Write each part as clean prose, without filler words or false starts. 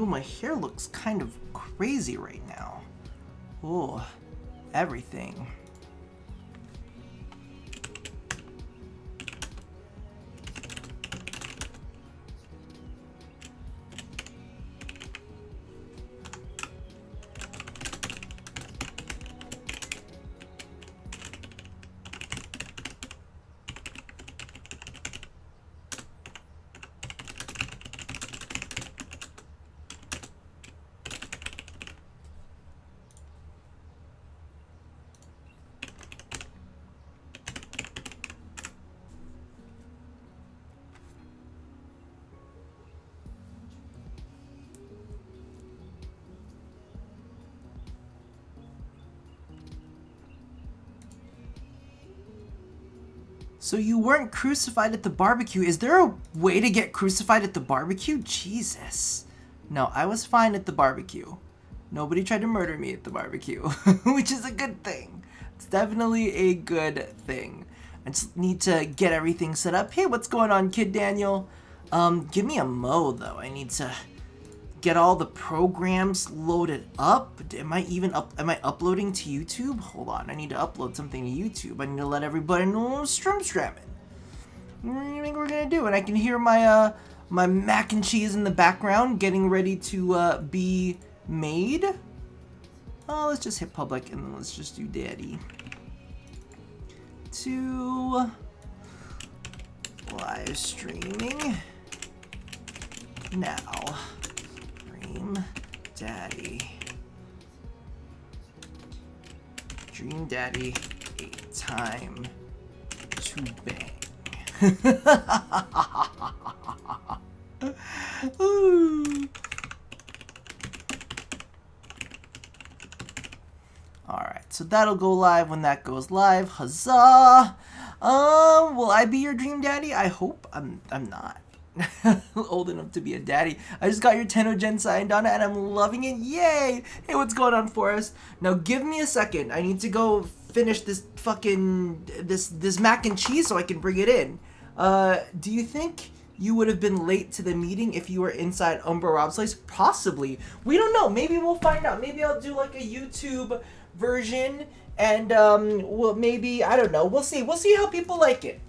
Ooh, my hair looks kind of crazy right now. Ooh, everything. So you weren't crucified at the barbecue. Is there a way to get crucified at the barbecue? Jesus. No, I was fine at the barbecue. Nobody tried to murder me at the barbecue, which is a good thing. It's definitely a good thing. I just need to get everything set up. Hey, what's going on, Kid Daniel? Give me a mo, though. I need to get all the programs loaded up. Am I uploading to YouTube? Hold on, I need to upload something to YouTube. I need to let everybody know I'm streaming. What do you think we're gonna do? And I can hear my my mac and cheese in the background getting ready to be made. Oh, let's just hit public and then let's just do daddy. To live streaming now. Dream Daddy, 8 time to bang. Alright, so that'll go live when that goes live. Huzzah! Will I be your dream daddy? I hope. I'm not. Old enough to be a daddy. I just got your Tenno Gen sign, Donna, and I'm loving it. Yay! Hey, what's going on, Forrest? Now give me a second. I need to go finish this fucking this mac and cheese so I can bring it in. Do you think you would have been late to the meeting if you were inside Umbra Rob's place? Possibly. We don't know. Maybe we'll find out. Maybe I'll do like a YouTube version, and well, maybe, I don't know. We'll see. We'll see how people like it.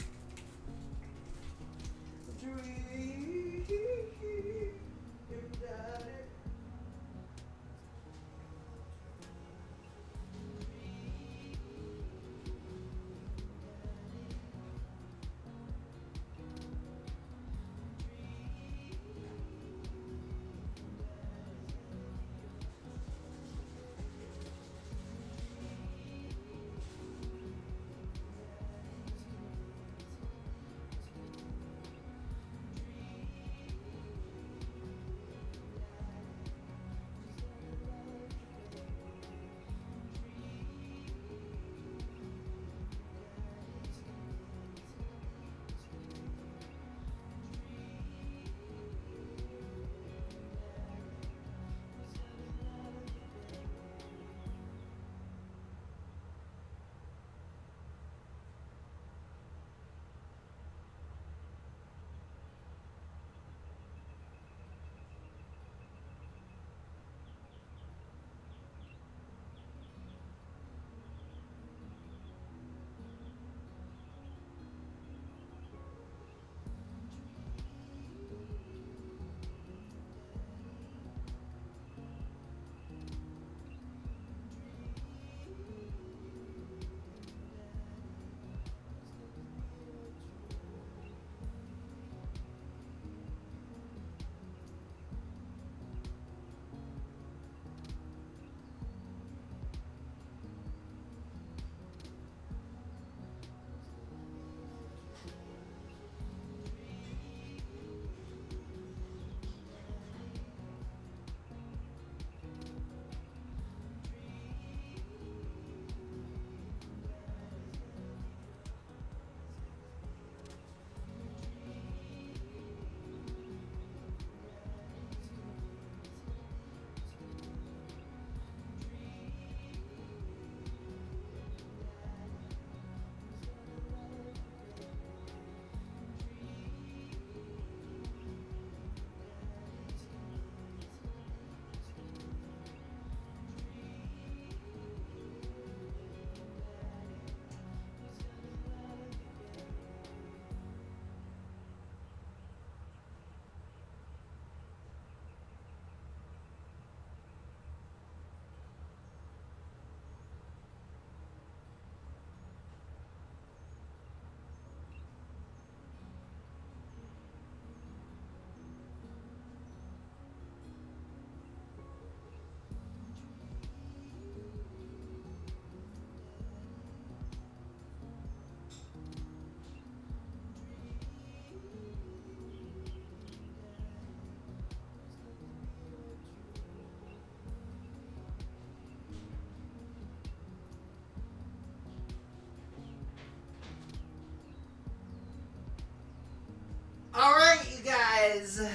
guys,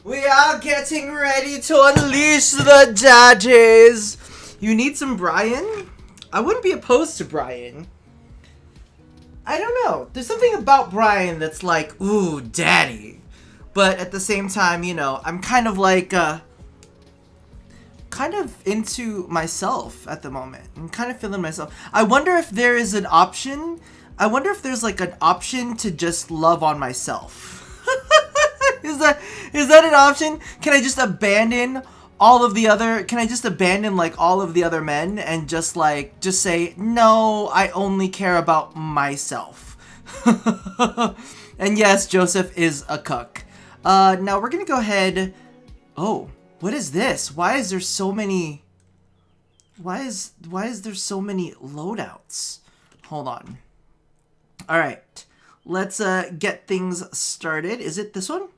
we are getting ready to unleash the daddies. You need some Brian? I wouldn't be opposed to Brian. I don't know. There's something about Brian that's like, ooh, daddy. But at the same time, you know, I'm kind of like, kind of into myself at the moment. I'm kind of feeling myself. I wonder if there is an option. I wonder if there's like an option to just love on myself. Is that an option? Can I just abandon all of the other, can I just abandon like all of the other men and just say, no, I only care about myself. And yes, Joseph is a cuck. Now we're gonna go ahead. Oh, what is this? Why is there so many, why is there so many loadouts? Hold on. All right, let's get things started. Is it this one?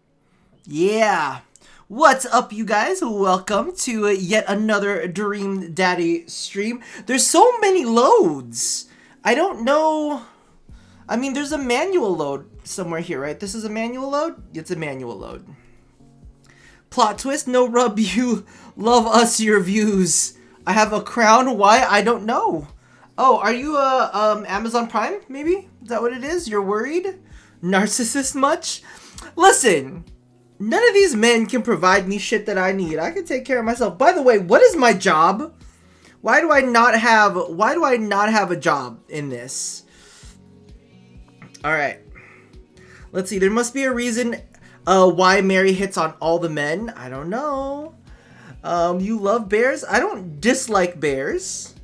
Yeah. What's up, you guys? Welcome to yet another Dream Daddy stream. There's so many loads. I don't know. I mean, there's a manual load somewhere here, right? This is a manual load? It's a manual load. Plot twist, no rub, you love us, your views. I have a crown, why? I don't know. Oh, are you Amazon Prime, maybe? Is that what it is? You're worried? Narcissist much? Listen. None of these men can provide me shit that I need. I can take care of myself. By the way, what is my job? Why do I not have a job in this? All right. Let's see. There must be a reason why Mary hits on all the men. I don't know. You love bears? I don't dislike bears.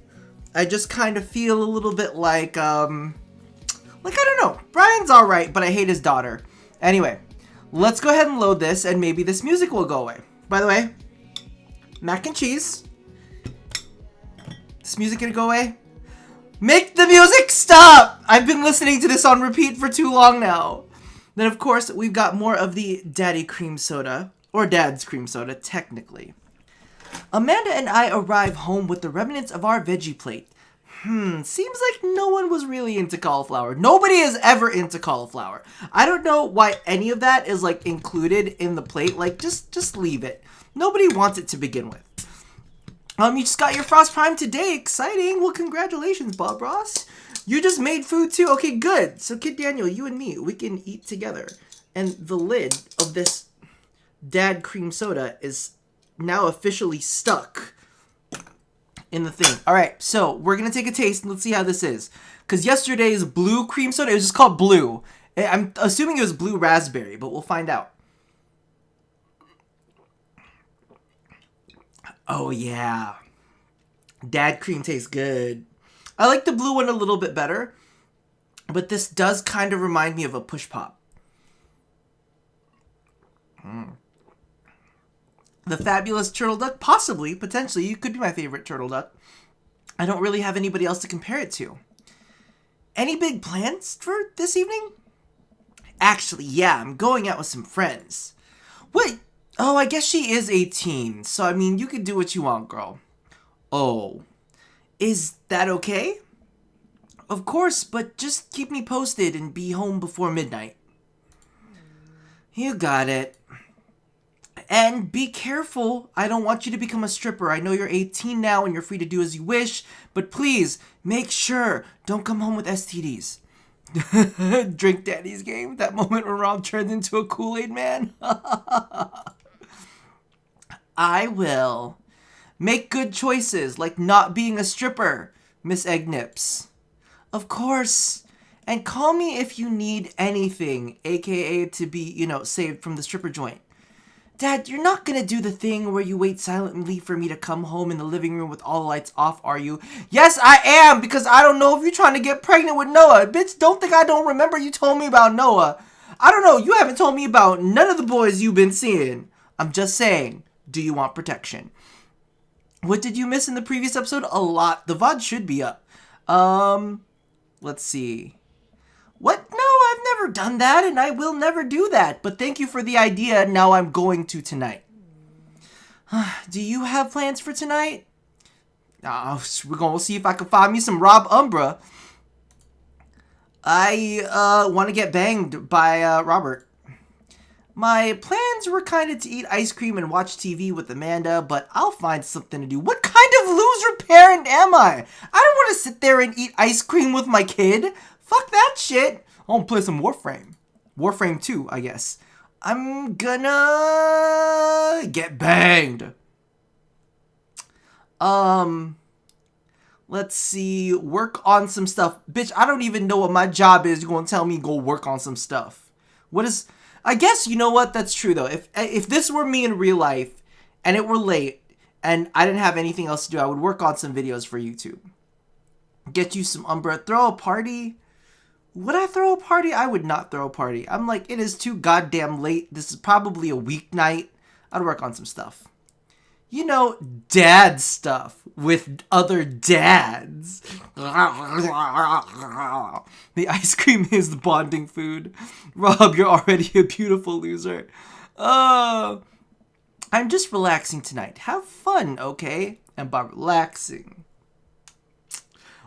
I just kind of feel a little bit like I don't know. Brian's all right, but I hate his daughter. Anyway. Let's go ahead and load this, and maybe this music will go away. By the way, mac and cheese. This music gonna go away? Make the music stop! I've been listening to this on repeat for too long now. Then, of course, we've got more of the Daddy Cream Soda, or Dad's Cream Soda, technically. Amanda and I arrive home with the remnants of our veggie plate. Seems like no one was really into cauliflower. Nobody is ever into cauliflower. I don't know why any of that is like included in the plate. Like just leave it. Nobody wants it to begin with. You just got your Frost Prime today. Exciting. Well, congratulations, Bob Ross. You just made food too. Okay, good. So Kid Daniel, you and me, we can eat together. And the lid of this Dad Cream Soda is now officially stuck in the thing. All right, so we're gonna take a taste and let's see how this is. Cause yesterday's blue cream soda, it was just called blue. I'm assuming it was blue raspberry, but we'll find out. Oh yeah, Dad cream tastes good. I like the blue one a little bit better, but this does kind of remind me of a push pop. The fabulous turtle duck, possibly, potentially, you could be my favorite turtle duck. I don't really have anybody else to compare it to. Any big plans for this evening? Actually, yeah, I'm going out with some friends. Wait, oh, I guess she is 18, so I mean, you can do what you want, girl. Oh, is that okay? Of course, but just keep me posted and be home before midnight. You got it. And be careful. I don't want you to become a stripper. I know you're 18 now and you're free to do as you wish, but please make sure don't come home with STDs. Drink Daddy's game. That moment where Rob turns into a Kool-Aid man. I will. Make good choices, like not being a stripper, Miss Eggnips. Of course. And call me if you need anything, aka to be, saved from the stripper joint. Dad, you're not gonna do the thing where you wait silently for me to come home in the living room with all the lights off, are you? Yes, I am, because I don't know if you're trying to get pregnant with Noah. Bitch, don't think I don't remember you told me about Noah. I don't know, you haven't told me about none of the boys you've been seeing. I'm just saying, do you want protection? What did you miss in the previous episode? A lot. The VOD should be up. Let's see. What? No, I've never done that, and I will never do that. But thank you for the idea. Now I'm going to tonight. Do you have plans for tonight? We're going to see if I can find me some Rob Umbra. I want to get banged by Robert. My plans were kind of to eat ice cream and watch TV with Amanda, but I'll find something to do. What kind of loser parent am I? I don't want to sit there and eat ice cream with my kid. Fuck that shit. I want to play some Warframe. Warframe 2, I guess. I'm gonna get banged. Let's see. Work on some stuff. Bitch, I don't even know what my job is. You're gonna tell me go work on some stuff. What is... I guess, you know what? That's true, though. If this were me in real life, and it were late, and I didn't have anything else to do, I would work on some videos for YouTube. Get you some Umbra. Throw a party? Would I throw a party? I would not throw a party. I'm like, it is too goddamn late. This is probably a weeknight. I'd work on some stuff. You know, dad stuff with other dads. The ice cream is the bonding food. Rob, you're already a beautiful loser. I'm just relaxing tonight. Have fun, okay? And by relaxing,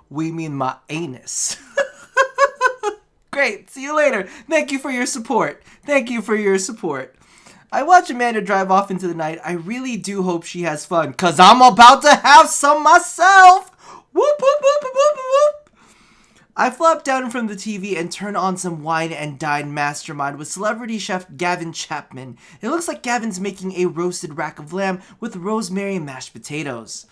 we mean my anus. Great. See you later. Thank you for your support. Thank you for your support. I watch Amanda drive off into the night. I really do hope she has fun, because I'm about to have some myself. Whoop, whoop, whoop, whoop, whoop, whoop. I flop down from the TV and turn on some Wine and Dine Mastermind with celebrity chef Gavin Chapman. It looks like Gavin's making a roasted rack of lamb with rosemary and mashed potatoes.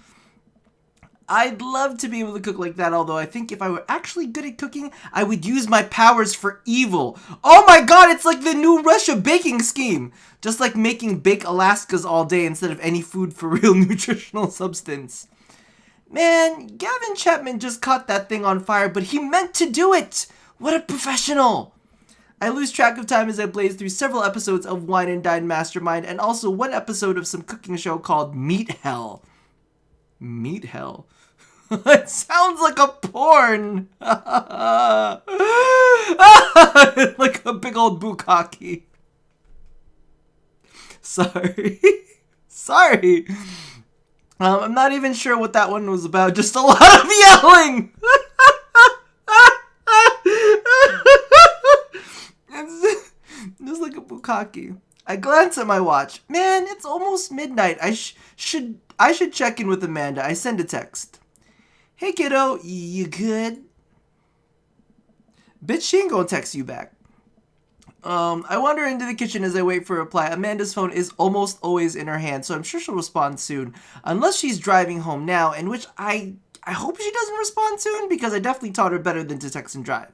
I'd love to be able to cook like that, although I think if I were actually good at cooking, I would use my powers for evil. Oh my god, it's like the new Russia baking scheme! Just like making baked Alaskas all day instead of any food for real nutritional substance. Man, Gavin Chapman just caught that thing on fire, but he meant to do it! What a professional! I lose track of time as I blaze through several episodes of Wine and Dine Mastermind, and also one episode of some cooking show called Meat Hell. Meat Hell? It sounds like a porn! Like a big old bukkake. Sorry. Sorry. I'm not even sure what that one was about. Just a lot of yelling! It's just like a bukkake. I glance at my watch. Man, it's almost midnight. I should check in with Amanda. I send a text. Hey kiddo, you good? Bitch, she ain't gonna text you back. I wander into the kitchen as I wait for a reply. Amanda's phone is almost always in her hand, so I'm sure she'll respond soon. Unless she's driving home now, in which I hope she doesn't respond soon, because I definitely taught her better than to text and drive.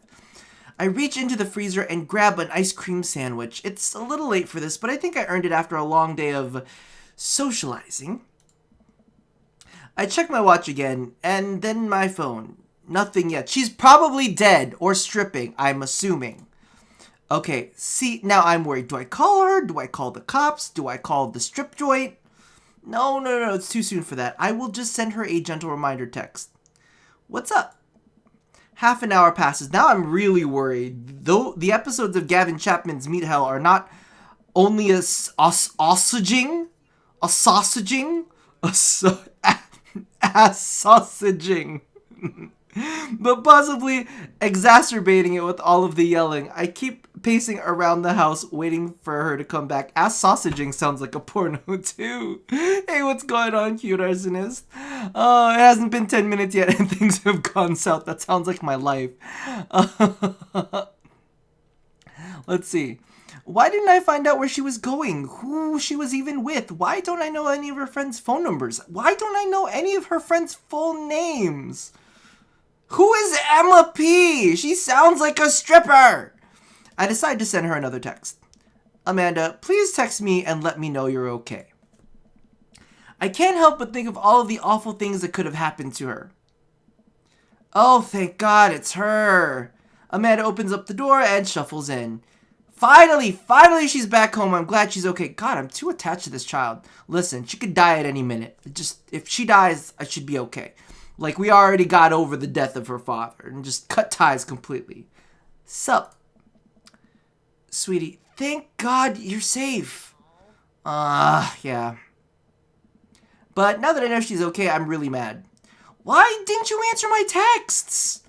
I reach into the freezer and grab an ice cream sandwich. It's a little late for this, but I think I earned it after a long day of socializing. I check my watch again, and then my phone. Nothing yet. She's probably dead or stripping, I'm assuming. Okay, see, now I'm worried. Do I call her? Do I call the cops? Do I call the strip joint? No, it's too soon for that. I will just send her a gentle reminder text. What's up? Half an hour passes. Now I'm really worried. Though the episodes of Gavin Chapman's Meat Hell are not only a sausaging, but possibly exacerbating it with all of the yelling. I keep pacing around the house waiting for her to come back. Ass sausaging sounds like a porno too. Hey, what's going on, cute arsonist? Oh, it hasn't been 10 minutes yet and things have gone south. That sounds like my life. Let's see. Why didn't I find out where she was going? Who she was even with? Why don't I know any of her friends' phone numbers? Why don't I know any of her friends' full names? Who is Emma P? She sounds like a stripper! I decide to send her another text. Amanda, please text me and let me know you're okay. I can't help but think of all of the awful things that could have happened to her. Oh, thank God, it's her. Amanda opens up the door and shuffles in. Finally she's back home. I'm glad she's okay. God, I'm too attached to this child. Listen, she could die at any minute. Just, if she dies, I should be okay. Like, we already got over the death of her father and just cut ties completely. Sup? Sweetie, thank God you're safe. Yeah. But now that I know she's okay, I'm really mad. Why didn't you answer my texts?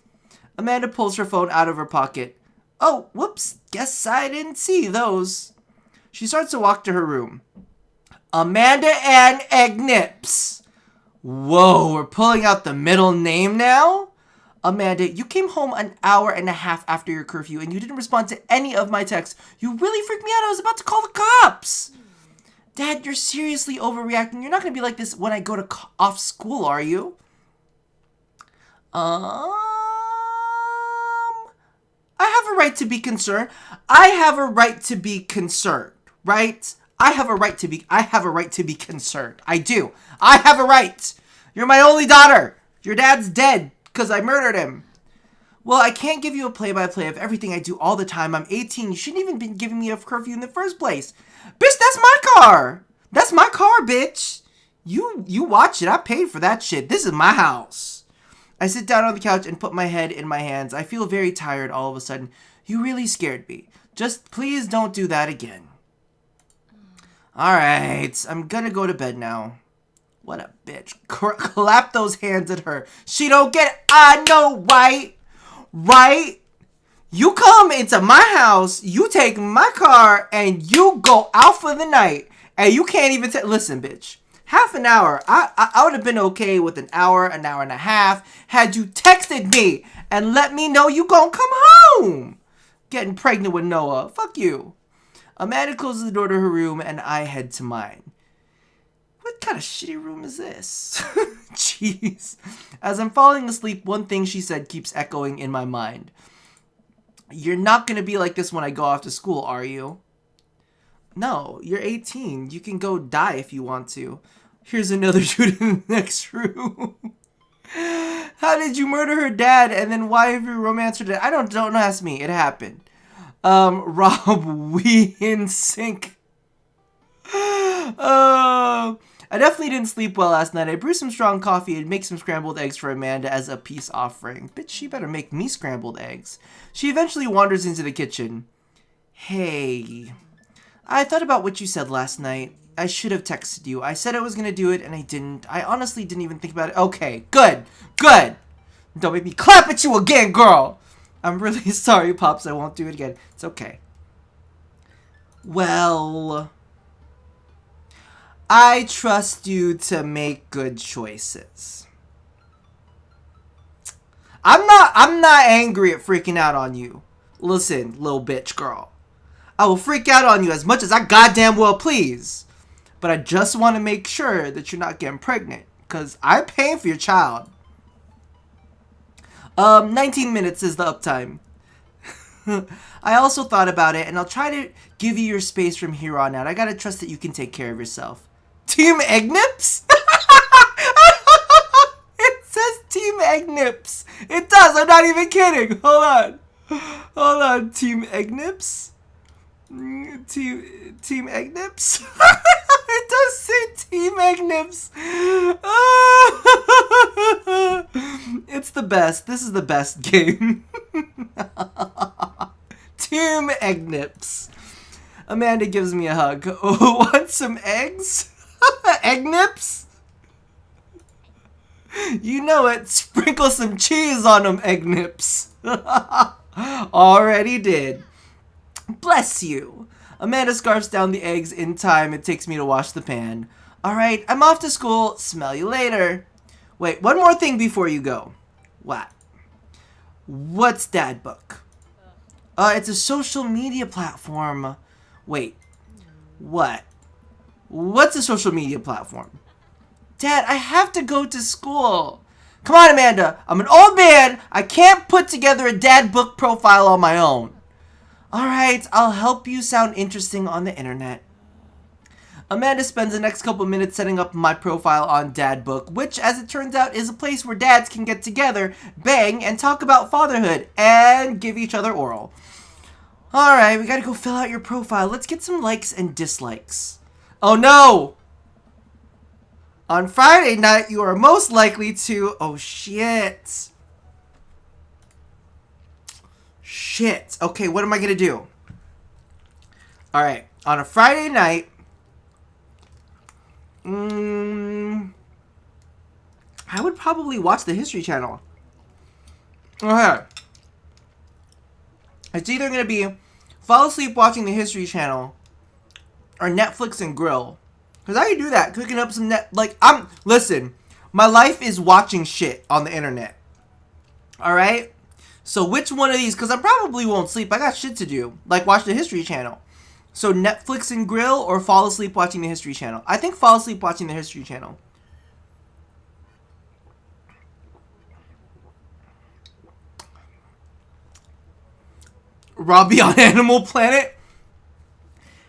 Amanda pulls her phone out of her pocket. Oh, whoops. Guess I didn't see those. She starts to walk to her room. Amanda Ann Egnips. Whoa, we're pulling out the middle name now? Amanda, you came home an hour and a half after your curfew and you didn't respond to any of my texts. You really freaked me out. I was about to call the cops. Dad, you're seriously overreacting. You're not going to be like this when I go to off school, are you? I have a right to be concerned. I have a right to be concerned, right? I have a right to be concerned. I do. I have a right. You're my only daughter. Your dad's dead because I murdered him. Well, I can't give you a play-by-play of everything I do all the time. I'm 18. You shouldn't even be giving me a curfew in the first place. Bitch, that's my car. That's my car, bitch. You watch it. I paid for that shit. This is my house. I sit down on the couch and put my head in my hands. I feel very tired all of a sudden. You really scared me. Just please don't do that again. Alright, I'm gonna go to bed now. What a bitch. Clap those hands at her. She don't get it. I know, right? Right? You come into my house, you take my car, and you go out for the night. And you can't even listen, bitch. Half an hour. I would have been okay with an hour and a half had you texted me and let me know you gonna come home. Getting pregnant with Noah. Fuck you. Amanda closes the door to her room and I head to mine. What kind of shitty room is this? Jeez. As I'm falling asleep, one thing she said keeps echoing in my mind. You're not gonna be like this when I go off to school, are you? No, you're 18. You can go die if you want to. Here's another dude in the next room. How did you murder her dad? And then why have you romanced her dad? Don't ask me. It happened. Rob, we in sync. I definitely didn't sleep well last night. I brewed some strong coffee and make some scrambled eggs for Amanda as a peace offering. Bitch, she better make me scrambled eggs. She eventually wanders into the kitchen. Hey, I thought about what you said last night. I should have texted you. I said I was gonna do it and I didn't. I honestly didn't even think about it. Okay, good, good. Don't make me clap at you again, girl. I'm really sorry, Pops. I won't do it again. It's okay. Well, I trust you to make good choices. I'm not angry at freaking out on you. Listen, little bitch girl. I will freak out on you as much as I goddamn well please. But I just want to make sure that you're not getting pregnant. Because I'm paying for your child. 19 minutes is the uptime. I also thought about it, and I'll try to give you your space from here on out. I gotta trust that you can take care of yourself. Team Egnips? It says Team Egnips. It does, I'm not even kidding. Hold on. Hold on, Team Egnips? Team Egnips? It does say Team Egnips. It's the best. This is the best game. Team Egnips. Amanda gives me a hug. Oh, want some eggs? Egnips? You know it. Sprinkle some cheese on them, Egnips. Already did. Bless you. Amanda scarfs down the eggs in time it takes me to wash the pan. Alright, I'm off to school. Smell you later. Wait, one more thing before you go. What? What's Dad Book? It's a social media platform. Wait. What? What's a social media platform? Dad, I have to go to school. Come on, Amanda. I'm an old man. I can't put together a Dad Book profile on my own. Alright, I'll help you sound interesting on the internet. Amanda spends the next couple minutes setting up my profile on Dad Book, which, as it turns out, is a place where dads can get together, bang, and talk about fatherhood, and give each other oral. Alright, we gotta go fill out your profile. Let's get some likes and dislikes. Oh no! On Friday night, you are most likely to... Oh, shit. Shit. Okay, what am I gonna do? Alright, on a Friday night... I would probably watch the History Channel. Okay. It's either gonna be fall asleep watching the History Channel, or Netflix and grill. Because I can do that. Cooking up some listen, my life is watching shit on the internet. Alright? So which one of these, because I probably won't sleep. I got shit to do. Like watch the History Channel. So Netflix and grill or fall asleep watching the History Channel? I think fall asleep watching the History Channel. Robbie on Animal Planet?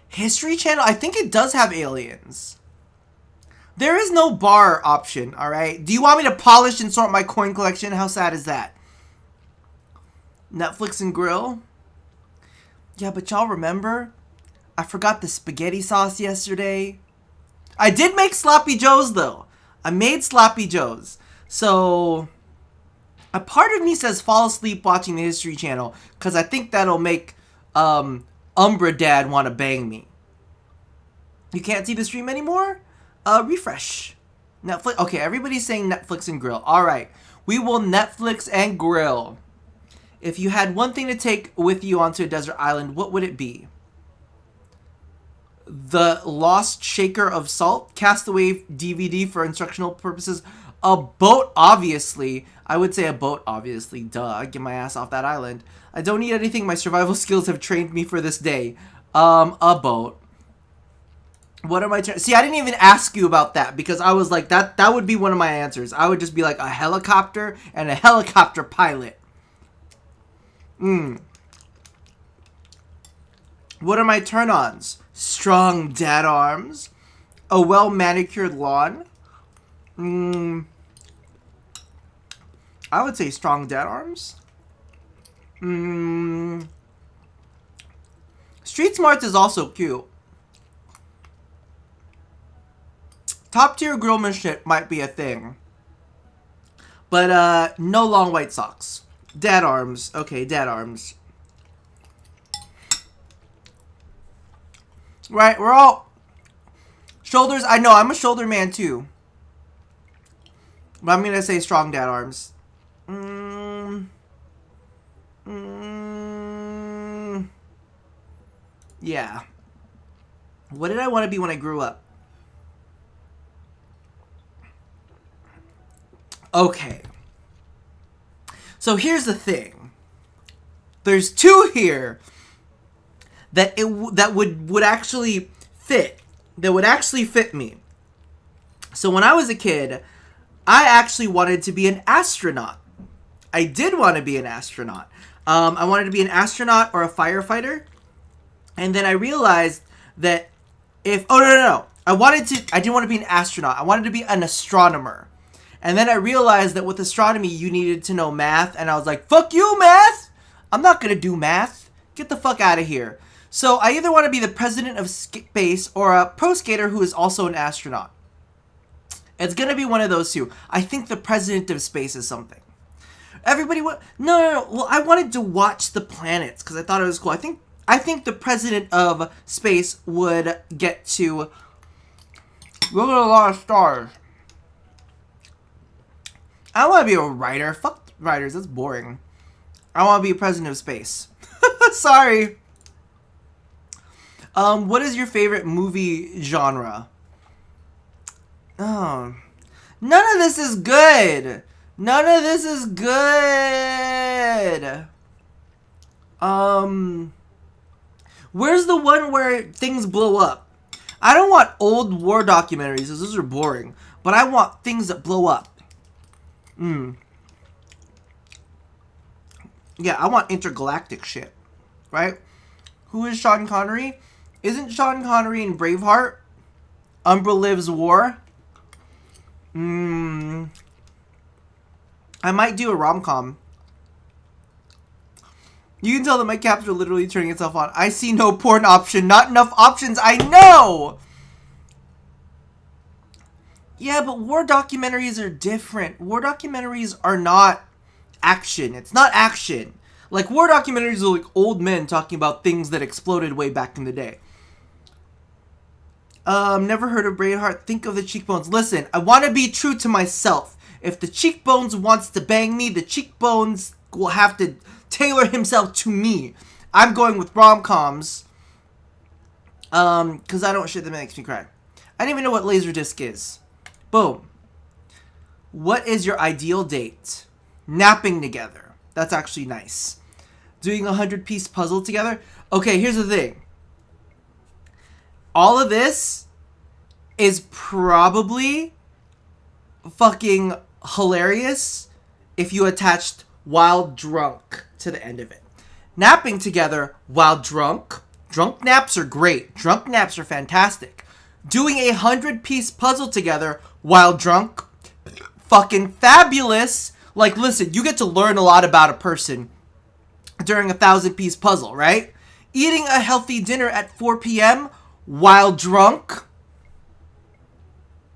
History Channel? I think it does have aliens. There is no bar option, alright? Do you want me to polish and sort my coin collection? How sad is that? Netflix and grill? Yeah, but y'all remember? I forgot the spaghetti sauce yesterday. I did make sloppy joes, though. I made sloppy joes. So, a part of me says fall asleep watching the History Channel, because I think that'll make Umbra Dad want to bang me. You can't see the stream anymore? Refresh. Netflix. Okay, everybody's saying Netflix and grill. Alright, we will Netflix and grill. If you had one thing to take with you onto a desert island, what would it be? The Lost Shaker of Salt, Castaway DVD for instructional purposes. A boat, obviously. I would say a boat, obviously. Duh, get my ass off that island. I don't need anything. My survival skills have trained me for this day. A boat. What am I trying? See, I didn't even ask you about that because I was like, that would be one of my answers. I would just be like a helicopter and a helicopter pilot. What are my turn-ons? Strong dad arms. A well-manicured lawn. I would say strong dad arms. Street Smarts is also cute. Top tier grillmanship might be a thing. But, no long white socks. Dad arms. Okay, dad arms. Right, we're all... Shoulders, I know, I'm a shoulder man too. But I'm gonna say strong dad arms. Yeah. What did I want to be when I grew up? Okay. So here's the thing. There's two here that would actually fit. That would actually fit me. So when I was a kid, I actually wanted to be an astronaut. I did want to be an astronaut. I wanted to be an astronaut or a firefighter. And then I realized that if... Oh, no. I didn't want to be an astronaut. I wanted to be an astronomer. And then I realized that with astronomy, you needed to know math. And I was like, fuck you, math! I'm not going to do math. Get the fuck out of here. So I either want to be the president of space or a pro skater who is also an astronaut. It's going to be one of those two. I think the president of space is something. Everybody no. Well, I wanted to watch the planets because I thought it was cool. I think the president of space would get to look at a lot of stars. I want to be a writer. Fuck writers. That's boring. I want to be a president of space. Sorry. What is your favorite movie genre? Oh. None of this is good. None of this is good. Where's the one where things blow up? I don't want old war documentaries, because those are boring. But I want things that blow up. Yeah, I want intergalactic shit. Right? Who is Sean Connery? Isn't Sean Connery in Braveheart? Umbra Lives War? I might do a rom-com. You can tell that my caps are literally turning itself on. I see no porn option. Not enough options. I know! Yeah, but war documentaries are different. War documentaries are not action. It's not action. Like, war documentaries are like old men talking about things that exploded way back in the day. Never heard of Braveheart. Think of the cheekbones. Listen, I want to be true to myself. If the cheekbones wants to bang me, the cheekbones will have to tailor himself to me. I'm going with rom-coms. Because I don't shit that makes me cry. I don't even know what Laserdisc is. Boom. What is your ideal date? Napping together. That's actually nice. Doing a 100-piece puzzle together. Okay, here's the thing. All of this is probably fucking hilarious if you attached while drunk to the end of it. Napping together while drunk. Drunk naps are great. Drunk naps are fantastic. Doing a 100-piece puzzle together while drunk. Fucking fabulous. Like, listen, you get to learn a lot about a person during a 1,000-piece puzzle, right? Eating a healthy dinner at 4 p.m. while drunk.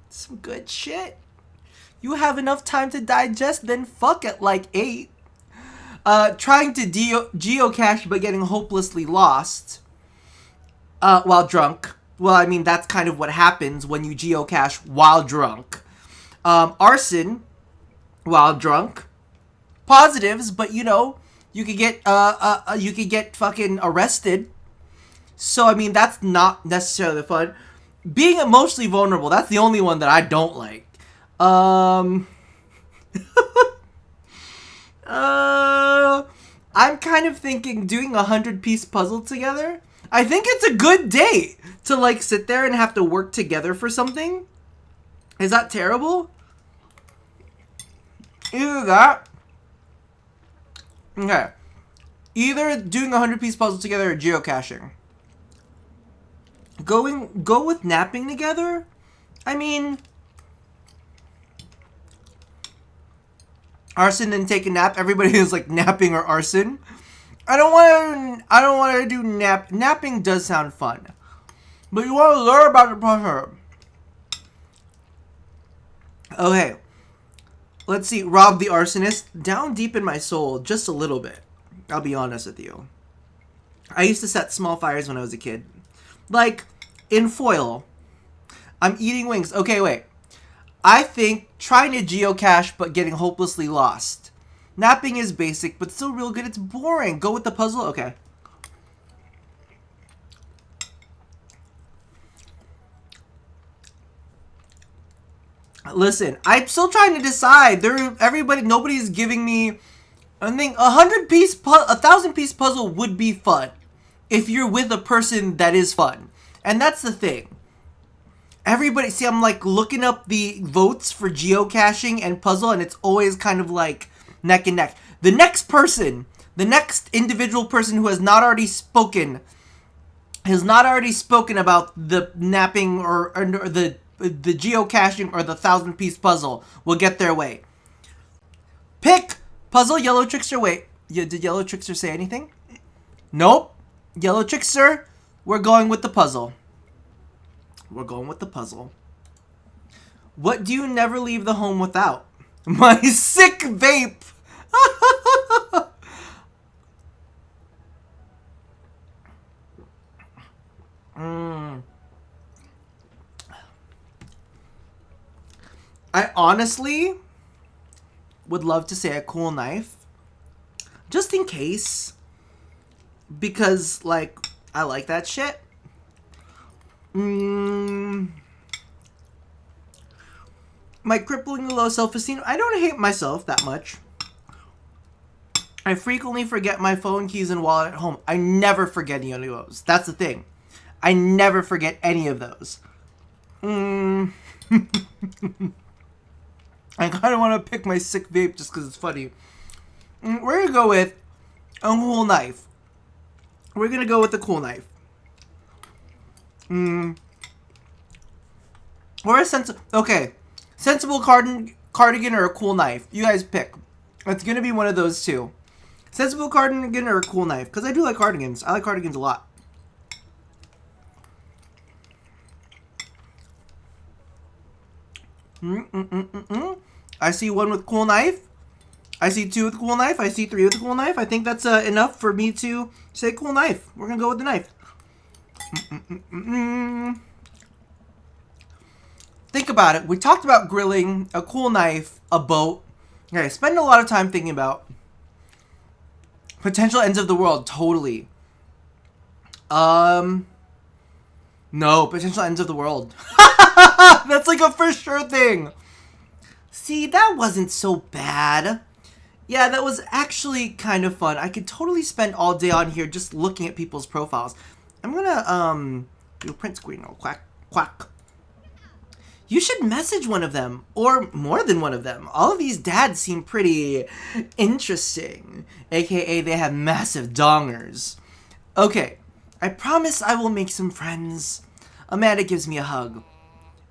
Some good shit. You have enough time to digest, then fuck at like 8. Trying to geocache but getting hopelessly lost while drunk. Well, I mean, that's kind of what happens when you geocache while drunk. Arson while drunk. Positives, but you know, you could get fucking arrested. So, I mean, that's not necessarily fun. Being emotionally vulnerable, that's the only one that I don't like. I'm kind of thinking doing a 100-piece puzzle together. I think it's a good date to, like, sit there and have to work together for something. Is that terrible? Either that. Okay. Either doing a 100-piece puzzle together or geocaching. Go with napping together? I mean, arson and take a nap. Everybody is like napping or arson. I don't want to do nap. Napping does sound fun, but you want to learn about the process. Okay, let's see. Rob the arsonist. Down deep in my soul, just a little bit. I'll be honest with you. I used to set small fires when I was a kid. Like, in foil. I'm eating wings. Okay, wait. I think trying to geocache but getting hopelessly lost. Napping is basic, but still real good. It's boring. Go with the puzzle? Okay. Listen, I'm still trying to decide. Nobody's giving me... I think a 1,000-piece puzzle would be fun if you're with a person that is fun. And that's the thing. Everybody, see, I'm like looking up the votes for geocaching and puzzle, and it's always kind of like neck and neck. The next individual person who has not already spoken about the napping or the geocaching or the 1,000-piece puzzle will get their way. Pick puzzle. Yellow Trickster. Wait, did Yellow Trickster say anything? Nope. Yellow Trickster, we're going with the puzzle. We're going with the puzzle. What do you never leave the home without? My sick vape. I honestly would love to say a cool knife. Just in case. Because, like, I like that shit. My crippling low self-esteem. I don't hate myself that much. I frequently forget my phone, keys, and wallet at home. I never forget any of those. That's the thing. I never forget any of those. I kind of want to pick my sick vape just because it's funny. We're going to go with a cool knife. We're going to go with the cool knife. Or a sensible cardigan or a cool knife. You guys pick. It's going to be one of those two. Sensible cardigan or a cool knife. Because I do like cardigans. I like cardigans a lot. I see one with cool knife. I see two with cool knife. I see three with cool knife. I think that's enough for me to say cool knife. We're going to go with the knife. Think about it. We talked about grilling, a cool knife, a boat. Okay, spend a lot of time thinking about potential ends of the world. Totally. No, potential ends of the world. That's like a for sure thing. See, that wasn't so bad. Yeah, that was actually kind of fun. I could totally spend all day on here just looking at people's profiles. I'm gonna, do a print screen. Oh, quack, quack. You should message one of them, or more than one of them. All of these dads seem pretty interesting. AKA, they have massive dongers. Okay, I promise I will make some friends. Amanda gives me a hug.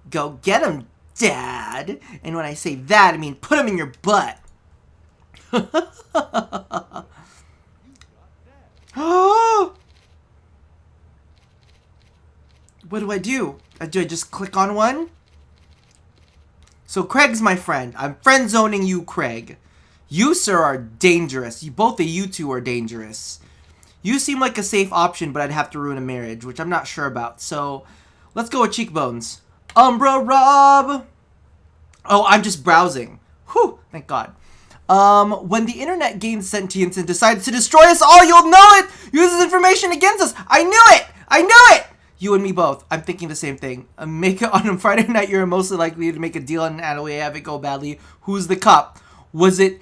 Go get him, Dad. And when I say that, I mean put him in your butt. Oh! What do? Do I just click on one? So Craig's my friend. I'm friend zoning you, Craig. You, sir, are dangerous. Both of you two are dangerous. You seem like a safe option, but I'd have to ruin a marriage, which I'm not sure about. So let's go with cheekbones. Umbra Rob. Oh, I'm just browsing. Whew, thank God. When the internet gains sentience and decides to destroy us all, you'll know it! Uses information against us! I knew it! I knew it! You and me both. I'm thinking the same thing. Make it on a Friday night, you're mostly likely to make a deal and anyway have it go badly. Who's the cop? Was it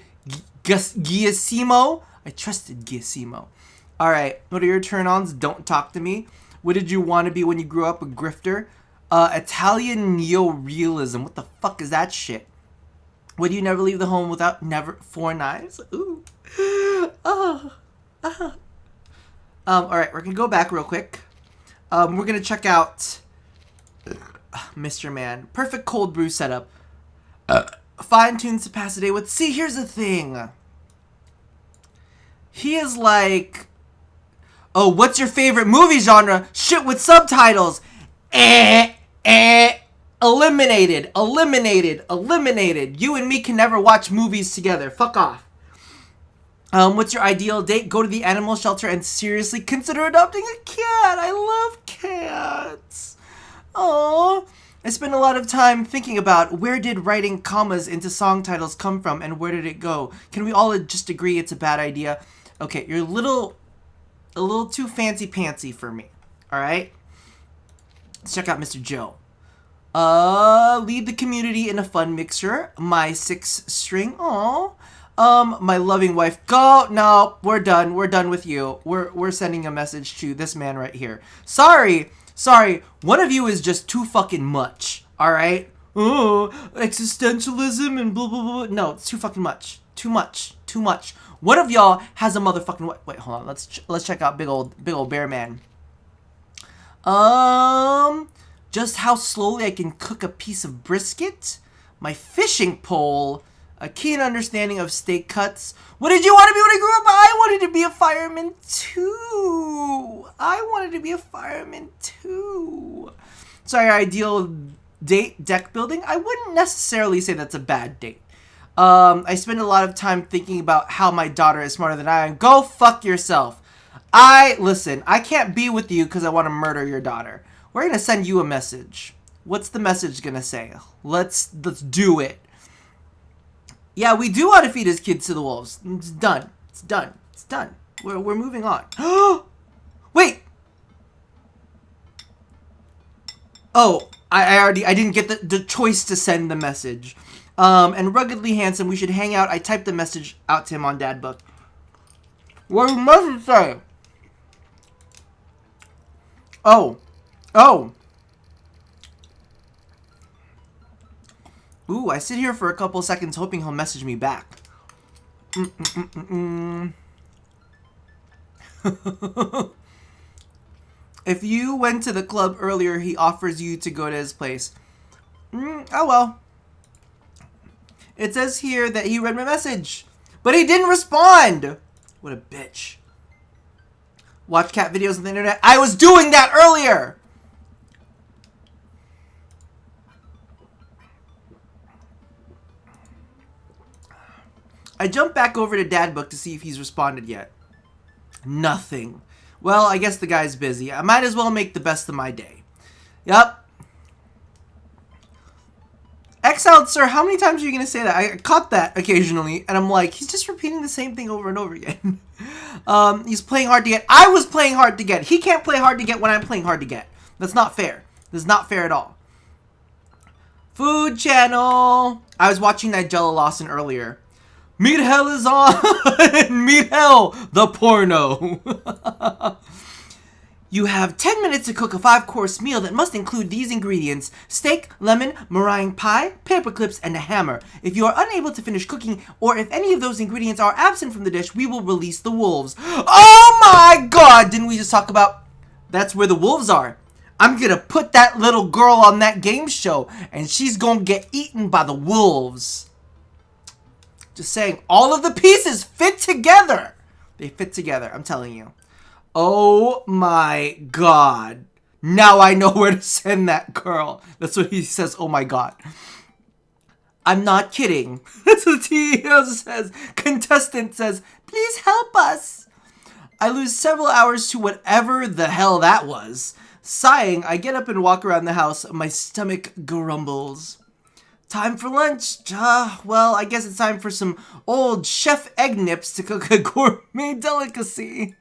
Giassimo? I trusted Giassimo. Alright, what are your turn-ons? Don't talk to me. What did you want to be when you grew up? A grifter? Italian neorealism. What the fuck is that shit? Would you never leave the home without never 4 knives? Ooh. Alright, we're gonna go back real quick. We're gonna check out Mr. Man. Perfect cold brew setup. Fine-tuned capacity with... See, here's the thing. He is like... Oh, what's your favorite movie genre? Shit with subtitles. Eliminated. Eliminated. Eliminated. You and me can never watch movies together. Fuck off. What's your ideal date? Go to the animal shelter and seriously consider adopting a cat. I love cats. Oh, I spend a lot of time thinking about where did writing commas into song titles come from and where did it go? Can we all just agree it's a bad idea? Okay, you're a little too fancy-pantsy for me. All right? Let's check out Mr. Joe. Lead the community in a fun mixture. My 6 string. Aww. My loving wife. Go. No, we're done. We're done with you. We're sending a message to this man right here. Sorry. One of you is just too fucking much. All right. Oh, existentialism and blah blah blah. No, it's too fucking much. Too much. One of y'all has a motherfucking. Wait, hold on. Let's check out big old bear man. Just how slowly I can cook a piece of brisket. My fishing pole. A keen understanding of steak cuts. What did you want to be when I grew up? I wanted to be a fireman too. Sorry, ideal date, deck building. I wouldn't necessarily say that's a bad date. I spend a lot of time thinking about how my daughter is smarter than I am. Go fuck yourself. Listen, I can't be with you because I want to murder your daughter. We're going to send you a message. What's the message going to say? Let's do it. Yeah, we do want to feed his kids to the wolves. It's done. We're moving on. Wait. Oh, I didn't get the choice to send the message. And ruggedly handsome, we should hang out. I typed the message out to him on Dadbook. What did the message say? Oh. Ooh, I sit here for a couple seconds hoping he'll message me back. If you went to the club earlier, he offers you to go to his place. Oh well. It says here that he read my message, but he didn't respond. What a bitch. Watch cat videos on the internet. I was doing that earlier. I jumped back over to Dadbook to see if he's responded yet. Nothing. Well, I guess the guy's busy. I might as well make the best of my day. Yup. Exiled sir, how many times are you going to say that? I caught that occasionally, and I'm like, he's just repeating the same thing over and over again. He's playing hard to get. I was playing hard to get. He can't play hard to get when I'm playing hard to get. That's not fair. This is not fair at all. Food Channel. I was watching Nigella Lawson earlier. Meat Hell is on. Meat Hell, the porno. You have 10 minutes to cook a 5-course meal that must include these ingredients: steak, lemon, meringue pie, paper clips, and a hammer. If you are unable to finish cooking, or if any of those ingredients are absent from the dish, we will release the wolves. Oh my god! Didn't we just talk about... That's where the wolves are. I'm gonna put that little girl on that game show, and she's gonna get eaten by the wolves. Just saying, all of the pieces fit together. They fit together, I'm telling you. Oh my god. Now I know where to send that girl. That's what he says, oh my god. I'm not kidding. That's what the CEO says. Contestant says, please help us. I lose several hours to whatever the hell that was. Sighing, I get up and walk around the house. My stomach grumbles. Time for lunch. Well, I guess it's time for some old Chef Egg Nips to cook a gourmet delicacy.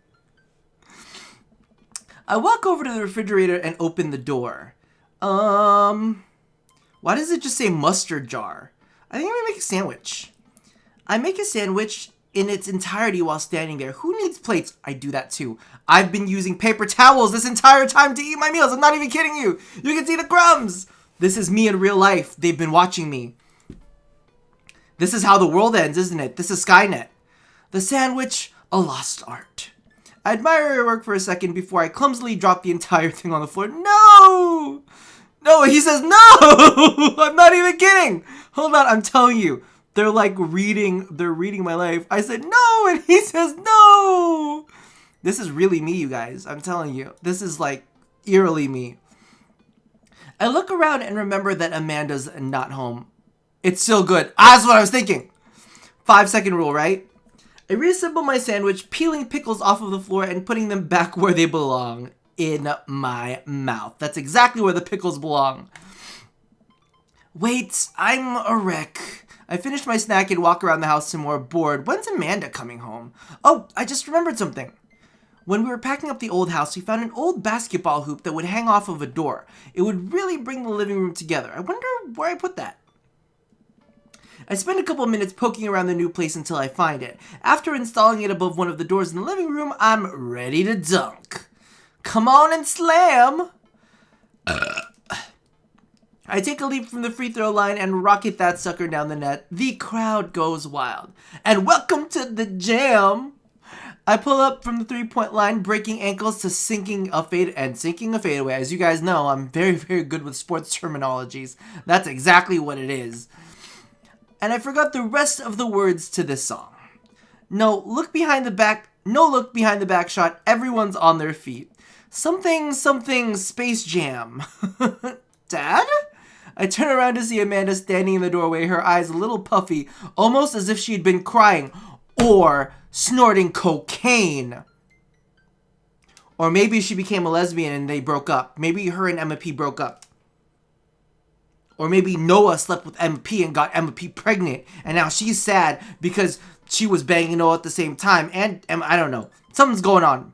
I walk over to the refrigerator and open the door. Why does it just say mustard jar? I think I'm gonna make a sandwich. I make a sandwich in its entirety while standing there. Who needs plates? I do that too. I've been using paper towels this entire time to eat my meals. I'm not even kidding you. You can see the crumbs. This is me in real life. They've been watching me. This is how the world ends, isn't it? This is Skynet. The sandwich, a lost art. I admire your work for a second before I clumsily drop the entire thing on the floor. No! No, he says no! I'm not even kidding! Hold on, I'm telling you. They're like reading my life. I said no, and he says no! This is really me, you guys. I'm telling you. This is like eerily me. I look around and remember that Amanda's not home. It's still good. That's what I was thinking. 5-second rule, right? I reassemble my sandwich, peeling pickles off of the floor and putting them back where they belong, in my mouth. That's exactly where the pickles belong. Wait, I'm a wreck. I finish my snack and walk around the house some more, bored. When's Amanda coming home? Oh, I just remembered something. When we were packing up the old house, we found an old basketball hoop that would hang off of a door. It would really bring the living room together. I wonder where I put that. I spend a couple minutes poking around the new place until I find it. After installing it above one of the doors in the living room, I'm ready to dunk. Come on and slam! I take a leap from the free throw line and rocket that sucker down the net. The crowd goes wild. And welcome to the jam! I pull up from the three-point line, breaking ankles to sinking a fadeaway. As you guys know, I'm very, very good with sports terminologies. That's exactly what it is. And I forgot the rest of the words to this song. No look behind the back shot. Everyone's on their feet. Something, Space Jam. Dad? I turn around to see Amanda standing in the doorway, her eyes a little puffy, almost as if she had been crying or snorting cocaine. Or maybe she became a lesbian and they broke up. Maybe her and Emma P broke up. Or maybe Noah slept with Emma P and got Emma P pregnant. And now she's sad because she was banging Noah at the same time. And Emma, I don't know. Something's going on.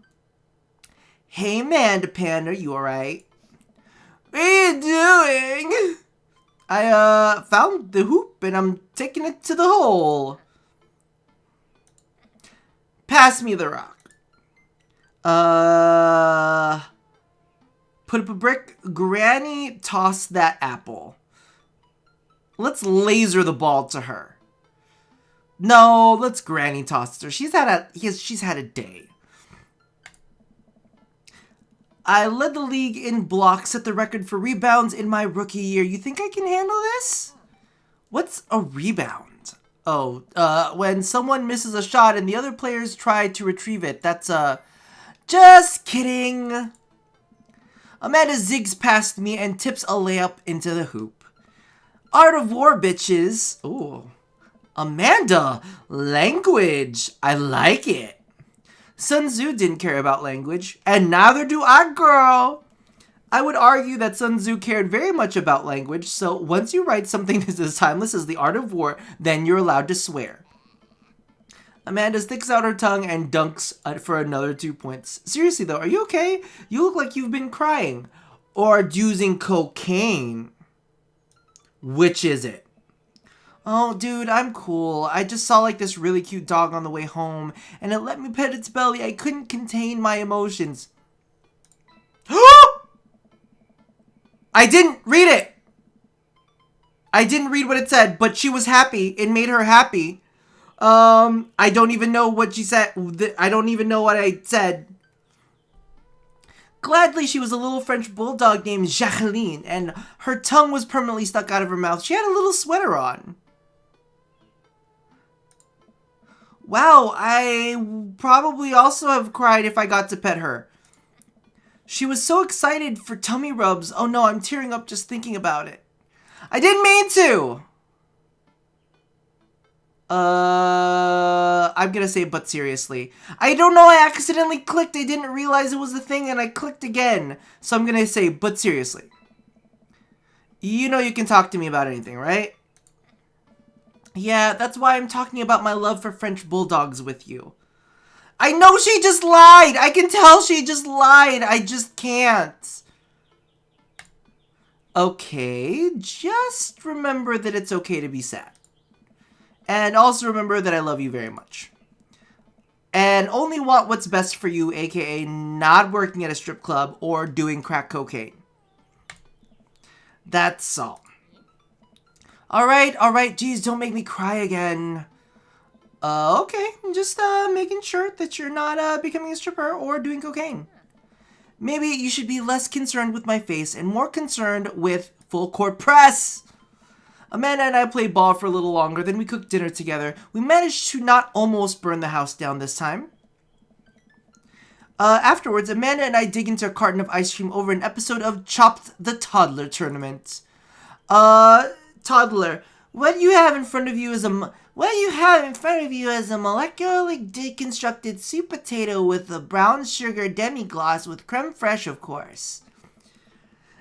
Hey, Amanda Panda, you alright? What are you doing? I found the hoop and I'm taking it to the hole. Pass me the rock. Put up a brick. Granny, toss that apple. Let's laser the ball to her. No, let's Granny toss her. She's had a day. I led the league in blocks, set the record for rebounds in my rookie year. You think I can handle this? What's a rebound? Oh, when someone misses a shot and the other players try to retrieve it. That's, just kidding. Amanda zigs past me and tips a layup into the hoop. Art of War, bitches. Ooh. Amanda, language. I like it. Sun Tzu didn't care about language, and neither do I, girl. I would argue that Sun Tzu cared very much about language, so once you write something that's as timeless as the Art of War, then you're allowed to swear. Amanda sticks out her tongue and dunks for another 2 points. Seriously though, are you okay? You look like you've been crying. or using cocaine? Which is it? Oh, dude, I'm cool. I just saw like this really cute dog on the way home, and it let me pet its belly. I couldn't contain my emotions. I didn't read it. I didn't read what it said, but she was happy. It made her happy. I don't even know what she said. I don't even know what I said. Gladly, she was a little French bulldog named Jacqueline, and her tongue was permanently stuck out of her mouth. She had a little sweater on. Wow, I probably also have cried if I got to pet her. She was so excited for tummy rubs. Oh no, I'm tearing up just thinking about it. I didn't mean to! I'm gonna say but seriously. I don't know, I accidentally clicked. I didn't realize it was a thing and I clicked again. So I'm gonna say but seriously. You know you can talk to me about anything, right? Yeah, that's why I'm talking about my love for French bulldogs with you. I know she just lied! I can tell she just lied! I just can't. Okay, just remember that it's okay to be sad. And also remember that I love you very much. And only want what's best for you, aka not working at a strip club or doing crack cocaine. That's all. Alright, geez, don't make me cry again. Okay, just making sure that you're not becoming a stripper or doing cocaine. Maybe you should be less concerned with my face and more concerned with full court press. Amanda and I played ball for a little longer, then we cooked dinner together. We managed to not almost burn the house down this time. Afterwards, Amanda and I dig into a carton of ice cream over an episode of Chopped the Toddler Tournament. Toddler, what you have in front of you is a molecularly deconstructed sweet potato with a brown sugar demi-glace with creme fraiche, of course.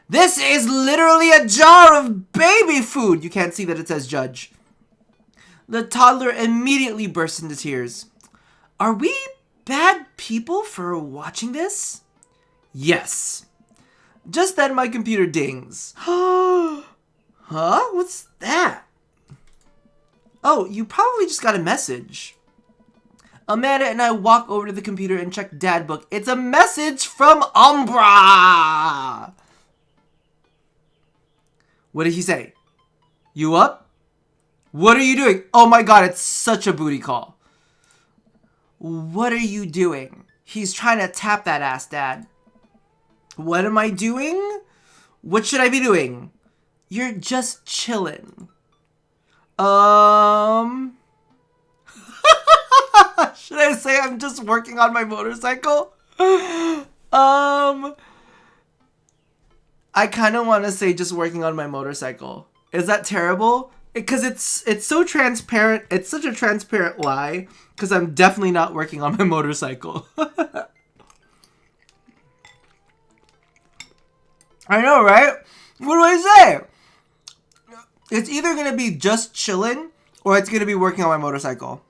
This is literally a jar of baby food! You can't see that it says judge. The toddler immediately burst into tears. Are we bad people for watching this? Yes. Just then my computer dings. Huh? What's that? Oh, you probably just got a message. Amanda and I walk over to the computer and check Dad Book. It's a message from Umbra! What did he say? You up? What are you doing? Oh my god, it's such a booty call. What are you doing? He's trying to tap that ass, Dad. What am I doing? What should I be doing? You're just chilling. Should I say I'm just working on my motorcycle? I kind of want to say just working on my motorcycle. Is that terrible? Because it's so transparent. It's such a transparent lie. Because I'm definitely not working on my motorcycle. I know, right? What do I say? It's either going to be just chilling or it's going to be working on my motorcycle.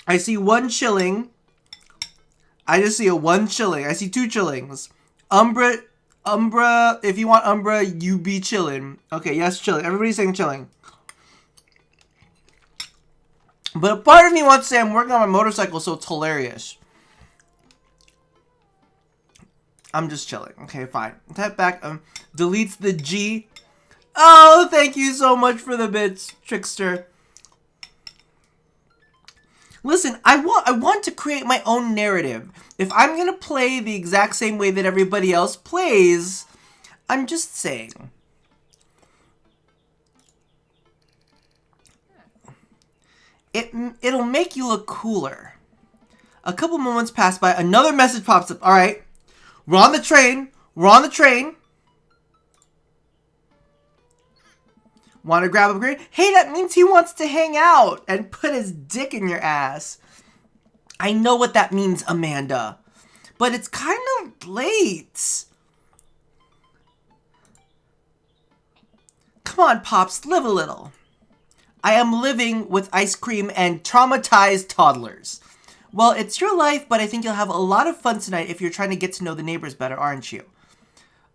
I see one chilling. I just see a one chilling. I see two chillings. Umbra, if you want Umbra, you be chilling. Okay, yes, chilling. Everybody's saying chilling. But a part of me wants to say I'm working on my motorcycle, so it's hilarious. I'm just chilling. Okay, fine. Type back. Deletes the G. Oh, thank you so much for the bits, Trickster. Listen, I want to create my own narrative. If I'm gonna play the exact same way that everybody else plays, I'm just saying. It'll make you look cooler. A couple moments pass by. Another message pops up. All right, we're on the train. We're on the train. Want to grab a grade? Hey, that means he wants to hang out and put his dick in your ass. I know what that means, Amanda. But it's kind of late. Come on, Pops, live a little. I am living with ice cream and traumatized toddlers. Well, it's your life, but I think you'll have a lot of fun tonight if you're trying to get to know the neighbors better, aren't you?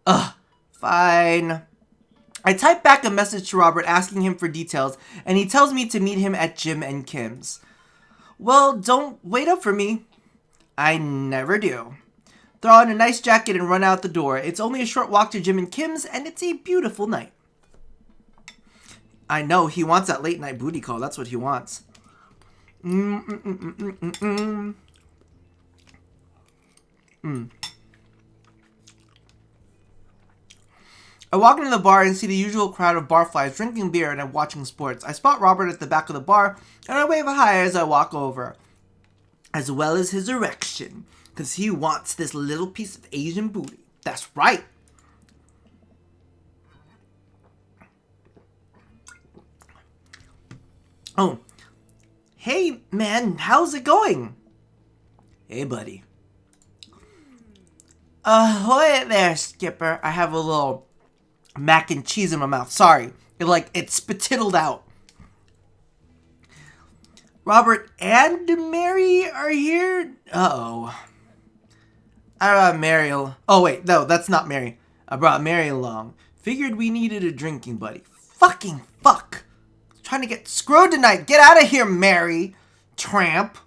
Ugh, fine. I type back a message to Robert asking him for details, and he tells me to meet him at Jim and Kim's. Well, don't wait up for me. I never do. Throw on a nice jacket and run out the door. It's only a short walk to Jim and Kim's, and it's a beautiful night. I know, he wants that late night booty call. That's what he wants. I walk into the bar and see the usual crowd of barflies drinking beer and watching sports. I spot Robert at the back of the bar, and I wave a hi as I walk over. As well as his erection, because he wants this little piece of Asian booty. That's right. Oh. Hey, man, how's it going? Hey, buddy. Ahoy there, Skipper. I have a little mac and cheese in my mouth. Sorry. It spittled out. Robert and Mary are here? Uh-oh. I brought Mary along. Oh, wait. No, that's not Mary. I brought Mary along. Figured we needed a drinking buddy. Fucking fuck. Trying to get screwed tonight. Get out of here, Mary. Tramp.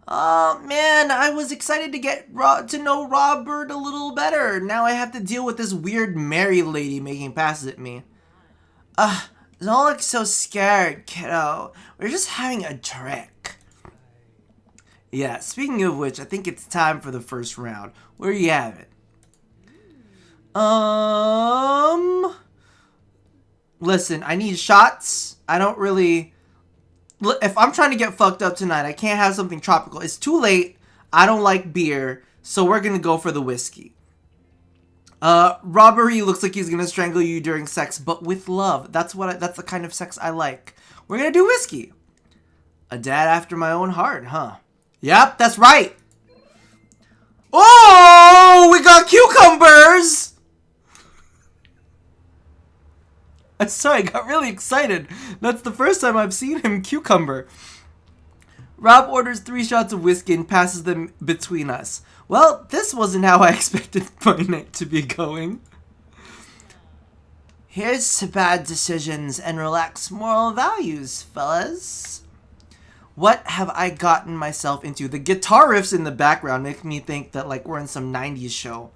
Oh, man. I was excited to get to know Robert a little better. Now I have to deal with this weird Mary lady making passes at me. Don't look so scared, kiddo. We're just having a trick. Yeah, speaking of which, I think it's time for the first round. Where you have it? Listen, I need shots. I don't really... If I'm trying to get fucked up tonight, I can't have something tropical. It's too late. I don't like beer, so we're gonna go for the whiskey. Robbery looks like he's gonna strangle you during sex, but with love. That's the kind of sex I like. We're gonna do whiskey. A dad after my own heart, huh? Yep, that's right. Oh, we got cucumbers! I'm sorry, I got really excited. That's the first time I've seen him cucumber. Rob orders 3 shots of whiskey and passes them between us. Well, this wasn't how I expected my night to be going. Here's to bad decisions and relaxed moral values, fellas. What have I gotten myself into? The guitar riffs in the background make me think that we're in some 90s show.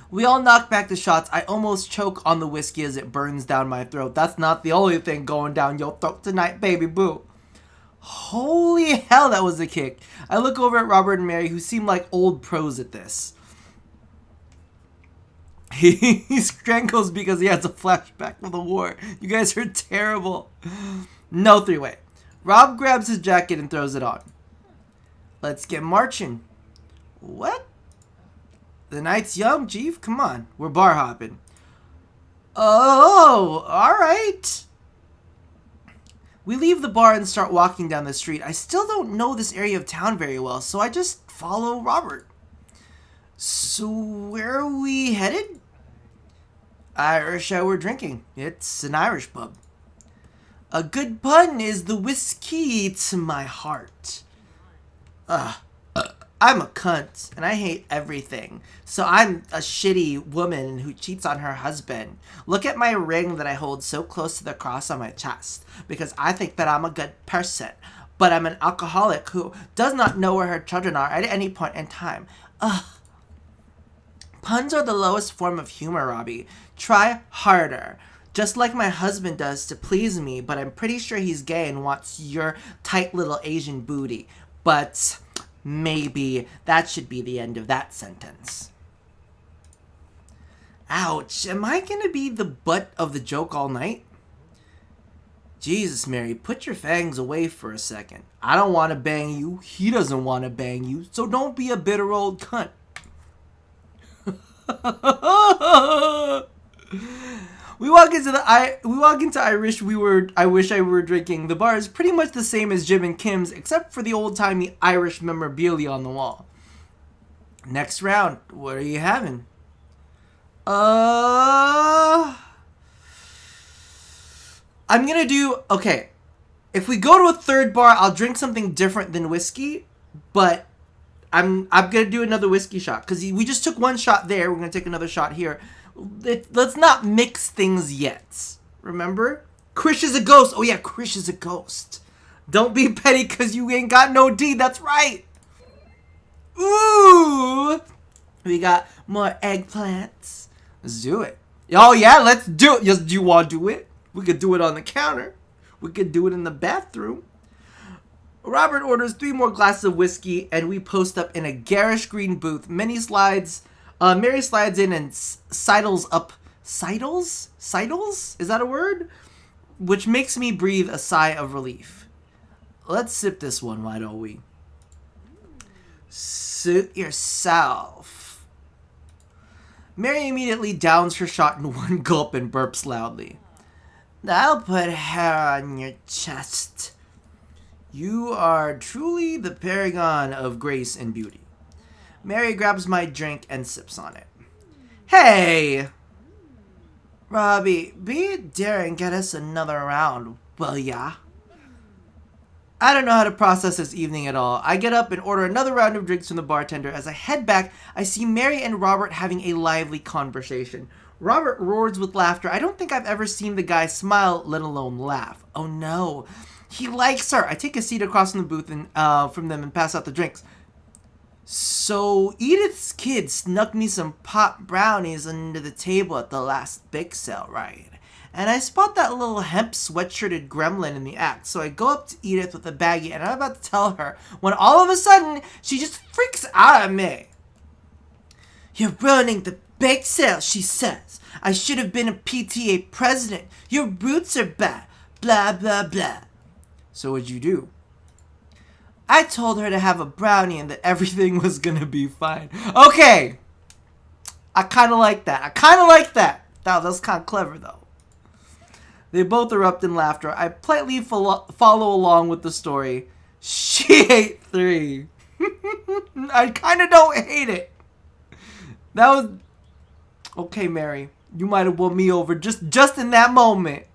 We all knock back the shots. I almost choke on the whiskey as it burns down my throat. That's not the only thing going down your throat tonight, baby boo. Holy hell, that was a kick. I look over at Robert and Mary, who seem like old pros at this. He strangles because he has a flashback from the war. You guys are terrible. No 3-way. Rob grabs his jacket and throws it on. Let's get marching. What? The night's young, Chief. Come on. We're bar hopping. Oh, alright. We leave the bar and start walking down the street. I still don't know this area of town very well, so I just follow Robert. So where are we headed? Irish Hour Drinking. It's an Irish pub. A good pun is the whiskey to my heart. I'm a cunt, and I hate everything. So I'm a shitty woman who cheats on her husband. Look at my ring that I hold so close to the cross on my chest, because I think that I'm a good person. But I'm an alcoholic who does not know where her children are at any point in time. Puns are the lowest form of humor, Robbie. Try harder. Just like my husband does to please me, but I'm pretty sure he's gay and wants your tight little Asian booty. But maybe that should be the end of that sentence. Ouch, am I gonna be the butt of the joke all night? Jesus, Mary, put your fangs away for a second. I don't want to bang you, he doesn't want to bang you, so don't be a bitter old cunt. We walk into Irish I Wish I Were Drinking. The bar is pretty much the same as Jim and Kim's, except for the old-timey Irish memorabilia on the wall. Next round, what are you having? I'm gonna do... Okay. If we go to a third bar, I'll drink something different than whiskey, but I'm gonna do another whiskey shot because we just took one shot there. We're gonna take another shot here. Let's not mix things yet. Remember, Krish is a ghost. Oh yeah, Krish is a ghost. Don't be petty because you ain't got no D. That's right. Ooh, we got more eggplants. Let's do it. Oh yeah, let's do it. Yes, do you want to do it? We could do it on the counter. We could do it in the bathroom. Robert orders 3 more glasses of whiskey, and we post up in a garish green booth. Mary slides in and sidles up. Sidles? Sidles? Is that a word? Which makes me breathe a sigh of relief. Let's sip this one, why don't we? Suit yourself. Mary immediately downs her shot in one gulp and burps loudly. I'll put hair on your chest. You are truly the paragon of grace and beauty. Mary grabs my drink and sips on it. Hey! Robbie, be a dare and get us another round, will ya? I don't know how to process this evening at all. I get up and order another round of drinks from the bartender. As I head back, I see Mary and Robert having a lively conversation. Robert roars with laughter. I don't think I've ever seen the guy smile, let alone laugh. Oh no. He likes her. I take a seat across from the booth and from them and pass out the drinks. So Edith's kid snuck me some pop brownies under the table at the last bake sale, right? And I spot that little hemp sweatshirted gremlin in the act. So I go up to Edith with a baggie and I'm about to tell her when all of a sudden she just freaks out at me. You're ruining the bake sale, she says. I should have been a PTA president. Your roots are bad. Blah, blah, blah. So what'd you do? I told her to have a brownie and that everything was gonna be fine. Okay. I kind of like that. That was kind of clever, though. They both erupt in laughter. I politely follow along with the story. She ate 3. I kind of don't hate it. That was... Okay, Mary. You might have won me over just in that moment.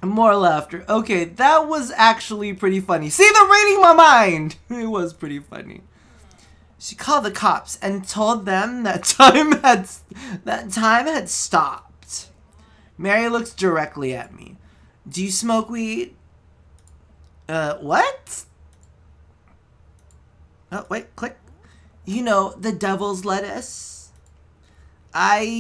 More laughter. Okay, that was actually pretty funny. See, they're reading my mind. It was pretty funny. She called the cops and told them that time had stopped. Mary looks directly at me. Do you smoke weed? What? Oh, wait, click. You know, the devil's lettuce. I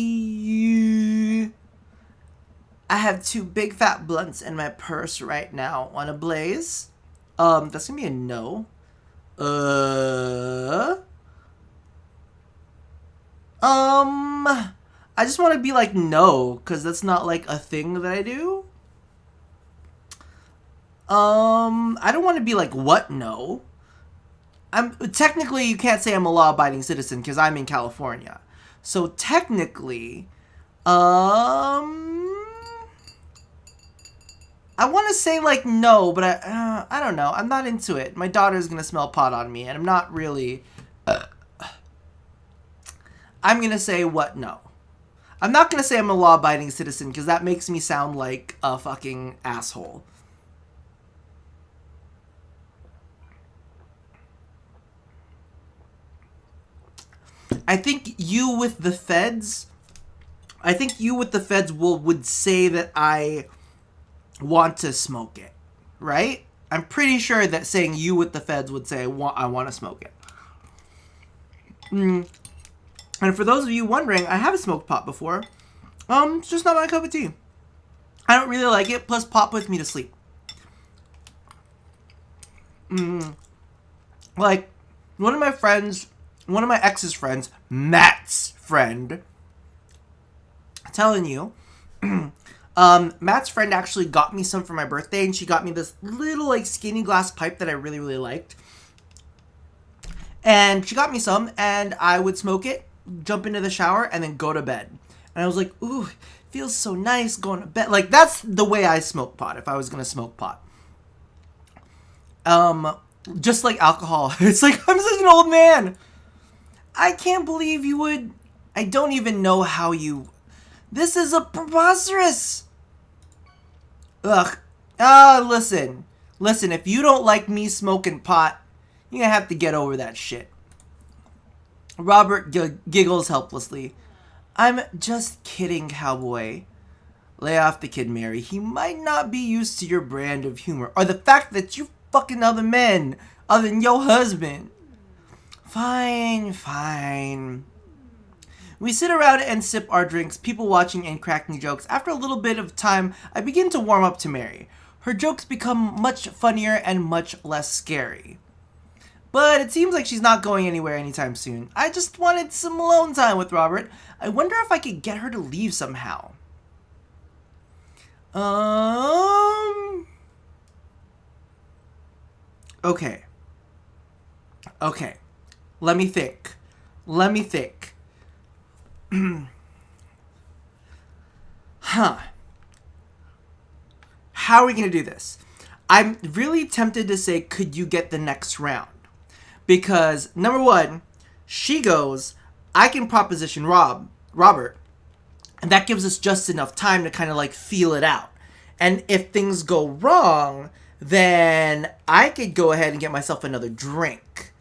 have 2 big fat blunts in my purse right now. Wanna blaze? That's gonna be a no. I just want to be like no, because that's not like a thing that I do. I don't want to be like what no. Technically you can't say I'm a law-abiding citizen because I'm in California. So technically, I want to say like no, but I don't know. I'm not into it. My daughter's gonna smell pot on me, and I'm not really. I'm gonna say what no. I'm not gonna say I'm a law-abiding citizen because that makes me sound like a fucking asshole. I think you with the feds would say that I want to smoke it, right? I'm pretty sure that saying you with the feds would say I want to smoke it. And for those of you wondering, I have smoked pot before. It's just not my cup of tea. I don't really like it, plus pot puts me to sleep. Like, one of my ex's friends, Matt's friend, telling you, Matt's friend actually got me some for my birthday, and she got me this little, like, skinny glass pipe that I really, really liked. And she got me some, and I would smoke it, jump into the shower, and then go to bed. And I was like, ooh, it feels so nice going to bed. Like, that's the way I smoke pot, if I was going to smoke pot. Just like alcohol. It's like, I'm such an old man. I can't believe you would... I don't even know how you... This is a preposterous... Ugh. Listen. Listen, if you don't like me smoking pot, you're gonna have to get over that shit. Robert giggles helplessly. I'm just kidding, cowboy. Lay off the kid, Mary. He might not be used to your brand of humor, or the fact that you fucking other men other than your husband. Fine, fine. We sit around and sip our drinks, people watching and cracking jokes. After a little bit of time, I begin to warm up to Mary. Her jokes become much funnier and much less scary. But it seems like she's not going anywhere anytime soon. I just wanted some alone time with Robert. I wonder if I could get her to leave somehow. Okay. Okay. Let me think. Huh. How are we going to do this? I'm really tempted to say, could you get the next round? Because, number one, she goes, I can proposition Robert, and that gives us just enough time to kind of like feel it out. And if things go wrong, then I could go ahead and get myself another drink.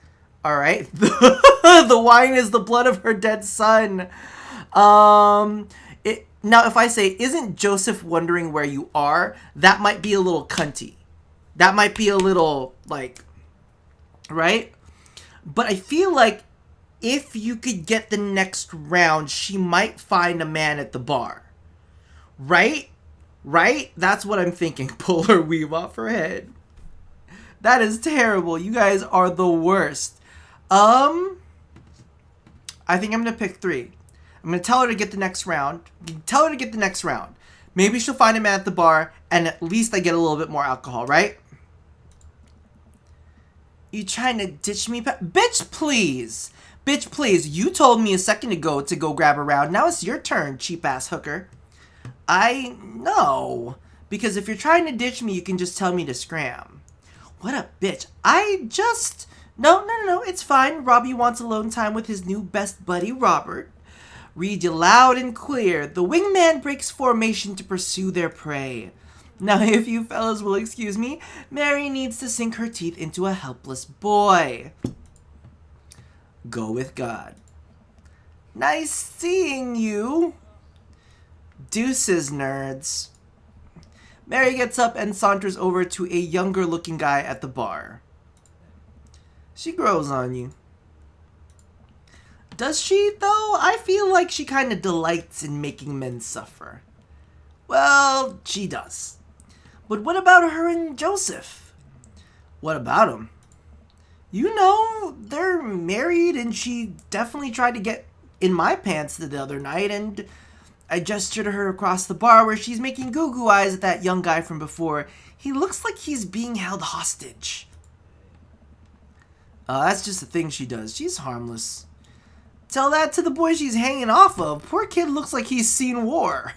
All right? The wine is the blood of her dead son. Now, if I say, isn't Joseph wondering where you are? That might be a little cunty. That might be a little, like, right? But I feel like if you could get the next round, she might find a man at the bar. Right? Right? That's what I'm thinking. Pull her weave off her head. That is terrible. You guys are the worst. I think I'm going to pick 3. I'm going to tell her to get the next round. Maybe she'll find a man at the bar, and at least I get a little bit more alcohol, right? You trying to ditch me? Bitch, please. Bitch, please. You told me a second ago to go grab a round. Now it's your turn, cheap-ass hooker. I know. Because if you're trying to ditch me, you can just tell me to scram. What a bitch. No. It's fine. Robbie wants alone time with his new best buddy, Robert. Read you loud and clear. The wingman breaks formation to pursue their prey. Now, if you fellas will excuse me, Mary needs to sink her teeth into a helpless boy. Go with God. Nice seeing you. Deuces, nerds. Mary gets up and saunters over to a younger-looking guy at the bar. She grows on you. Does she, though? I feel like she kind of delights in making men suffer. Well, she does. But what about her and Joseph? What about him? You know, they're married, and she definitely tried to get in my pants the other night, and I gestured to her across the bar where she's making goo-goo eyes at that young guy from before. He looks like he's being held hostage. That's just a thing she does. She's harmless. Tell that to the boy she's hanging off of. Poor kid looks like he's seen war.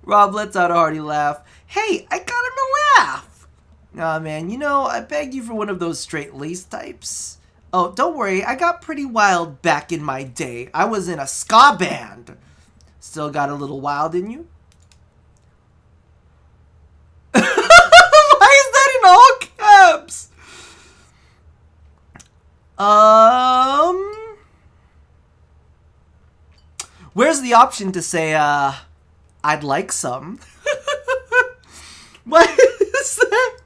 Rob lets out a hearty laugh. Hey, I got him to laugh. Aw, man, you know, I begged you for one of those straight-laced types. Oh, don't worry, I got pretty wild back in my day. I was in a ska band. Still got a little wild in you? Why is that in all caps? Where's the option to say, I'd like some? Why is that?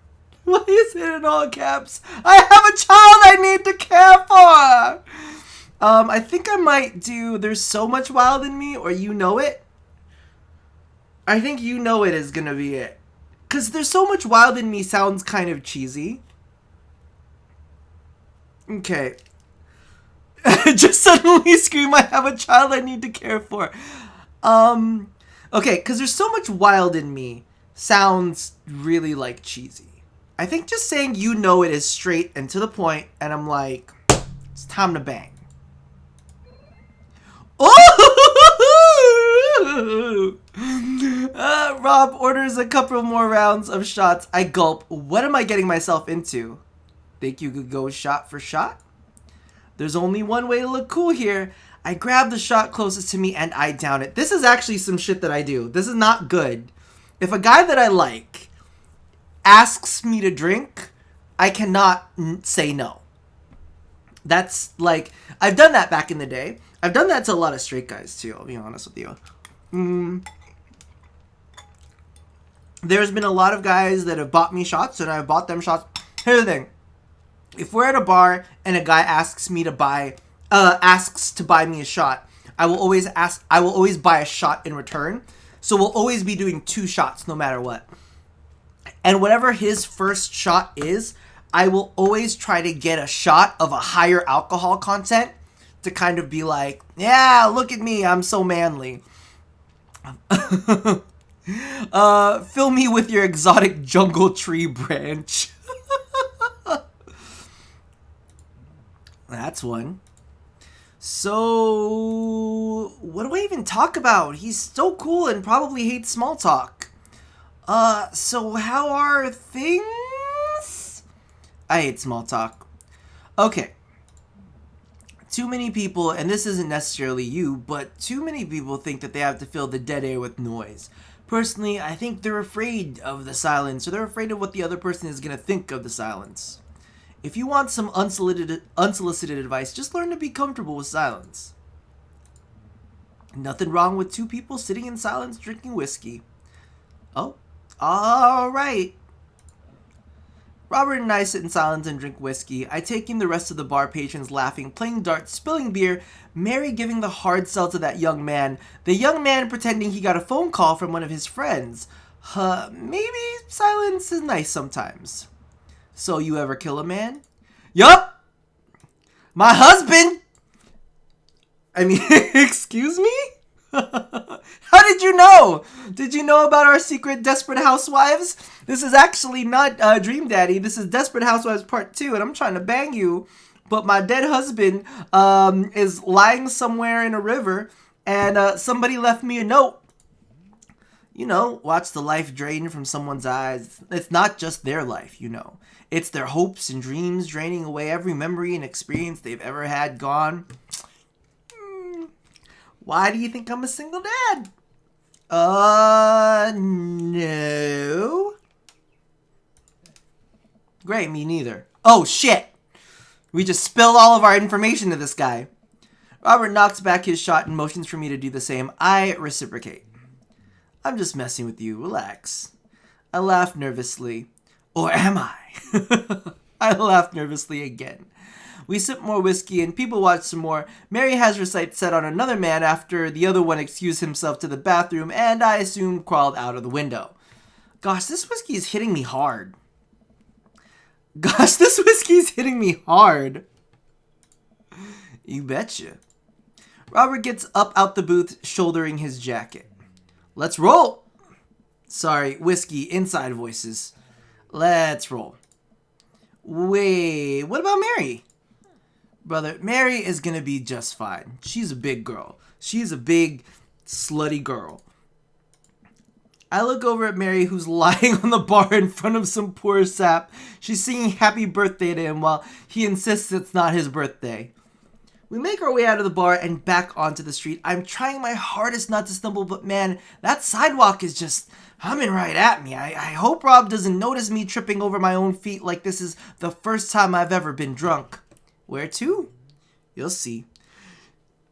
Why is it in all caps? I have a child I need to care for! I think I might do There's So Much Wild in Me, or You Know It. I think You Know It is gonna be it. Because There's So Much Wild in Me sounds kind of cheesy. Okay. Just suddenly scream, I have a child I need to care for. Okay, because There's So Much Wild in Me sounds really, like, cheesy. I think just saying You Know It is straight and to the point, and I'm like, it's time to bang. Oh! Rob orders a couple more rounds of shots. I gulp. What am I getting myself into? Think you could go shot for shot? There's only one way to look cool here. I grab the shot closest to me and I down it. This is actually some shit that I do. This is not good. If a guy that I like asks me to drink, I cannot say no. That's like, I've done that back in the day. I've done that to a lot of straight guys too, I'll be honest with you. There's been a lot of guys that have bought me shots and I've bought them shots. Here's the thing. If we're at a bar and a guy asks to buy me a shot, I will always buy a shot in return. So we'll always be doing 2 shots no matter what. And whatever his first shot is, I will always try to get a shot of a higher alcohol content to kind of be like, yeah, look at me, I'm so manly. Fill me with your exotic jungle tree branch. That's one. So, what do I even talk about? He's so cool and probably hates small talk. So how are things? I hate small talk. Okay. Too many people, and this isn't necessarily you, but too many people think that they have to fill the dead air with noise. Personally, I think they're afraid of the silence, or they're afraid of what the other person is going to think of the silence. If you want some unsolicited advice, just learn to be comfortable with silence. Nothing wrong with 2 people sitting in silence drinking whiskey. Oh, alright. Robert and I sit in silence and drink whiskey. I take in the rest of the bar patrons laughing, playing darts, spilling beer, Mary giving the hard sell to that young man, the young man pretending he got a phone call from one of his friends. Maybe silence is nice sometimes. So you ever kill a man? Yup! My husband! I mean, excuse me? How did you know? Did you know about our secret Desperate Housewives? This is actually not Dream Daddy. This is Desperate Housewives Part 2, and I'm trying to bang you. But my dead husband is lying somewhere in a river, and somebody left me a note. You know, watch the life drain from someone's eyes. It's not just their life, you know. It's their hopes and dreams draining away every memory and experience they've ever had gone. Why do you think I'm a single dad? No. Great, me neither. Oh, shit! We just spilled all of our information to this guy. Robert knocks back his shot and motions for me to do the same. I reciprocate. I'm just messing with you. Relax. I laugh nervously. Or am I? I laugh nervously again. We sip more whiskey and people watch some more. Mary has her sights set on another man after the other one excused himself to the bathroom and I assume crawled out of the window. Gosh, this whiskey is hitting me hard. You betcha. Robert gets up out the booth, shouldering his jacket. Let's roll. Sorry, whiskey, inside voices. Let's roll. Wait, what about Mary? Brother, Mary is gonna be just fine. She's a big girl. She's a big, slutty girl. I look over at Mary, who's lying on the bar in front of some poor sap. She's singing happy birthday to him while he insists it's not his birthday. We make our way out of the bar and back onto the street. I'm trying my hardest not to stumble, but man, that sidewalk is just humming right at me. I hope Rob doesn't notice me tripping over my own feet like this is the first time I've ever been drunk. Where to? You'll see.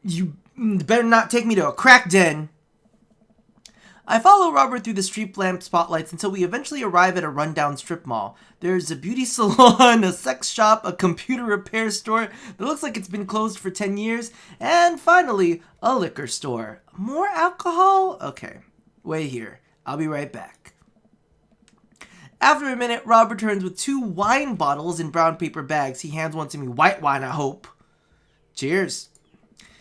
You better not take me to a crack den. I follow Robert through the street lamp spotlights until we eventually arrive at a rundown strip mall. There's a beauty salon, a sex shop, a computer repair store that looks like it's been closed for 10 years, and finally, a liquor store. More alcohol? Okay, wait here. I'll be right back. After a minute, Rob returns with 2 wine bottles in brown paper bags. He hands one to me. White wine, I hope. Cheers.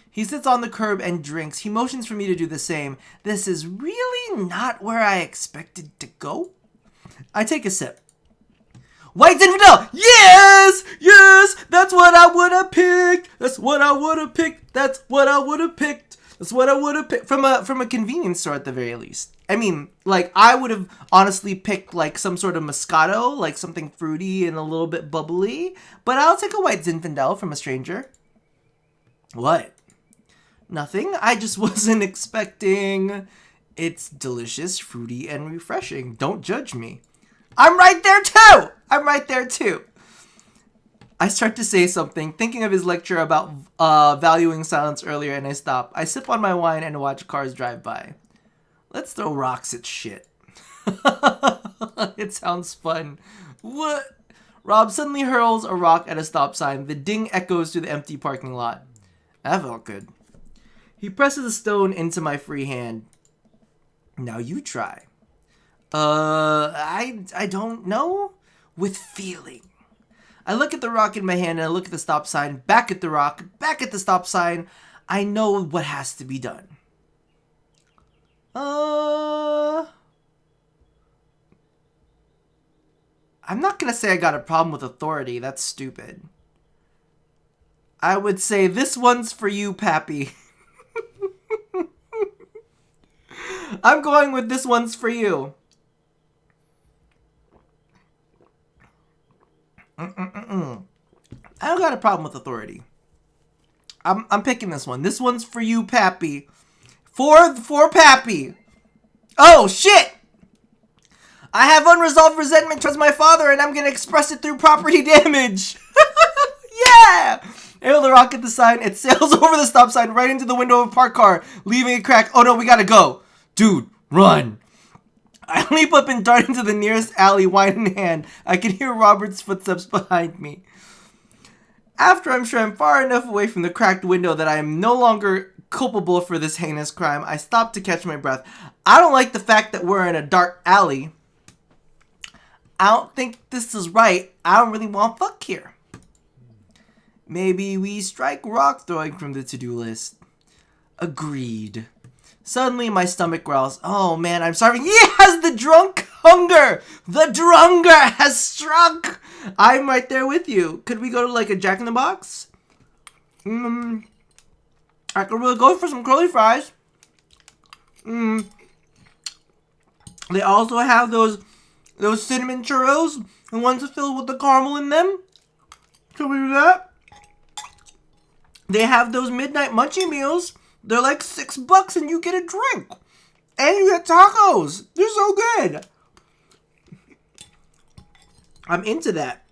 He sits on the curb and drinks. He motions for me to do the same. This is really not where I expected to go. I take a sip. White Zinfandel! Yes! Yes! That's what I would have picked! That's what I would have picked! That's what I would have picked! That's what I would have picked! From a convenience store at the very least. I mean, like, I would have honestly picked, like, some sort of Moscato, like something fruity and a little bit bubbly. But I'll take a White Zinfandel from a stranger. What? Nothing. I just wasn't expecting. It's delicious, fruity, and refreshing. Don't judge me. I'm right there too! I'm right there too! I start to say something, thinking of his lecture about valuing silence earlier, and I stop. I sip on my wine and watch cars drive by. Let's throw rocks at shit. It sounds fun. What? Rob suddenly hurls a rock at a stop sign. The ding echoes through the empty parking lot. That felt good. He presses a stone into my free hand. Now you try. I don't know. With feeling. I look at the rock in my hand and I look at the stop sign, back at the rock, back at the stop sign. I know what has to be done. I'm not gonna say I got a problem with authority. That's stupid. I would say this one's for you, Pappy. I'm going with this one's for you. I don't got a problem with authority. I'm picking this one. This one's for you, Pappy. For Pappy. Oh, shit! I have unresolved resentment towards my father, and I'm gonna express it through property damage. Yeah! Arrow the rock at the sign. It sails over the stop sign right into the window of a parked car, leaving a crack. Oh no, we gotta go. Dude, run. I leap up and dart into the nearest alley, wine in hand. I can hear Robert's footsteps behind me. After I'm sure I'm far enough away from the cracked window that I am no longer culpable for this heinous crime, I stop to catch my breath. I don't like the fact that we're in a dark alley. I don't think this is right. I don't really want fuck here. Maybe we strike rock throwing from the to-do list. Agreed. Suddenly my stomach growls. Oh man, I'm starving. Yes, the drunk hunger! The drunger has struck! I'm right there with you. Could we go to like a Jack in the Box? I could really go for some curly fries. They also have those cinnamon churros. The ones that filled with the caramel in them. Can we do that? They have those midnight munchie meals. They're like $6 and you get a drink. And you get tacos. They're so good. I'm into that.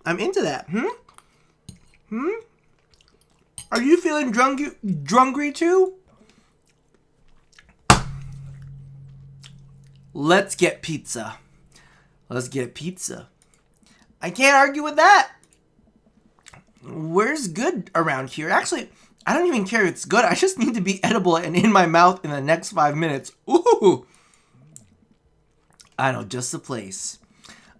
Are you feeling drungry too? Let's get pizza. Let's get pizza. I can't argue with that. Where's good around here? Actually, I don't even care if it's good. I just need to be edible and in my mouth in the next 5 minutes. Ooh. I know just the place.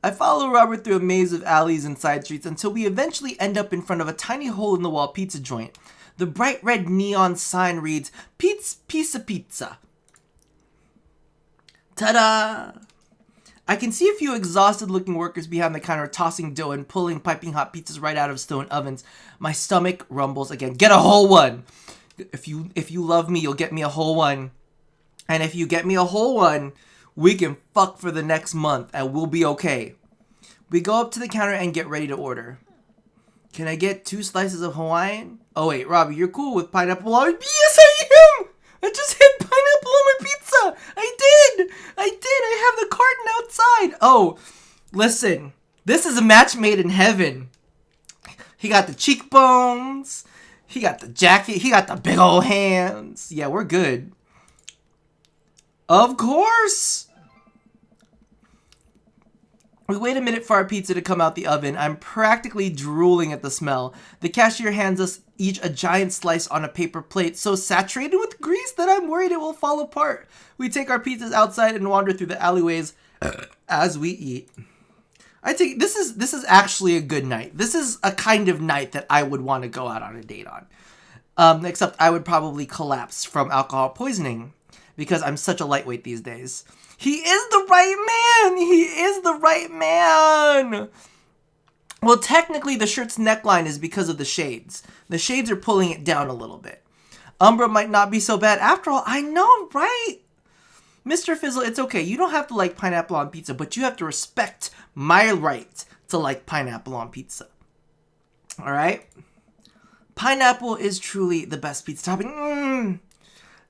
I follow Robert through a maze of alleys and side streets until we eventually end up in front of a tiny hole-in-the-wall pizza joint. The bright red neon sign reads, Pizza Pizza. Ta-da! I can see a few exhausted-looking workers behind the counter tossing dough and pulling piping hot pizzas right out of stone ovens. My stomach rumbles again. Get a whole one! If you love me, you'll get me a whole one. And if you get me a whole one, we can fuck for the next month and we'll be okay. We go up to the counter and get ready to order. Can I get 2 slices of Hawaiian? Oh wait, Robbie, you're cool with pineapple on? Yes, I am! I just had pineapple on my pizza! I did! I have the carton outside! Oh, listen. This is a match made in heaven. He got the cheekbones. He got the jacket. He got the big old hands. Yeah, we're good. Of course! We wait a minute for our pizza to come out the oven. I'm practically drooling at the smell. The cashier hands us each a giant slice on a paper plate, so saturated with grease that I'm worried it will fall apart. We take our pizzas outside and wander through the alleyways as we eat. This is actually a good night. This is a kind of night that I would want to go out on a date on. Except I would probably collapse from alcohol poisoning because I'm such a lightweight these days. He is the right man! He is the right man! Well, technically, the shirt's neckline is because of the shades. The shades are pulling it down a little bit. Umbra might not be so bad. After all, I know, right? Mr. Fizzle, it's okay. You don't have to like pineapple on pizza, but you have to respect my right to like pineapple on pizza. Alright? Pineapple is truly the best pizza topping.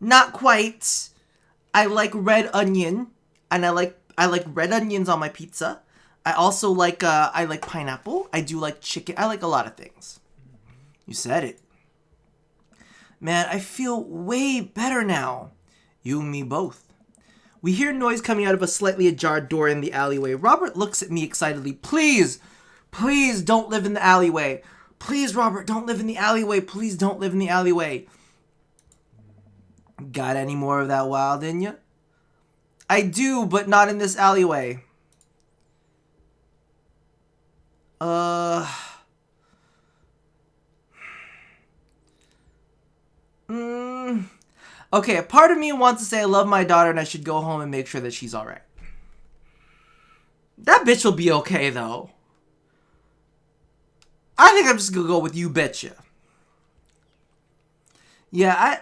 Not quite. I like red onion. And I like red onions on my pizza. I also like, I like pineapple. I do like chicken. I like a lot of things. You said it. Man, I feel way better now. You and me both. We hear noise coming out of a slightly ajar door in the alleyway. Robert looks at me excitedly. Please, please don't live in the alleyway. Please, Robert, don't live in the alleyway. Please don't live in the alleyway. Got any more of that wild in you? I do, but not in this alleyway. Okay, a part of me wants to say I love my daughter and I should go home and make sure that she's alright. That bitch will be okay, though. I think I'm just gonna go with you betcha. Yeah,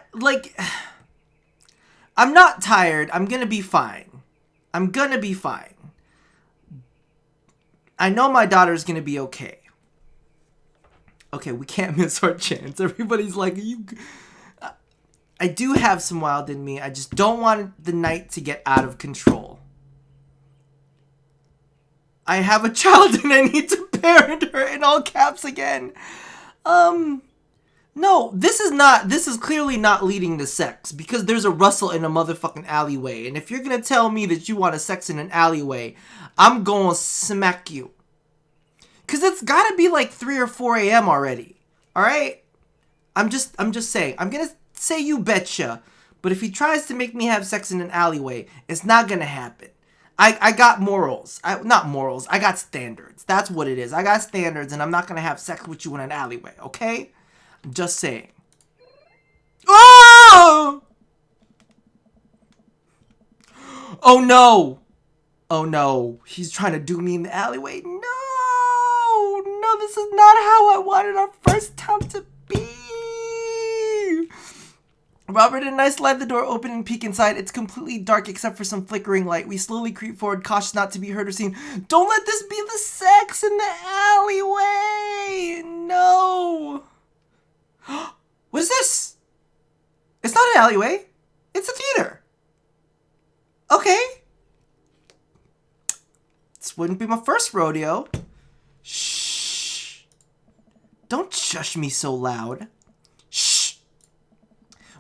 I'm not tired. I'm gonna be fine. I'm gonna be fine. I know my daughter's gonna be okay. Okay, we can't miss our chance. Everybody's like, you... I do have some wild in me. I just don't want the night to get out of control. I have a child and I need to parent her in all caps again. No, this is clearly not leading to sex because there's a rustle in a motherfucking alleyway. And if you're gonna tell me that you want to sex in an alleyway, I'm gonna smack you. Cause it's gotta be like 3 or 4 a.m. already. Alright? I'm just saying. I'm gonna say you betcha. But if he tries to make me have sex in an alleyway, it's not gonna happen. I got morals. Not morals. I got standards. That's what it is. I got standards and I'm not gonna have sex with you in an alleyway, okay? I'm just saying. Oh! Oh no! Oh no. He's trying to do me in the alleyway. No! No, this is not how I wanted our first time to be. Robert and I slide the door open and peek inside. It's completely dark except for some flickering light. We slowly creep forward, cautious not to be heard or seen. Don't let this be the sex in the alleyway! No! What is this? It's not an alleyway. It's a theater. Okay. This wouldn't be my first rodeo. Shh. Don't shush me so loud. Shh.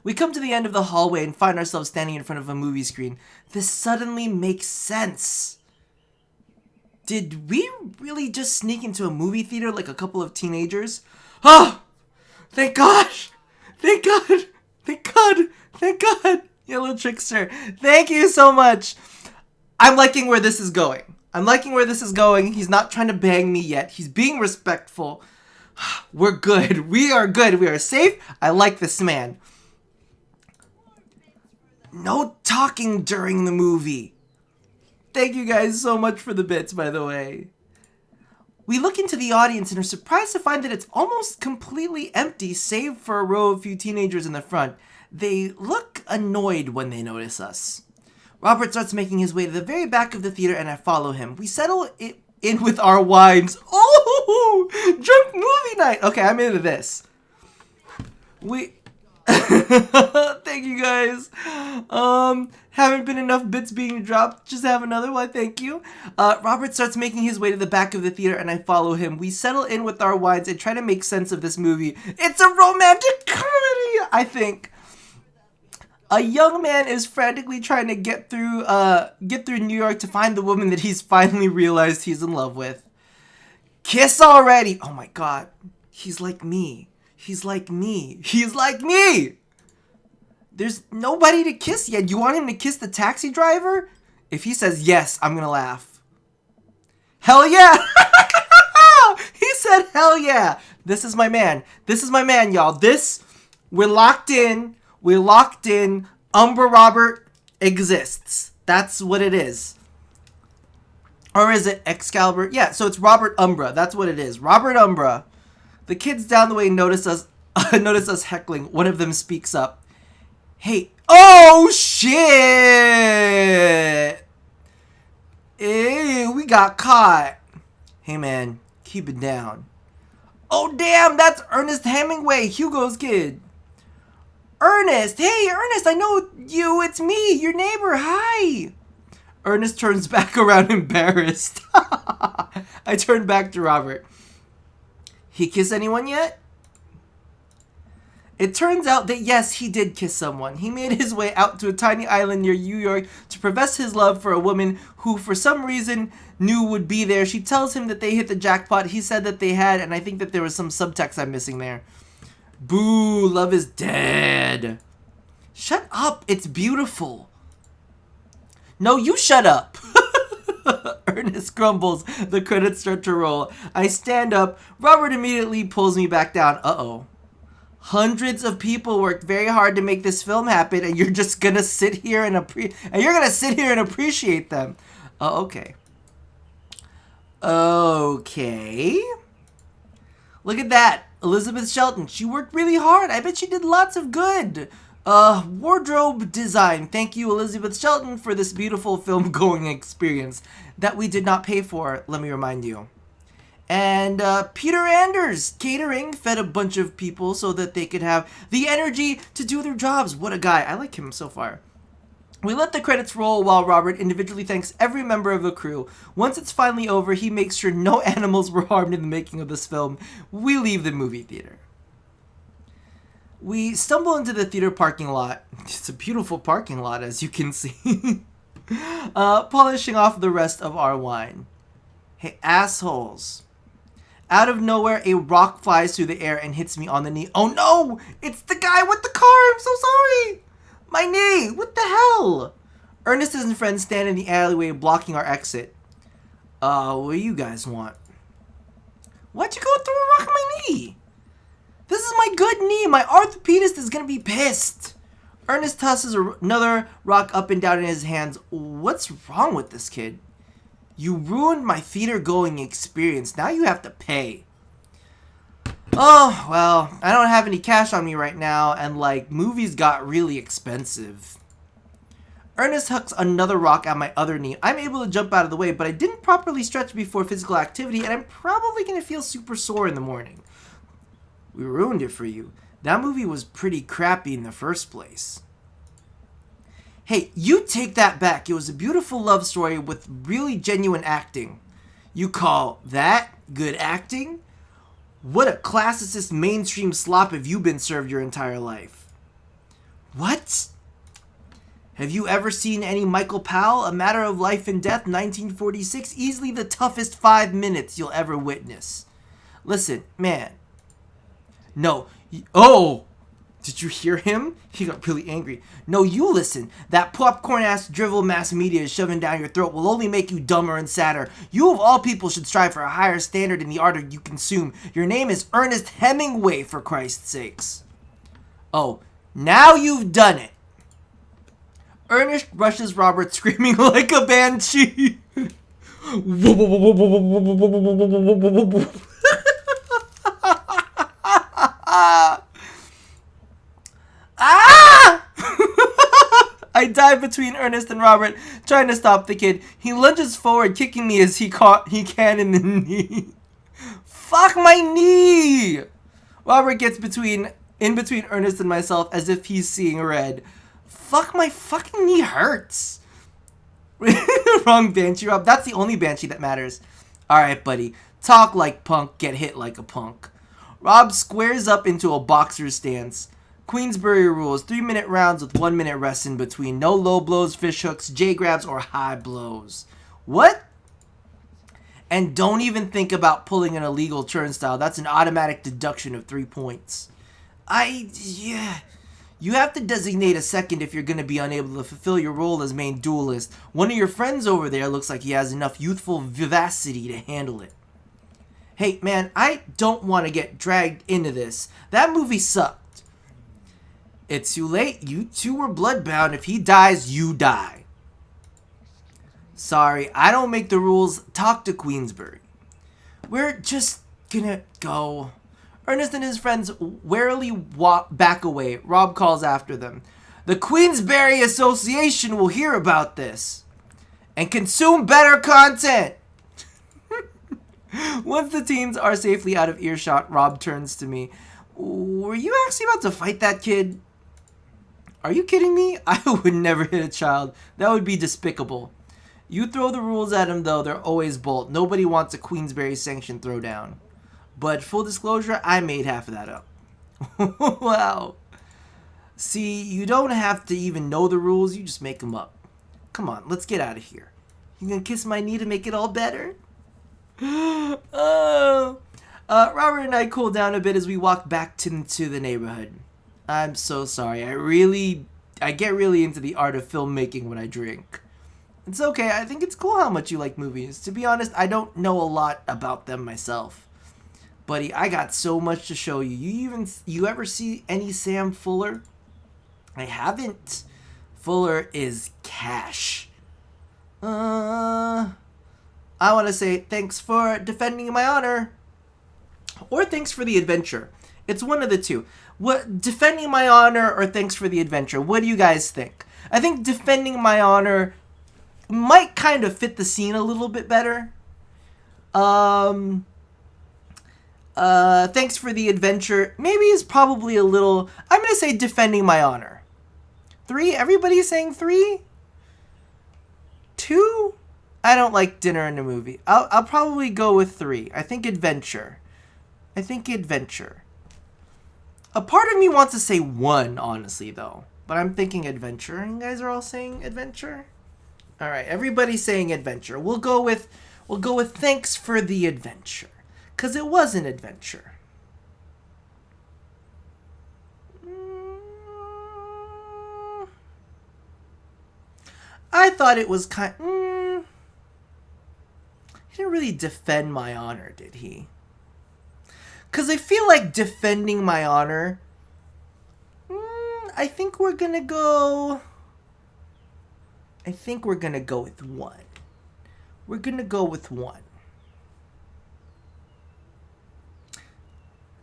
We come to the end of the hallway and find ourselves standing in front of a movie screen. This suddenly makes sense. Did we really just sneak into a movie theater like a couple of teenagers? Oh! Thank God! Thank God! Thank God! Thank God! Yellow Trickster, thank you so much! I'm liking where this is going. I'm liking where this is going. He's not trying to bang me yet. He's being respectful. We're good. We are good. We are safe. I like this man. No talking during the movie. Thank you guys so much for the bits, by the way. We look into the audience and are surprised to find that it's almost completely empty, save for a row of few teenagers in the front. They look annoyed when they notice us. Robert starts making his way to the very back of the theater and I follow him. We settle in with our wines. Oh! Drunk movie night! Okay, I'm into this. Thank you guys. Haven't been enough bits being dropped. Just have another one. Thank you. Robert starts making his way to the back of the theater and I follow him. We settle in with our wines and try to make sense of this movie. It's a romantic comedy, I think. A young man is frantically trying to get through New York to find the woman that he's finally realized he's in love with. Kiss already! Oh my God. He's like me. He's like me. He's like me! There's nobody to kiss yet. You want him to kiss the taxi driver? If he says yes, I'm gonna laugh. Hell yeah! He said hell yeah! This is my man. This is my man, y'all. We're locked in. We're locked in. Umbra Robert exists. That's what it is. Or is it Excalibur? Yeah, so it's Robert Umbra. That's what it is. Robert Umbra. The kids down the way notice us heckling. One of them speaks up. Hey. Oh, shit! Hey, we got caught. Hey, man. Keep it down. Oh, damn. That's Ernest Hemingway, Hugo's kid. Ernest! Hey, Ernest, I know you. It's me, your neighbor. Hi. Ernest turns back around embarrassed. I turn back to Robert. He kiss anyone yet? It turns out that yes, he did kiss someone. He made his way out to a tiny island near New York to profess his love for a woman who for some reason knew would be there. She tells him that they hit the jackpot. He said that they had, and I think that there was some subtext I'm missing there. Boo, love is dead. Shut up, it's beautiful. No, you shut up. Ernest grumbles. The credits start to roll. I stand up. Robert immediately pulls me back down. Uh-oh. Hundreds of people worked very hard to make this film happen, and you're just gonna sit here and appreciate them. Oh, okay. Okay. Look at that. Elizabeth Shelton. She worked really hard. I bet she did lots of good. Wardrobe design. Thank you, Elizabeth Shelton, for this beautiful film-going experience that we did not pay for, let me remind you. And Peter Anders Catering fed a bunch of people so that they could have the energy to do their jobs. What a guy. I like him so far. We let the credits roll while Robert individually thanks every member of the crew. Once it's finally over, he makes sure no animals were harmed in the making of this film. We leave the movie theater. We stumble into the theater parking lot. It's a beautiful parking lot, as you can see. Polishing off the rest of our wine. Hey, assholes. Out of nowhere, a rock flies through the air and hits me on the knee. Oh no! It's the guy with the car! I'm so sorry! My knee! What the hell? Ernest and friends stand in the alleyway blocking our exit. What do you guys want? Why'd you go throw a rock on my knee? This is my good knee. My orthopedist is gonna be pissed. Ernest tosses another rock up and down in his hands. What's wrong with this kid? You ruined my theater-going experience. Now you have to pay. Oh, well, I don't have any cash on me right now, and, like, movies got really expensive. Ernest hucks another rock at my other knee. I'm able to jump out of the way, but I didn't properly stretch before physical activity, and I'm probably going to feel super sore in the morning. We ruined it for you. That movie was pretty crappy in the first place. Hey, you take that back. It was a beautiful love story with really genuine acting. You call that good acting? What a classicist mainstream slop have you been served your entire life? What? Have you ever seen any Michael Powell? A Matter of Life and Death, 1946? Easily the toughest 5 minutes you'll ever witness. Listen, man. No. Oh! Did you hear him? He got really angry. No, you listen. That popcorn-ass drivel mass media is shoving down your throat will only make you dumber and sadder. You of all people should strive for a higher standard in the art you consume. Your name is Ernest Hemingway, for Christ's sakes. Oh, now you've done it. Ernest rushes Robert screaming like a banshee. Ah! I dive between Ernest and Robert, trying to stop the kid. He lunges forward, kicking me as he can in the knee. Fuck my knee! Robert gets in between Ernest and myself as if he's seeing red. Fuck, my fucking knee hurts. Wrong Banshee, Rob. That's the only Banshee that matters. Alright, buddy. Talk like punk, get hit like a punk. Rob squares up into a boxer's stance. Queensberry rules, 3-minute rounds with 1-minute rest in between. No low blows, fish hooks, J grabs, or high blows. What? And don't even think about pulling an illegal turnstile. That's an automatic deduction of 3 points. Yeah. You have to designate a second if you're going to be unable to fulfill your role as main duelist. One of your friends over there looks like he has enough youthful vivacity to handle it. Hey, man, I don't want to get dragged into this. That movie sucked. It's too late. You two were bloodbound. If he dies, you die. Sorry, I don't make the rules. Talk to Queensbury. We're just gonna go. Ernest and his friends warily back away. Rob calls after them. The Queensberry Association will hear about this and consume better content. Once the teens are safely out of earshot, Rob turns to me. Were you actually about to fight that kid? Are you kidding me? I would never hit a child. That would be despicable. You throw the rules at them, though, they're always bolt. Nobody wants a Queensberry sanction throwdown. But full disclosure, I made half of that up. Wow. See, you don't have to even know the rules. You just make them up. Come on, let's get out of here. You gonna kiss my knee to make it all better? Oh. Robert and I cool down a bit as we walk back into the neighborhood. I'm so sorry. I get really into the art of filmmaking when I drink. It's okay. I think it's cool how much you like movies. To be honest, I don't know a lot about them myself. Buddy, I got so much to show you. You ever see any Sam Fuller? I haven't. Fuller is cash. I want to say thanks for defending my honor. Or thanks for the adventure. It's one of the two. What, defending my honor or thanks for the adventure? What do you guys think? I think defending my honor might kind of fit the scene a little bit better. Thanks for the adventure maybe is probably a little... I'm going to say defending my honor. 3? Everybody's saying 3? 2? I don't like dinner in a movie. I'll probably go with 3. I think adventure. A part of me wants to say 1, honestly, though. But I'm thinking adventure. And you guys are all saying adventure? Alright, everybody's saying adventure. We'll go with thanks for the adventure. Because it was an adventure. I thought it was kind... He didn't really defend my honor, did he? Because I feel like defending my honor... I think we're going to go... with 1. We're going to go with 1.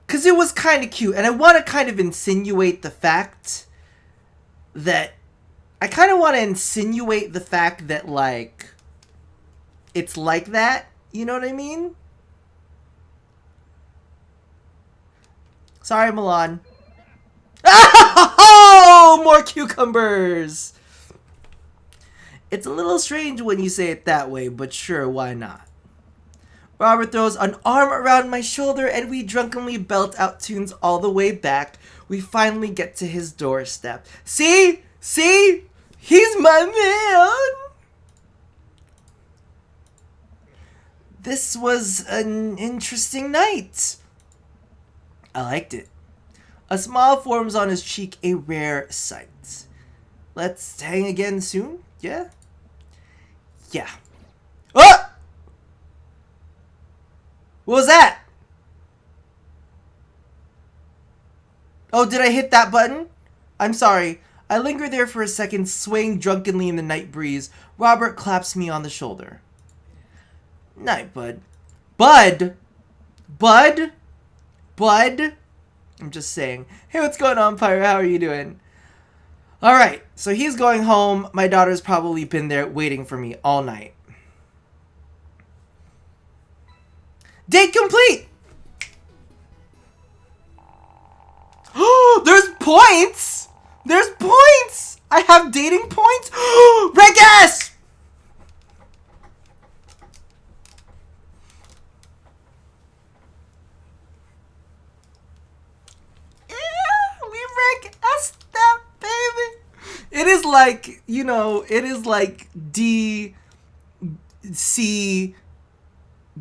Because it was kind of cute. And I want to kind of insinuate the fact that... like... it's like that. You know what I mean? Sorry, Milan. Oh, more cucumbers! It's a little strange when you say it that way, but sure, why not? Robert throws an arm around my shoulder and we drunkenly belt out tunes all the way back. We finally get to his doorstep. See? See? He's my man! This was an interesting night. I liked it. A smile forms on his cheek, a rare sight. Let's hang again soon? Yeah? Yeah. Oh! What was that? Oh, did I hit that button? I'm sorry. I linger there for a second, swaying drunkenly in the night breeze. Robert claps me on the shoulder. Night, bud. Bud? Bud? Bud? I'm just saying. Hey, what's going on, Pyro? How are you doing? Alright, so he's going home. My daughter's probably been there waiting for me all night. Date complete! There's points! There's points! I have dating points? Red gas! Yeah, we red gassed that, baby! It is like, you know, it is like D, C,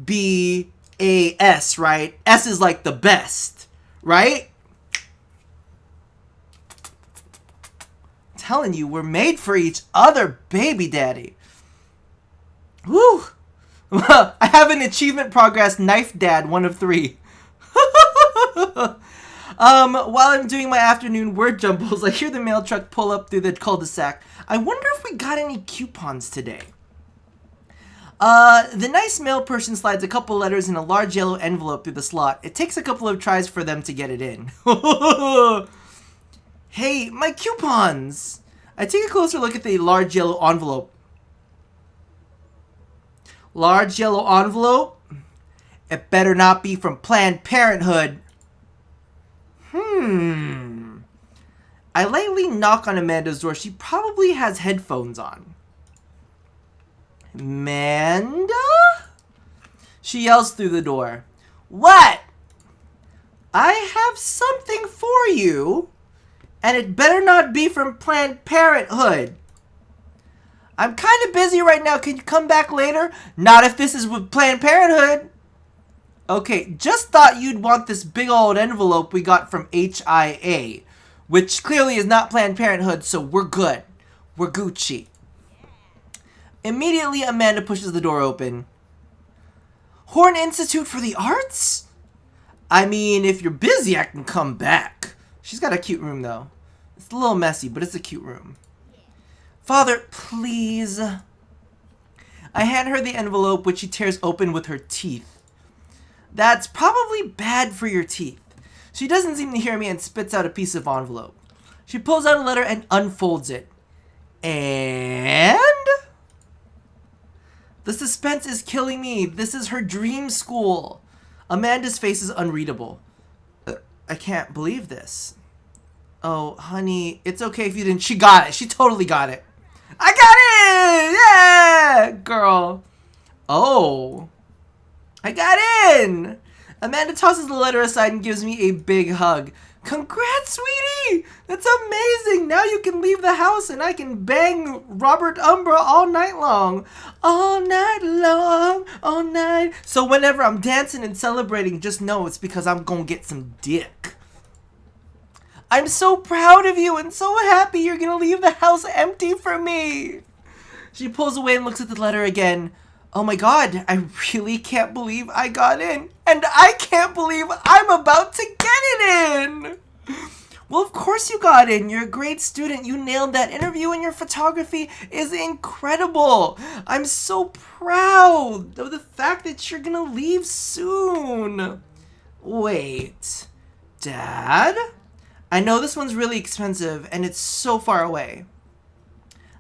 B, A, S, right? S is like the best, right? I'm telling you, we're made for each other, baby daddy. Woo! I have an achievement progress knife dad, 1 of 3. While I'm doing my afternoon word jumbles, I hear the mail truck pull up through the cul-de-sac. I wonder if we got any coupons today. The nice mail person slides a couple letters in a large yellow envelope through the slot. It takes a couple of tries for them to get it in. Hey, my coupons! I take a closer look at the large yellow envelope. Large yellow envelope? It better not be from Planned Parenthood. I lightly knock on Amanda's door. She probably has headphones on. Amanda? She yells through the door. What? I have something for you, and it better not be from Planned Parenthood. I'm kind of busy right now. Can you come back later? Not if this is with Planned Parenthood. Okay, just thought you'd want this big old envelope we got from HIA, which clearly is not Planned Parenthood, so we're good. We're Gucci. Immediately, Amanda pushes the door open. Horn Institute for the Arts? I mean, if you're busy, I can come back. She's got a cute room, though. It's a little messy, but it's a cute room. Father, please. I hand her the envelope, which she tears open with her teeth. That's probably bad for your teeth. She doesn't seem to hear me and spits out a piece of envelope. She pulls out a letter and unfolds it. And? The suspense is killing me. This is her dream school. Amanda's face is unreadable. I can't believe this. Oh, honey, it's okay if you didn't. She got it. She totally got it. I got it! Yeah! Girl. Oh. I got in! Amanda tosses the letter aside and gives me a big hug. Congrats, sweetie! That's amazing! Now you can leave the house and I can bang Robert Umbra all night long. All night long, all night. So whenever I'm dancing and celebrating, just know it's because I'm gonna get some dick. I'm so proud of you and so happy you're gonna leave the house empty for me. She pulls away and looks at the letter again. Oh my god, I really can't believe I got in. And I can't believe I'm about to get it in. Well, of course you got in. You're a great student. You nailed that interview and your photography is incredible. I'm so proud of the fact that you're gonna leave soon. Wait, Dad? I know this one's really expensive and it's so far away.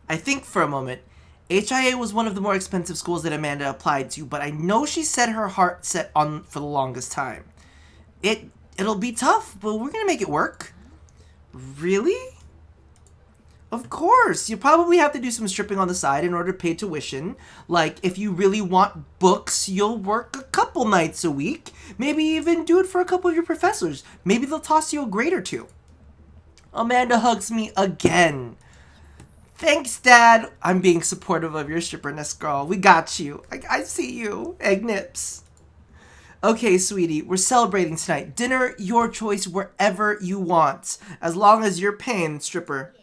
I think for a moment. HIA was one of the more expensive schools that Amanda applied to, but I know she set her heart set on for the longest time. It'll be tough, but we're gonna make it work. Really? Of course. You probably have to do some stripping on the side in order to pay tuition. Like, if you really want books, you'll work a couple nights a week. Maybe even do it for a couple of your professors. Maybe they'll toss you a grade or two. Amanda hugs me again. Thanks, Dad. I'm being supportive of your stripperness, girl. We got you. I see you. Egg nips. Okay, sweetie, we're celebrating tonight. Dinner, your choice, wherever you want. As long as you're paying, stripper.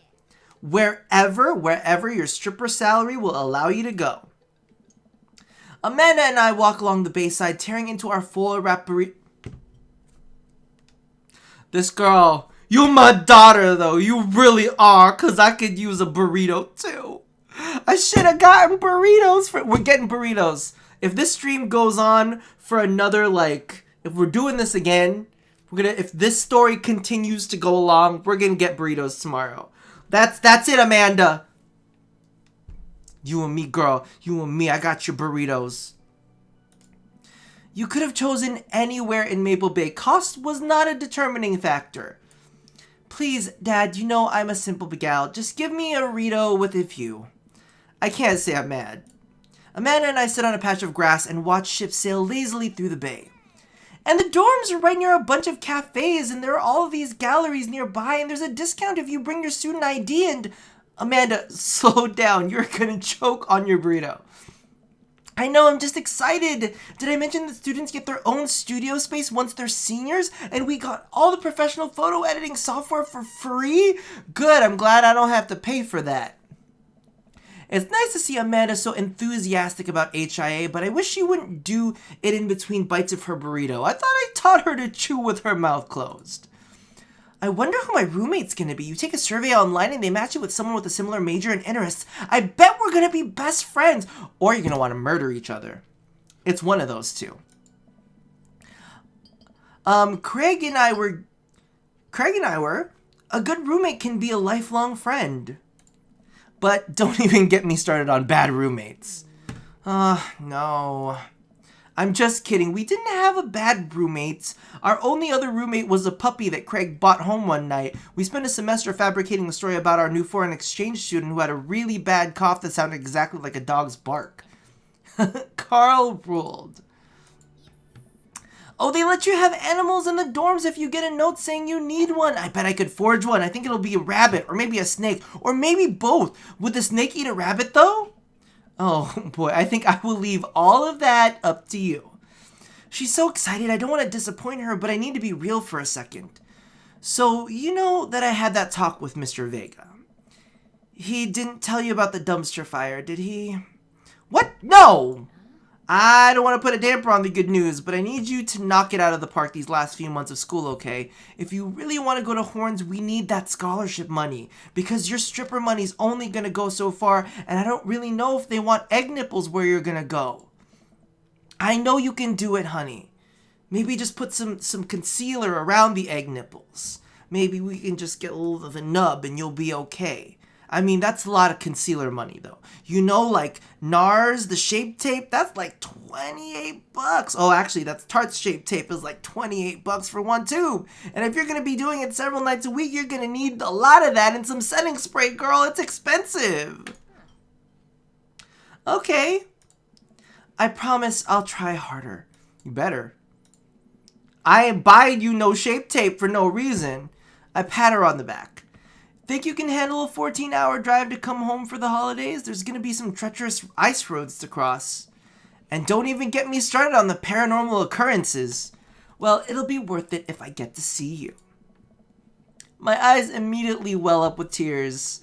Wherever your stripper salary will allow you to go. Amanda and I walk along the bayside, tearing into our full wrap burrito. This girl... You my daughter, though. You really are, because I could use a burrito, too. I should have gotten burritos. We're getting burritos. If this stream goes on for another, like, if we're doing this again, if this story continues to go along, we're going to get burritos tomorrow. That's it, Amanda. You and me, girl. You and me. I got your burritos. You could have chosen anywhere in Maple Bay. Cost was not a determining factor. Please, Dad, you know I'm a simple gal. Just give me a burrito with a view. I can't say I'm mad. Amanda and I sit on a patch of grass and watch ships sail lazily through the bay. And the dorms are right near a bunch of cafes, and there are all of these galleries nearby, and there's a discount if you bring your student ID, and... Amanda, slow down. You're gonna choke on your burrito. I know, I'm just excited. Did I mention that students get their own studio space once they're seniors? And we got all the professional photo editing software for free? Good, I'm glad I don't have to pay for that. It's nice to see Amanda so enthusiastic about HIA, but I wish she wouldn't do it in between bites of her burrito. I thought I taught her to chew with her mouth closed. I wonder who my roommate's gonna be. You take a survey online and they match you with someone with a similar major and interests. I bet we're gonna be best friends. Or you're gonna want to murder each other. It's one of those two. Craig and I were... A good roommate can be a lifelong friend. But don't even get me started on bad roommates. No... I'm just kidding. We didn't have a bad roommate. Our only other roommate was a puppy that Craig bought home one night. We spent a semester fabricating a story about our new foreign exchange student who had a really bad cough that sounded exactly like a dog's bark. Carl ruled. Oh, they let you have animals in the dorms if you get a note saying you need one. I bet I could forge one. I think it'll be a rabbit or maybe a snake or maybe both. Would the snake eat a rabbit though? Oh boy, I think I will leave all of that up to you. She's so excited. I don't want to disappoint her, but I need to be real for a second. So, you know that I had that talk with Mr. Vega. He didn't tell you about the dumpster fire, did he? What? No! I don't want to put a damper on the good news, but I need you to knock it out of the park these last few months of school, okay? If you really want to go to Horns, we need that scholarship money, because your stripper money's only going to go so far, and I don't really know if they want egg nipples where you're going to go. I know you can do it, honey. Maybe just put some concealer around the egg nipples. Maybe we can just get a little of the nub and you'll be okay. I mean, that's a lot of concealer money, though. You know, like NARS, the Shape Tape, that's like 28 bucks. Oh, actually, that's Tarte's Shape Tape is like 28 bucks for one tube. And if you're going to be doing it several nights a week, you're going to need a lot of that and some setting spray, girl. It's expensive. Okay. I promise I'll try harder. You better. I ain't buying you no Shape Tape for no reason. I pat her on the back. Think you can handle a 14-hour drive to come home for the holidays? There's going to be some treacherous ice roads to cross. And don't even get me started on the paranormal occurrences. Well, it'll be worth it if I get to see you. My eyes immediately well up with tears.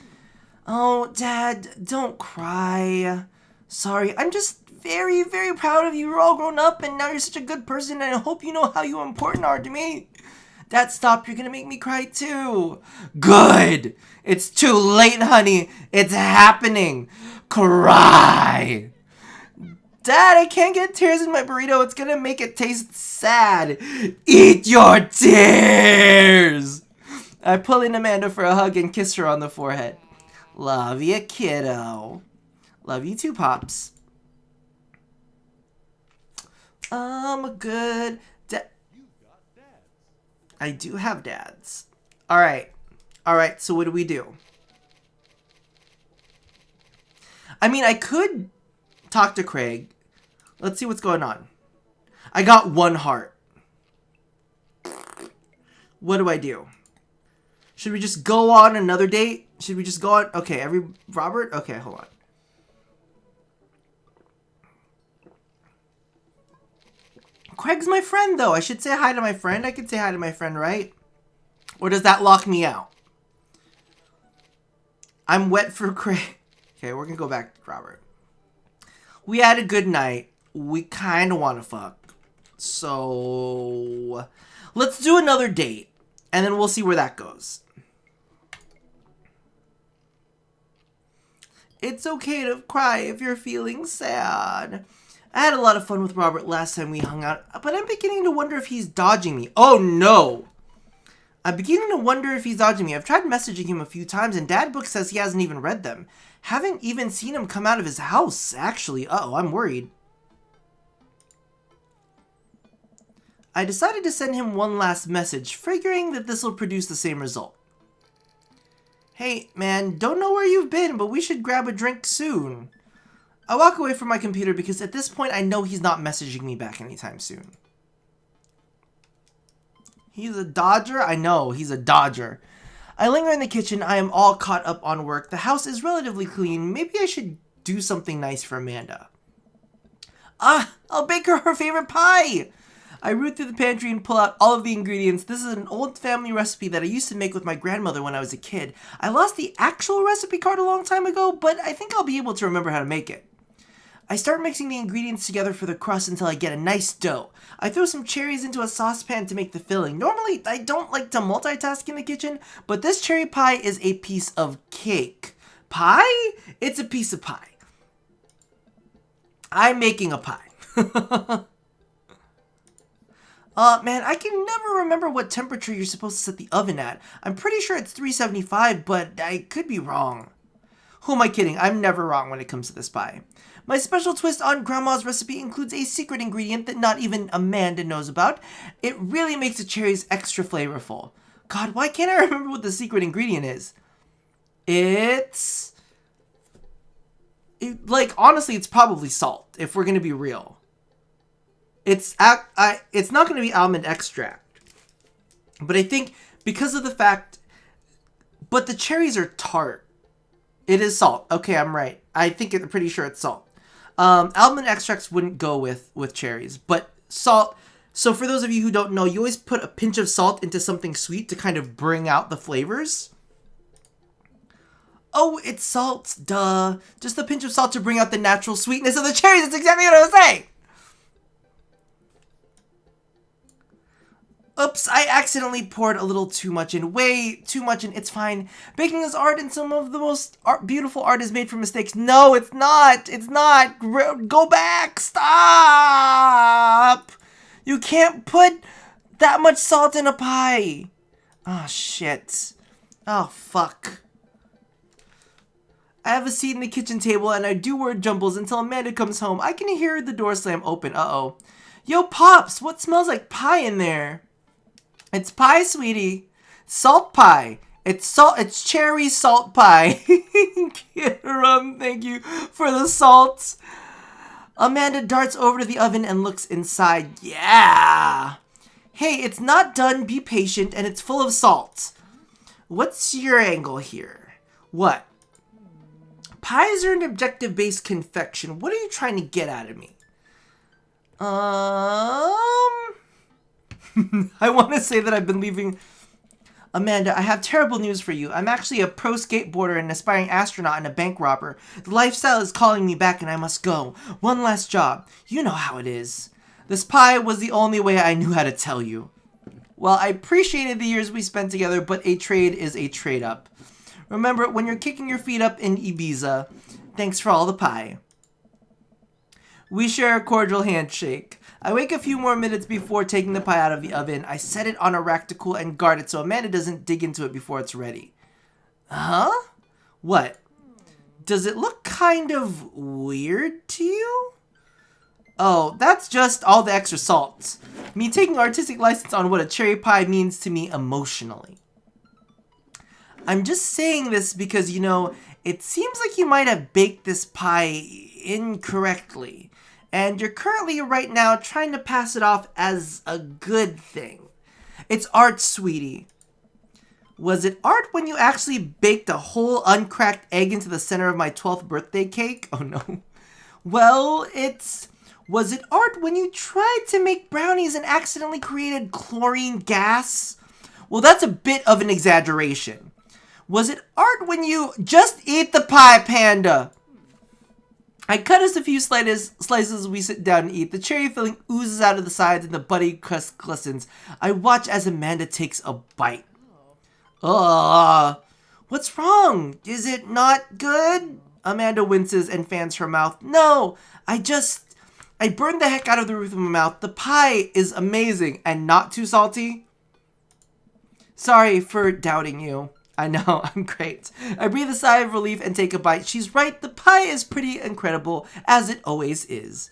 Oh, Dad, don't cry. Sorry, I'm just very, very proud of you. You're all grown up and now you're such a good person and I hope you know how you important are to me. Dad, stop. You're gonna make me cry too. Good. It's too late, honey. It's happening. Cry. Dad, I can't get tears in my burrito. It's gonna make it taste sad. Eat your tears. I pull in Amanda for a hug and kiss her on the forehead. Love ya, kiddo. Love you too, Pops. I'm a good dad. I do have dads. Alright. Alright, so what do we do? I mean, I could talk to Craig. Let's see what's going on. I got one heart. What do I do? Should we just go on another date? Should we just go on? Okay, Robert? Okay, hold on. Craig's my friend, though. I should say hi to my friend. I could say hi to my friend, right? Or does that lock me out? I'm wet for Craig. Okay, we're gonna go back to Robert. We had a good night. We kind of want to fuck. So, let's do another date. And then we'll see where that goes. It's okay to cry if you're feeling sad. I had a lot of fun with Robert last time we hung out, but I'm beginning to wonder if he's dodging me. Oh no! I'm beginning to wonder if he's dodging me. I've tried messaging him a few times, and Dad Book says he hasn't even read them. Haven't even seen him come out of his house, actually. Uh-oh, I'm worried. I decided to send him one last message, figuring that this will produce the same result. Hey, man, don't know where you've been, but we should grab a drink soon. I walk away from my computer because at this point I know he's not messaging me back anytime soon. He's a dodger? I know, he's a dodger. I linger in the kitchen. I am all caught up on work. The house is relatively clean. Maybe I should do something nice for Amanda. I'll bake her favorite pie! I root through the pantry and pull out all of the ingredients. This is an old family recipe that I used to make with my grandmother when I was a kid. I lost the actual recipe card a long time ago, but I think I'll be able to remember how to make it. I start mixing the ingredients together for the crust until I get a nice dough. I throw some cherries into a saucepan to make the filling. Normally, I don't like to multitask in the kitchen, but this cherry pie is a piece of cake. Pie? It's a piece of pie. I'm making a pie. Man, I can never remember what temperature you're supposed to set the oven at. I'm pretty sure it's 375, but I could be wrong. Who am I kidding? I'm never wrong when it comes to this pie. My special twist on Grandma's recipe includes a secret ingredient that not even Amanda knows about. It really makes the cherries extra flavorful. God, why can't I remember what the secret ingredient is? It's Like, honestly, it's probably salt, if we're gonna be real. It's not gonna be almond extract. But I think because of the fact... But the cherries are tart. It is salt. Okay, I'm right. I'm pretty sure it's salt. Almond extracts wouldn't go with cherries, but salt. So for those of you who don't know, you always put a pinch of salt into something sweet to kind of bring out the flavors. Oh, it's salt, duh. Just a pinch of salt to bring out the natural sweetness of the cherries. That's exactly what I was saying. Oops, I accidentally poured a little too much in. Way too much in. It's fine. Baking is art, and some of the most beautiful art is made from mistakes. No, it's not. It's not. Go back. Stop. You can't put that much salt in a pie. Oh, shit. Oh, fuck. I have a seat in the kitchen table, and I do word jumbles until Amanda comes home. I can hear the door slam open. Uh-oh. Yo, Pops, what smells like pie in there? It's pie, sweetie. Salt pie. It's cherry salt pie. Thank you for the salt. Amanda darts over to the oven and looks inside. Yeah. Hey, it's not done. Be patient, and it's full of salt. What's your angle here? What? Pies are an objective-based confection. What are you trying to get out of me? I want to say that I've been leaving... Amanda, I have terrible news for you. I'm actually a pro skateboarder and an aspiring astronaut and a bank robber. The lifestyle is calling me back and I must go. One last job. You know how it is. This pie was the only way I knew how to tell you. Well, I appreciated the years we spent together, but a trade is a trade-up. Remember, when you're kicking your feet up in Ibiza, thanks for all the pie. We share a cordial handshake. I wait a few more minutes before taking the pie out of the oven. I set it on a rack to cool and guard it so Amanda doesn't dig into it before it's ready. Huh? What? Does it look kind of weird to you? Oh, that's just all the extra salt. Me taking artistic license on what a cherry pie means to me emotionally. I'm just saying this because, you know, it seems like you might have baked this pie incorrectly. And you're currently right now trying to pass it off as a good thing. It's art, sweetie. Was it art when you actually baked a whole uncracked egg into the center of my 12th birthday cake? Oh no. Well, was it art when you tried to make brownies and accidentally created chlorine gas? Well, that's a bit of an exaggeration. Was it art when you just eat the pie, Panda? I cut us a few slices as we sit down and eat. The cherry filling oozes out of the sides and the butty crust glistens. I watch as Amanda takes a bite. What's wrong? Is it not good? Amanda winces and fans her mouth. No, I burned the heck out of the roof of my mouth. The pie is amazing and not too salty. Sorry for doubting you. I know, I'm great. I breathe a sigh of relief and take a bite. She's right, the pie is pretty incredible, as it always is.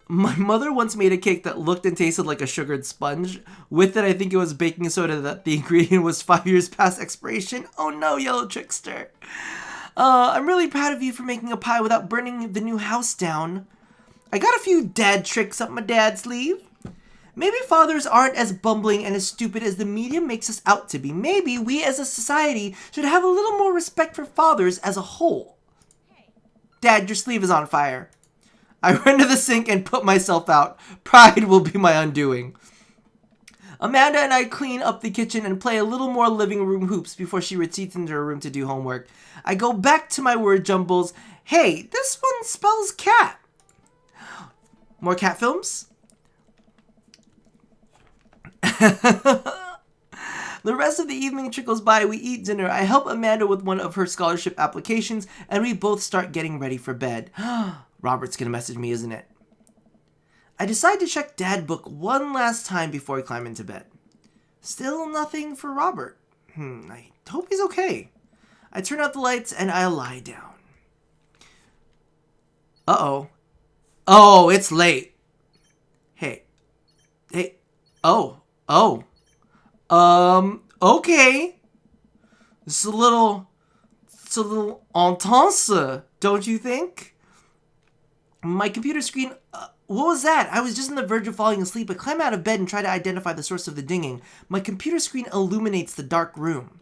My mother once made a cake that looked and tasted like a sugared sponge. With it, I think it was baking soda that the ingredient was 5 years past expiration. Oh no, yellow trickster. I'm really proud of you for making a pie without burning the new house down. I got a few dad tricks up my dad's sleeve. Maybe fathers aren't as bumbling and as stupid as the media makes us out to be. Maybe we as a society should have a little more respect for fathers as a whole. Dad, your sleeve is on fire. I run to the sink and put myself out. Pride will be my undoing. Amanda and I clean up the kitchen and play a little more living room hoops before she retreats into her room to do homework. I go back to my word jumbles. Hey, this one spells cat. More cat films? The rest of the evening trickles by. We eat dinner. I help Amanda with one of her scholarship applications, and we both start getting ready for bed. Robert's gonna message me, isn't it? I decide to check Dad book one last time before I climb into bed. Still nothing for Robert. I hope he's okay. I turn out the lights and I lie down. Uh-oh. Oh, it's late. Hey. Okay. This is a little It's a little intense, don't you think? My computer screen... what was that? I was just on the verge of falling asleep. I climb out of bed and try to identify the source of the dinging. My computer screen illuminates the dark room.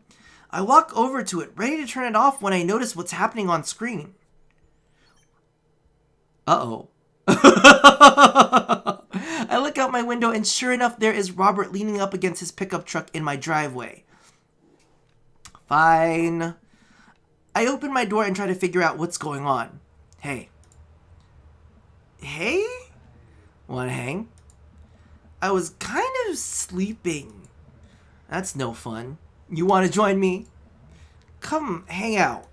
I walk over to it, ready to turn it off when I notice what's happening on screen. Uh-oh. I look out my window and sure enough, there is Robert leaning up against his pickup truck in my driveway. Fine. I open my door and try to figure out what's going on. Hey. Hey? Wanna hang? I was kind of sleeping. That's no fun. You wanna join me? Come hang out.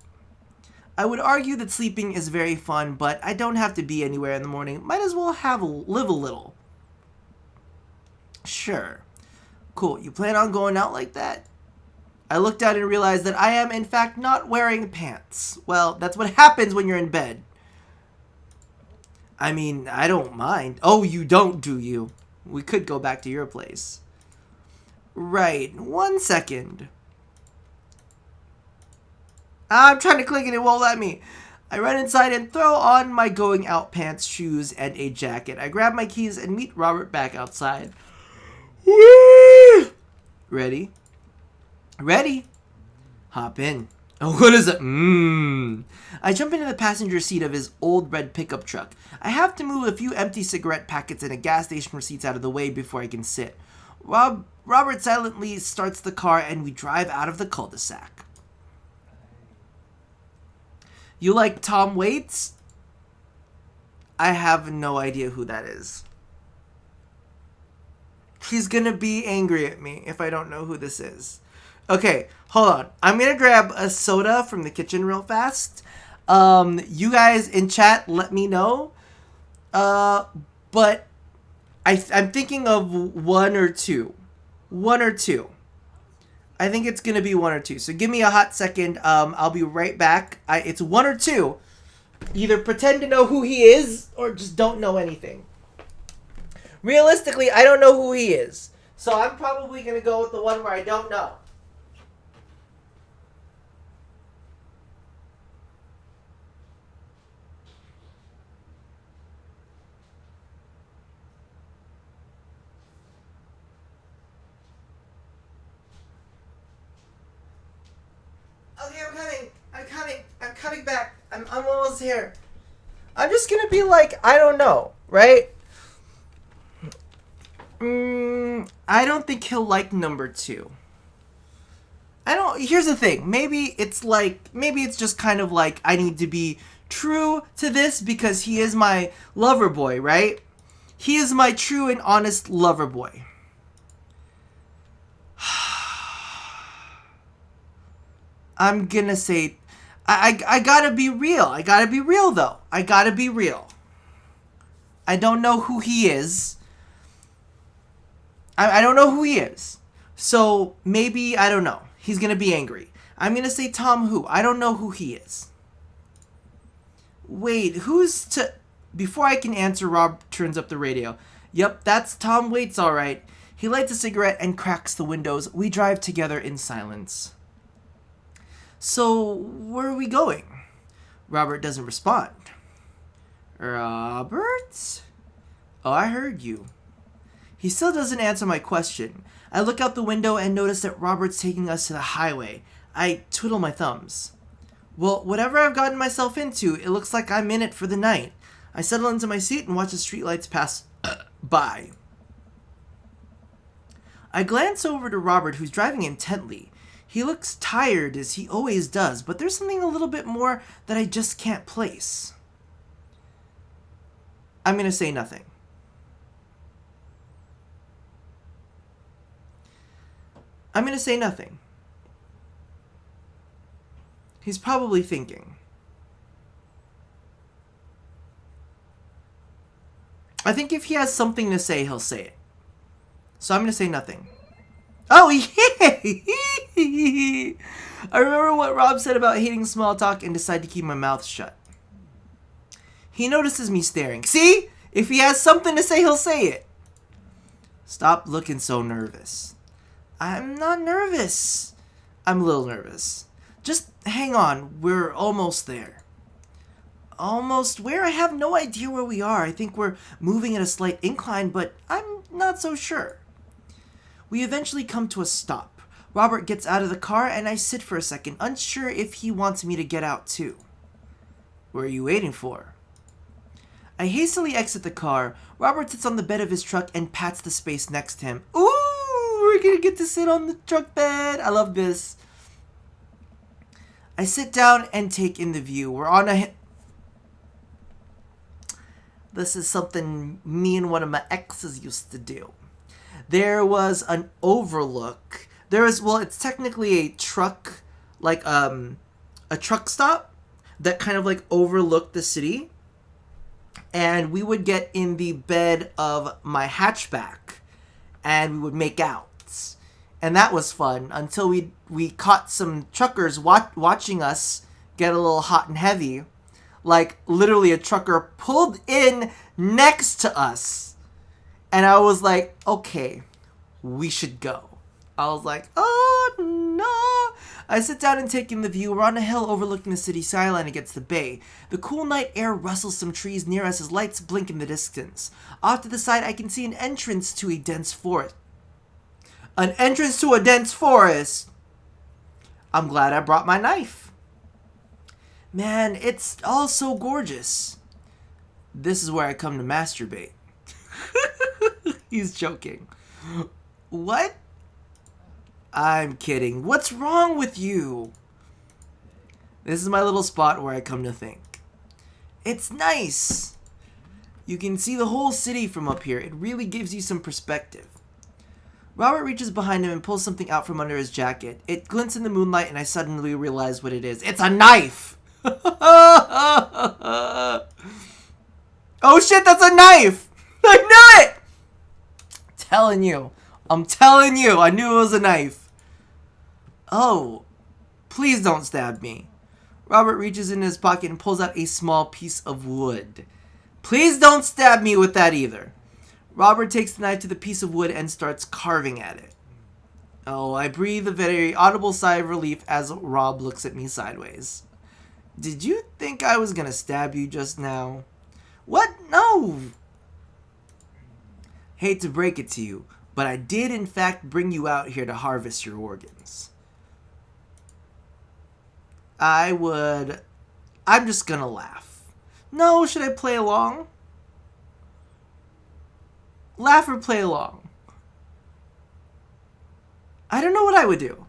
I would argue that sleeping is very fun, but I don't have to be anywhere in the morning. Might as well live a little. Sure. Cool. You plan on going out like that? I looked out and realized that I am, in fact, not wearing pants. Well, that's what happens when you're in bed. I mean, I don't mind. Oh, you don't, do you? We could go back to your place. Right. 1 second. I'm trying to click and it won't let me. I run inside and throw on my going out pants, shoes, and a jacket. I grab my keys and meet Robert back outside. Whee! Ready? Ready? Hop in. Oh, what is it? I jump into the passenger seat of his old red pickup truck. I have to move a few empty cigarette packets and a gas station receipts out of the way before I can sit. Robert silently starts the car and we drive out of the cul-de-sac. You like Tom Waits? I have no idea who that is. He's gonna be angry at me if I don't know who this is. Okay, hold on. I'm gonna grab a soda from the kitchen real fast. You guys in chat, let me know. But I'm thinking of one or two. One or two. I think it's gonna be one or two. So give me a hot second. I'll be right back. It's one or two. Either pretend to know who he is or just don't know anything. Realistically, I don't know who he is. So I'm probably gonna go with the one where I don't know. Okay, I'm coming back. I'm almost here. I'm just gonna be like, I don't know, right? I don't think he'll like number two. Here's the thing. Maybe it's just kind of like, I need to be true to this because he is my lover boy, right? He is my true and honest lover boy. I'm gonna say, I gotta be real. I gotta be real, though. I gotta be real. I don't know who he is. I don't know who he is. So, maybe, I don't know. He's gonna be angry. I'm gonna say Tom who. I don't know who he is. Wait, who's to... Before I can answer, Rob turns up the radio. Yep, that's Tom Waits, alright. He lights a cigarette and cracks the windows. We drive together in silence. So, where are we going? Robert doesn't respond. Robert? Oh, I heard you. He still doesn't answer my question. I look out the window and notice that Robert's taking us to the highway. I twiddle my thumbs. Well, whatever I've gotten myself into, it looks like I'm in it for the night. I settle into my seat and watch the streetlights pass by. I glance over to Robert, who's driving intently. He looks tired, as he always does, but there's something a little bit more that I just can't place. I'm gonna say nothing. I'm gonna say nothing. He's probably thinking. I think if he has something to say, he'll say it. So I'm gonna say nothing. Oh, yay! I remember what Rob said about hating small talk and decide to keep my mouth shut. He notices me staring. See? If he has something to say, he'll say it. Stop looking so nervous. I'm not nervous. I'm a little nervous. Just hang on, we're almost there. Almost where? I have no idea where we are. I think we're moving at a slight incline, but I'm not so sure. We eventually come to a stop. Robert gets out of the car and I sit for a second, unsure if he wants me to get out too. What are you waiting for? I hastily exit the car. Robert sits on the bed of his truck and pats the space next to him. Ooh, we're gonna get to sit on the truck bed. I love this. I sit down and take in the view. We're on a... This is something me and one of my exes used to do. There was an overlook. There is, well, it's technically a truck, like a truck stop that kind of like overlooked the city. And we would get in the bed of my hatchback and we would make out. And that was fun until we caught some truckers watching us get a little hot and heavy. Like, literally a trucker pulled in next to us. And I was like, okay, we should go. I was like, oh, no. I sit down and take in the view. We're on a hill overlooking the city skyline against the bay. The cool night air rustles some trees near us as lights blink in the distance. Off to the side, I can see an entrance to a dense forest. An entrance to a dense forest? I'm glad I brought my knife. Man, it's all so gorgeous. This is where I come to masturbate. He's joking. What? I'm kidding. What's wrong with you? This is my little spot where I come to think. It's nice. You can see the whole city from up here. It really gives you some perspective. Robert reaches behind him and pulls something out from under his jacket. It glints in the moonlight and I suddenly realize what it is. It's a knife! Oh shit, that's a knife! I knew it! I'm telling you, I knew it was a knife. Oh, please don't stab me. Robert reaches in his pocket and pulls out a small piece of wood. Please don't stab me with that either. Robert takes the knife to the piece of wood and starts carving at it. Oh, I breathe a very audible sigh of relief as Rob looks at me sideways. Did you think I was gonna stab you just now? What? No! Hate to break it to you, but I did in fact bring you out here to harvest your organs. I'm just gonna laugh. No, should I play along? Laugh or play along? I don't know what I would do.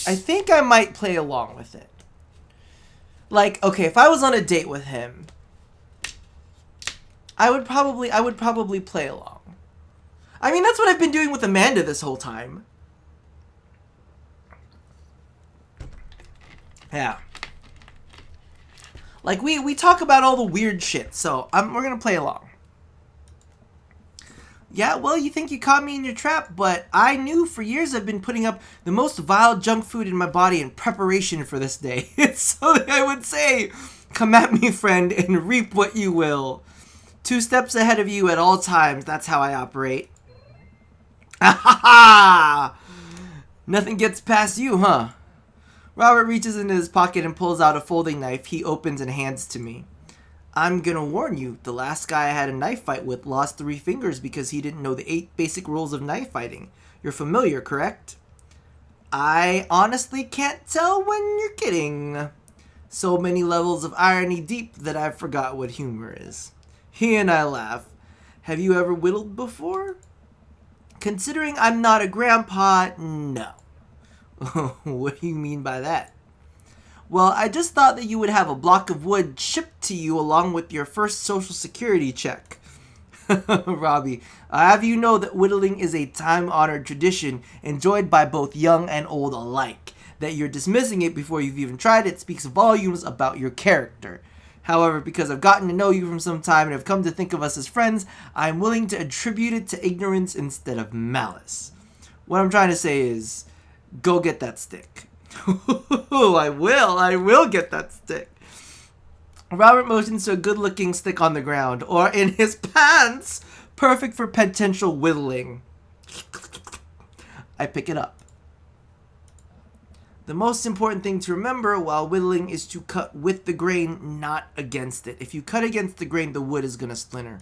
I think I might play along with it. Like, okay, if I was on a date with him, I would probably play along. I mean, that's what I've been doing with Amanda this whole time. Yeah. Like, we talk about all the weird shit, so we're gonna play along. Yeah, well, you think you caught me in your trap, but I knew for years I've been putting up the most vile junk food in my body in preparation for this day. So I would say, come at me, friend, and reap what you will. 2 steps ahead of you at all times. That's how I operate. Ah-ha-ha! Nothing gets past you, huh? Robert reaches into his pocket and pulls out a folding knife he opens and hands to me. I'm gonna warn you, the last guy I had a knife fight with lost 3 fingers because he didn't know the 8 basic rules of knife fighting. You're familiar, correct? I honestly can't tell when you're kidding. So many levels of irony deep that I forgot what humor is. He and I laugh. Have you ever whittled before? Considering I'm not a grandpa, no. What do you mean by that? Well, I just thought that you would have a block of wood shipped to you along with your first social security check. Robbie, I have you know that whittling is a time-honored tradition enjoyed by both young and old alike. That you're dismissing it before you've even tried it speaks volumes about your character. However, because I've gotten to know you from some time and have come to think of us as friends, I'm willing to attribute it to ignorance instead of malice. What I'm trying to say is, go get that stick. I will get that stick. Robert motions to a good-looking stick on the ground, or in his pants, perfect for potential whittling. I pick it up. The most important thing to remember while whittling is to cut with the grain, not against it. If you cut against the grain, the wood is going to splinter.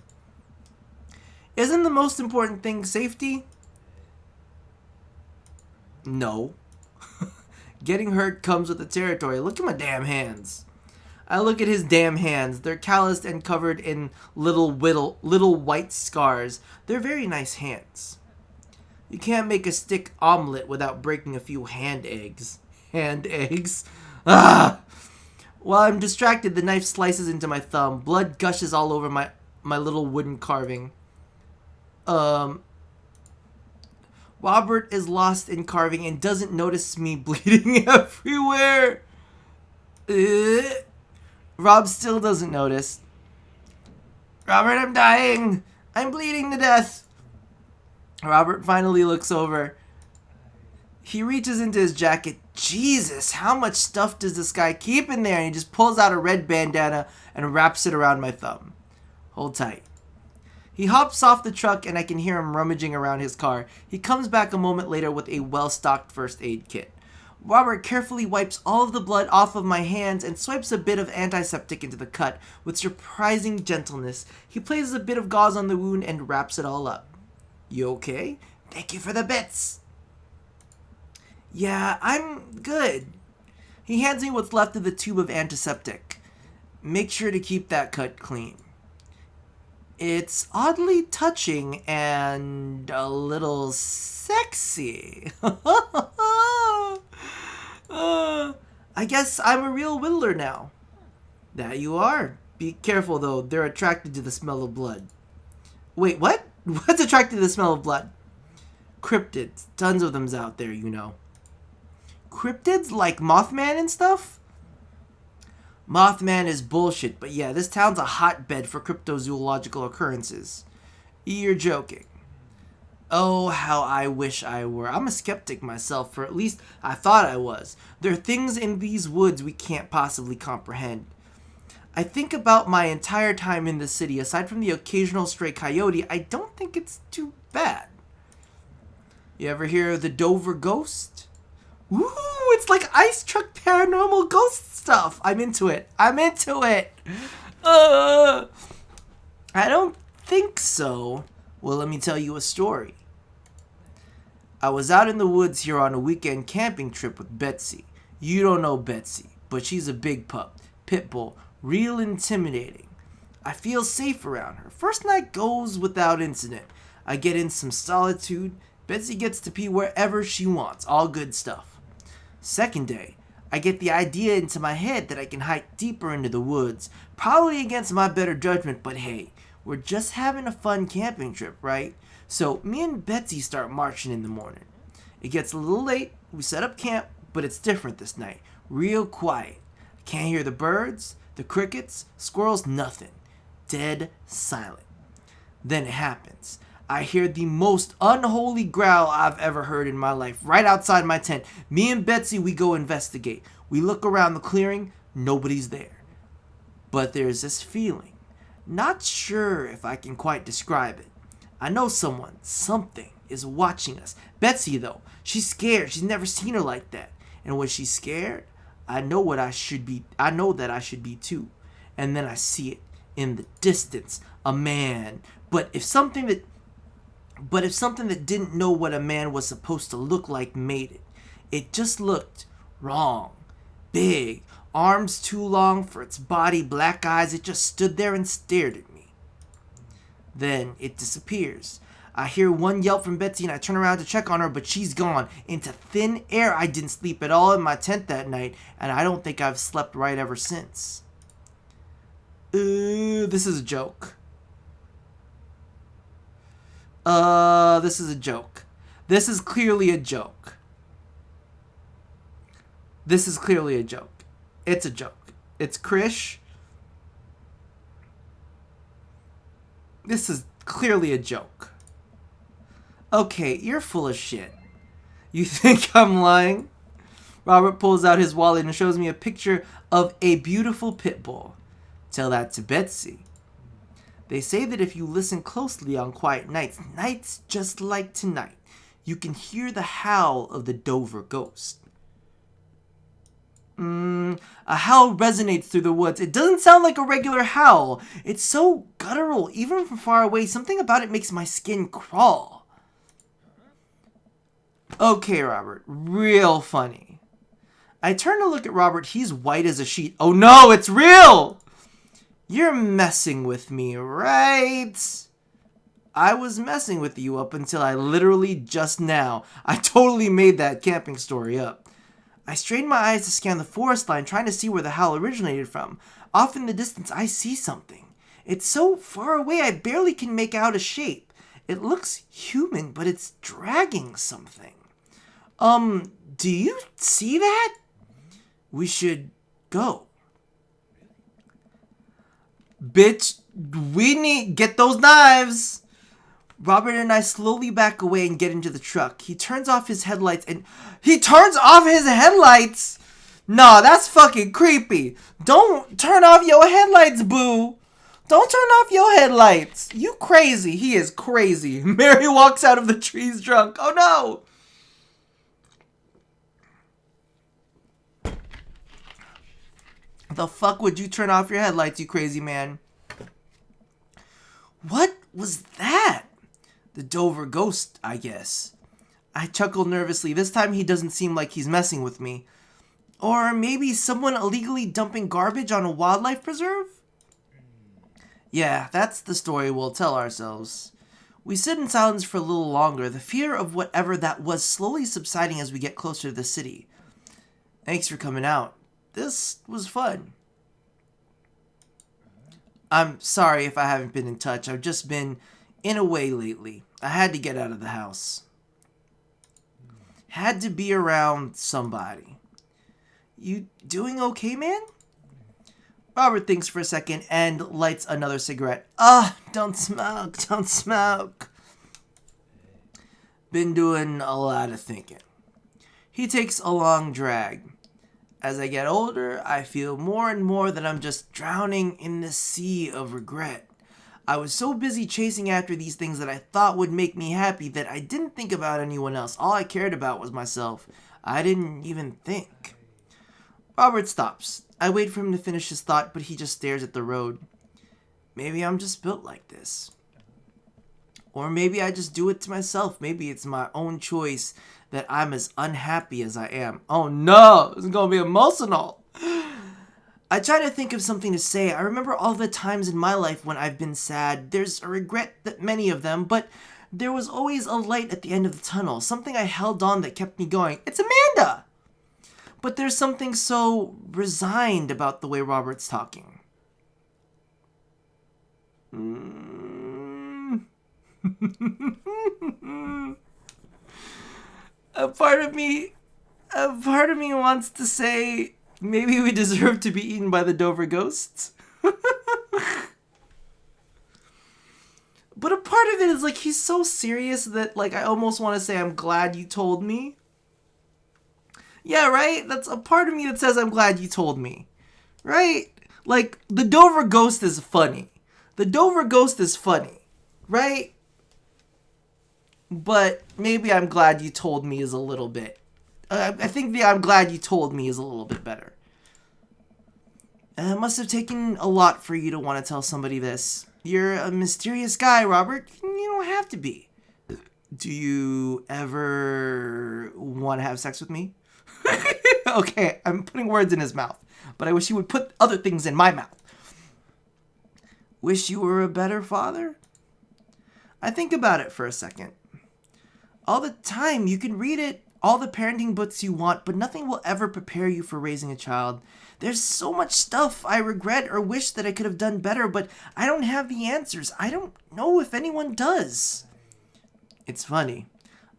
Isn't the most important thing safety? No. Getting hurt comes with the territory. Look at my damn hands. I look at his damn hands. They're calloused and covered in little white scars. They're very nice hands. You can't make a stick omelet without breaking a few hand eggs. Hand eggs? Ah! While I'm distracted, the knife slices into my thumb. Blood gushes all over my little wooden carving. Robert is lost in carving and doesn't notice me bleeding everywhere. Rob still doesn't notice. Robert, I'm dying. I'm bleeding to death. Robert finally looks over. He reaches into his jacket. Jesus, how much stuff does this guy keep in there? And he just pulls out a red bandana and wraps it around my thumb. Hold tight. He hops off the truck and I can hear him rummaging around his car. He comes back a moment later with a well-stocked first aid kit. Robert carefully wipes all of the blood off of my hands and swipes a bit of antiseptic into the cut. With surprising gentleness, he places a bit of gauze on the wound and wraps it all up. You okay? Thank you for the bits. Yeah, I'm good. He hands me what's left of the tube of antiseptic. Make sure to keep that cut clean. It's oddly touching and a little sexy. I guess I'm a real whittler now. That you are. Be careful though, they're attracted to the smell of blood. Wait, what? What's attracted to the smell of blood? Cryptids. Tons of them's out there, you know. Cryptids like Mothman and stuff? Mothman is bullshit, but yeah, this town's a hotbed for cryptozoological occurrences. You're joking. Oh, how I wish I were. I'm a skeptic myself, or at least I thought I was. There are things in these woods we can't possibly comprehend. I think about my entire time in the city. Aside from the occasional stray coyote, I don't think it's too bad. You ever hear of the Dover Ghost? Ooh, it's like ice truck paranormal ghost stuff. I'm into it. I don't think so. Well, let me tell you a story. I was out in the woods here on a weekend camping trip with Betsy. You don't know Betsy, but she's a big pup. Pit bull. Real intimidating. I feel safe around her. First night goes without incident. I get in some solitude. Betsy gets to pee wherever she wants. All good stuff. Second day, I get the idea into my head that I can hike deeper into the woods. Probably against my better judgment, but hey, we're just having a fun camping trip, right? So me and Betsy start marching in the morning. It gets a little late. We set up camp, but it's different this night. Real quiet. Can't hear the birds, the crickets, squirrels, nothing. Dead silent. Then it happens. I hear the most unholy growl I've ever heard in my life, right outside my tent. Me and Betsy, we go investigate. We look around the clearing, nobody's there. But there's this feeling. Not sure if I can quite describe it. I know something is watching us. Betsy, though, she's scared. She's never seen her like that. And when she's scared, I know that I should be too. And then I see it in the distance, a man. But if something that didn't know what a man was supposed to look like made it, it just looked wrong. Big, arms too long for its body, black eyes, it just stood there and stared at me. Then it disappears. I hear one yelp from Betsy and I turn around to check on her, but she's gone into thin air. I didn't sleep at all in my tent that night, and I don't think I've slept right ever since. This is a joke. This is a joke. This is clearly a joke. This is clearly a joke. It's a joke. It's Krish. This is clearly a joke. Okay, you're full of shit. You think I'm lying? Robert pulls out his wallet and shows me a picture of a beautiful pit bull. Tell that to Betsy. They say that if you listen closely on quiet nights just like tonight, you can hear the howl of the Dover Ghost. A howl resonates through the woods. It doesn't sound like a regular howl. It's so guttural, even from far away. Something about it makes my skin crawl. Okay, Robert. Real funny. I turn to look at Robert. He's white as a sheet. Oh no, it's real! You're messing with me, right? I was messing with you up until I literally just now. I totally made that camping story up. I strained my eyes to scan the forest line, trying to see where the howl originated from. Off in the distance, I see something. It's so far away, I barely can make out a shape. It looks human, but it's dragging something. Do you see that? We should go. Bitch, get those knives. Robert and I slowly back away and get into the truck. He turns off his headlights No, that's fucking creepy. Don't turn off your headlights, boo. Don't turn off your headlights. You crazy. He is crazy. Mary walks out of the trees drunk. Oh no. The fuck would you turn off your headlights, you crazy man? What was that? The Dover ghost, I guess. I chuckled nervously. This time he doesn't seem like he's messing with me. Or maybe someone illegally dumping garbage on a wildlife preserve? Yeah, that's the story we'll tell ourselves. We sit in silence for a little longer, the fear of whatever that was slowly subsiding as we get closer to the city. Thanks for coming out. This was fun. I'm sorry if I haven't been in touch. I've just been in a way lately. I had to get out of the house. Had to be around somebody. You doing okay, man? Robert thinks for a second and lights another cigarette. Don't smoke. Been doing a lot of thinking. He takes a long drag. As I get older, I feel more and more that I'm just drowning in the sea of regret. I was so busy chasing after these things that I thought would make me happy that I didn't think about anyone else. All I cared about was myself. I didn't even think. Robert stops. I wait for him to finish his thought, but he just stares at the road. Maybe I'm just built like this. Or maybe I just do it to myself. Maybe it's my own choice that I'm as unhappy as I am. Oh no, this is gonna be emotional. I try to think of something to say. I remember all the times in my life when I've been sad. There's a regret that many of them, but there was always a light at the end of the tunnel. Something I held on that kept me going. It's Amanda! But there's something so resigned about the way Robert's talking. A part of me wants to say maybe we deserve to be eaten by the Dover ghosts. But a part of it is like he's so serious that like I almost want to say I'm glad you told me. Yeah, right? That's a part of me that says I'm glad you told me. Right? Like the Dover ghost is funny. The Dover ghost is funny. Right? But maybe I'm glad you told me is a little bit. I think the I'm glad you told me is a little bit better. It must have taken a lot for you to want to tell somebody this. You're a mysterious guy, Robert. You don't have to be. Do you ever want to have sex with me? Okay, I'm putting words in his mouth. But I wish he would put other things in my mouth. Wish you were a better father? I think about it for a second. All the time, you can read it, all the parenting books you want, but nothing will ever prepare you for raising a child. There's so much stuff I regret or wish that I could have done better, but I don't have the answers. I don't know if anyone does. It's funny.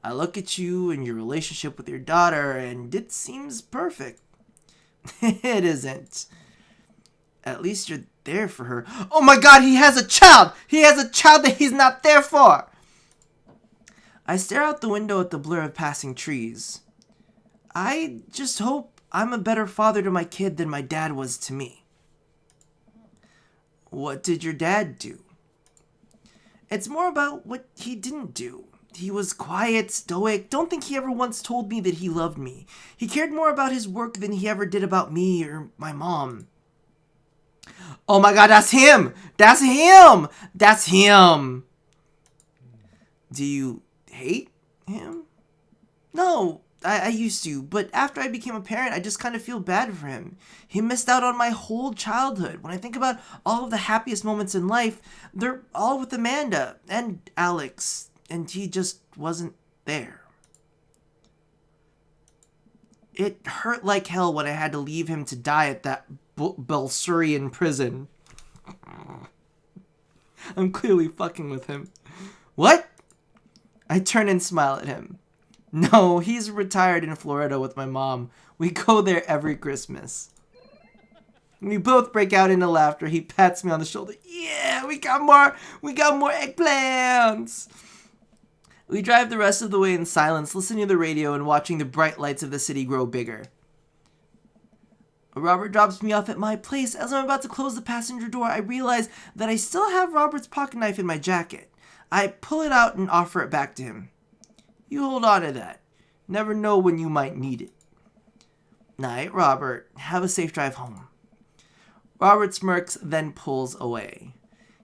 I look at you and your relationship with your daughter, and it seems perfect. It isn't. At least you're there for her. Oh my god, he has a child! He has a child that he's not there for! I stare out the window at the blur of passing trees. I just hope I'm a better father to my kid than my dad was to me. What did your dad do? It's more about what he didn't do. He was quiet, stoic. Don't think he ever once told me that he loved me. He cared more about his work than he ever did about me or my mom. Oh my god, that's him! That's him! That's him! Do you hate him? No, I used to, but after I became a parent, I just kind of feel bad for him. He missed out on my whole childhood. When I think about all of the happiest moments in life, they're all with Amanda and Alex, and he just wasn't there. It hurt like hell when I had to leave him to die at that Belsurian prison. I'm clearly fucking with him. What? I turn and smile at him. No, he's retired in Florida with my mom. We go there every Christmas. We both break out into laughter. He pats me on the shoulder. Yeah, we got more eggplants. We drive the rest of the way in silence, listening to the radio and watching the bright lights of the city grow bigger. Robert drops me off at my place. As I'm about to close the passenger door, I realize that I still have Robert's pocket knife in my jacket. I pull it out and offer it back to him. You hold on to that. Never know when you might need it. Night, Robert. Have a safe drive home. Robert smirks, then pulls away.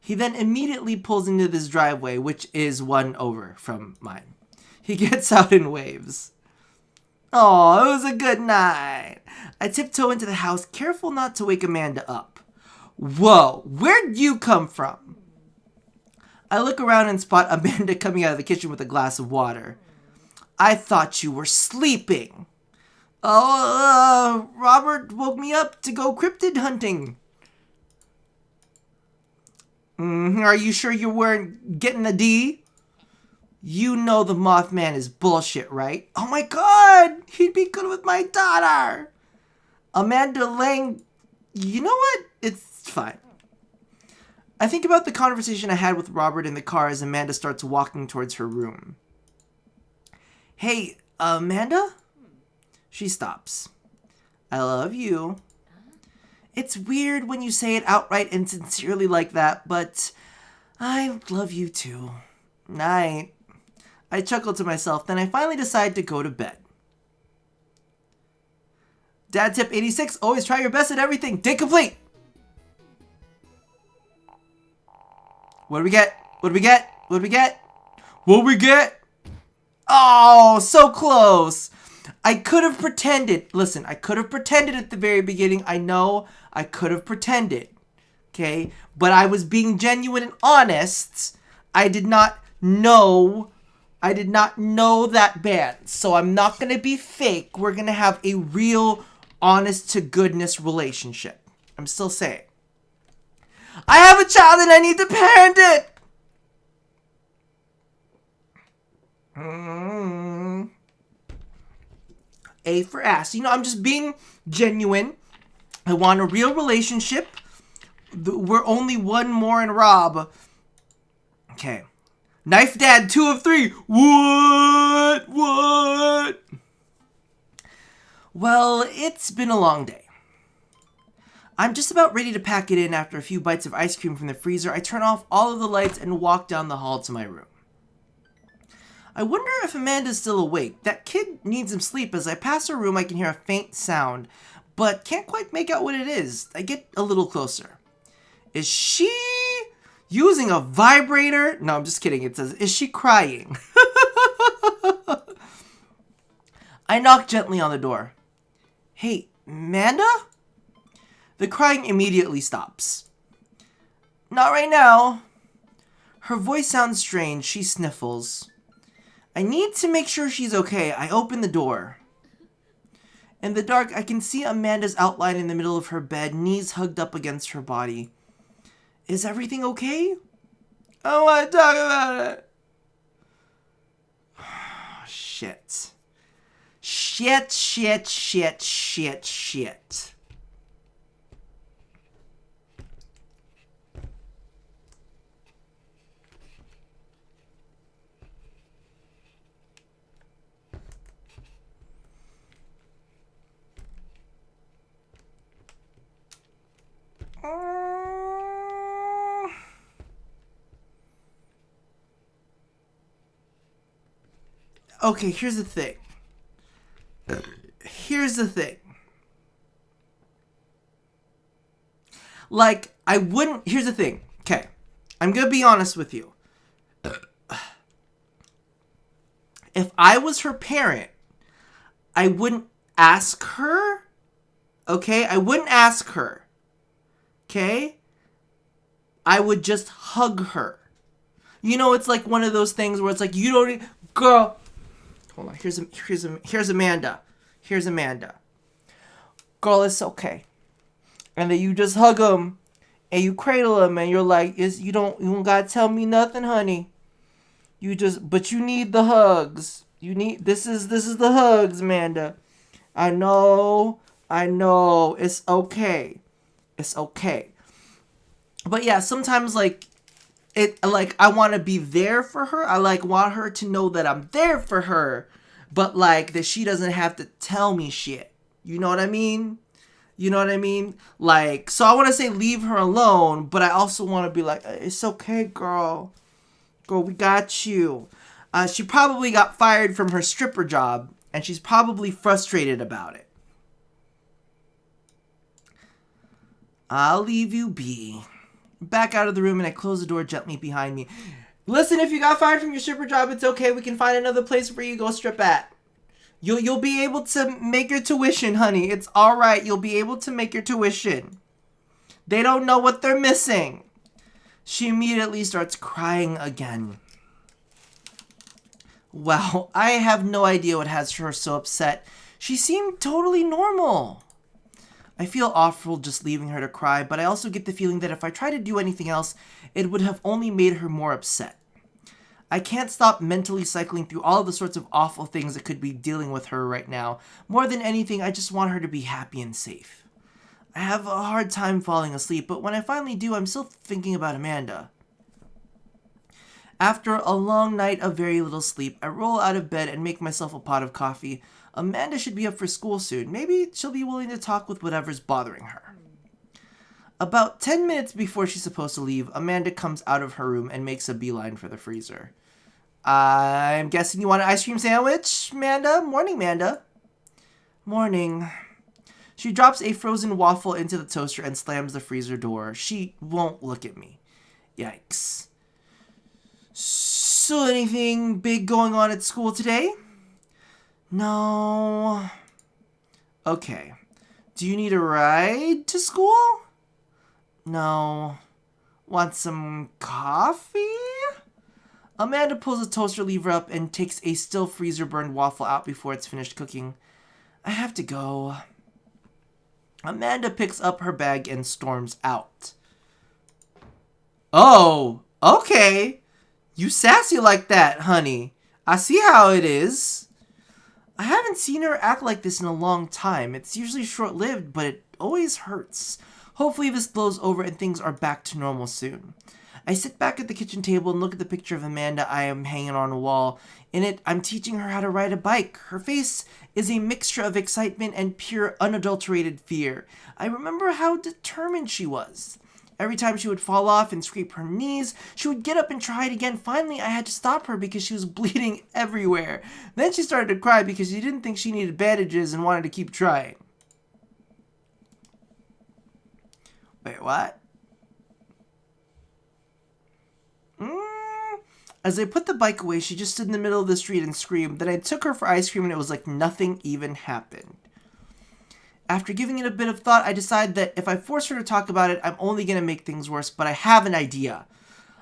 He then immediately pulls into this driveway, which is one over from mine. He gets out and waves. Oh, it was a good night. I tiptoe into the house, careful not to wake Amanda up. Whoa, where'd you come from? I look around and spot Amanda coming out of the kitchen with a glass of water. I thought you were sleeping. Oh, Robert woke me up to go cryptid hunting. Are you sure you weren't getting a D? You know the Mothman is bullshit, right? Oh my god, he'd be good with my daughter. Amanda Lang, you know what? It's fine. I think about the conversation I had with Robert in the car as Amanda starts walking towards her room. Hey, Amanda? She stops. I love you. It's weird when you say it outright and sincerely like that, but I love you too. Night. I chuckle to myself, then I finally decide to go to bed. Dad tip 86, always try your best at everything. Day complete! What do we get? What do we get? What do we get? What do we get? Oh, so close. I could have pretended. Listen, I could have pretended at the very beginning. I know I could have pretended. Okay? But I was being genuine and honest. I did not know that band. So I'm not going to be fake. We're going to have a real, honest to goodness relationship. I'm still saying. I have a child and I need to parent it. A for ass. You know, I'm just being genuine. I want a real relationship. We're only one more in Rob. Okay. Knife Dad 2 of 3. What? Well, it's been a long day. I'm just about ready to pack it in after a few bites of ice cream from the freezer. I turn off all of the lights and walk down the hall to my room. I wonder if Amanda's still awake. That kid needs some sleep. As I pass her room, I can hear a faint sound, but can't quite make out what it is. I get a little closer. Is she using a vibrator? No, I'm just kidding. It says, is she crying? I knock gently on the door. Hey, Amanda? The crying immediately stops. Not right now. Her voice sounds strange. She sniffles. I need to make sure she's okay. I open the door. In the dark, I can see Amanda's outline in the middle of her bed, knees hugged up against her body. Is everything okay? I don't want to talk about it. Shit. Shit. Okay, here's the thing. Here's the thing. Like, I wouldn't... Here's the thing. Okay. I'm gonna be honest with you. If I was her parent, I wouldn't ask her. Okay? I wouldn't ask her. Okay? I would just hug her. You know, it's like one of those things where it's like, you don't... Girl... Hold on. Here's Amanda. Here's Amanda. Girl, it's okay. And then you just hug him. And you cradle him. And you're like, you don't gotta tell me nothing, honey. But you need the hugs. This is the hugs, Amanda. I know. It's okay. It's okay. But yeah, sometimes I want to be there for her. I want her to know that I'm there for her, but that she doesn't have to tell me shit. You know what I mean? So I want to say leave her alone, but I also want to be like, it's okay, girl. Girl, we got you. She probably got fired from her stripper job, and she's probably frustrated about it. I'll leave you be. Back out of the room, and I close the door gently behind me. Listen, if you got fired from your stripper job, it's okay. We can find another place for you to go strip at. You'll be able to make your tuition, honey. It's all right. You'll be able to make your tuition. They don't know what they're missing. She immediately starts crying again. Wow, I have no idea what has her so upset. She seemed totally normal. I feel awful just leaving her to cry, but I also get the feeling that if I try to do anything else, it would have only made her more upset. I can't stop mentally cycling through all of the sorts of awful things that could be dealing with her right now. More than anything, I just want her to be happy and safe. I have a hard time falling asleep, but when I finally do, I'm still thinking about Amanda. After a long night of very little sleep, I roll out of bed and make myself a pot of coffee. Amanda should be up for school soon. Maybe she'll be willing to talk with whatever's bothering her. About 10 minutes before she's supposed to leave, Amanda comes out of her room and makes a beeline for the freezer. I'm guessing you want an ice cream sandwich, Amanda? Morning, Amanda. Morning. She drops a frozen waffle into the toaster and slams the freezer door. She won't look at me. Yikes. So anything big going on at school today? No. Okay. Do you need a ride to school? No. Want some coffee? Amanda pulls the toaster lever up and takes a still freezer burned waffle out before it's finished cooking. I have to go. Amanda picks up her bag and storms out. Oh, okay. You sassy like that, honey. I see how it is. I haven't seen her act like this in a long time. It's usually short-lived, but it always hurts. Hopefully this blows over and things are back to normal soon. I sit back at the kitchen table and look at the picture of Amanda I am hanging on a wall. In it, I'm teaching her how to ride a bike. Her face is a mixture of excitement and pure, unadulterated fear. I remember how determined she was. Every time she would fall off and scrape her knees, she would get up and try it again. Finally, I had to stop her because she was bleeding everywhere. Then she started to cry because she didn't think she needed bandages and wanted to keep trying. Wait, what? As I put the bike away, she just stood in the middle of the street and screamed. Then I took her for ice cream and it was like nothing even happened. After giving it a bit of thought, I decided that if I force her to talk about it, I'm only going to make things worse, but I have an idea.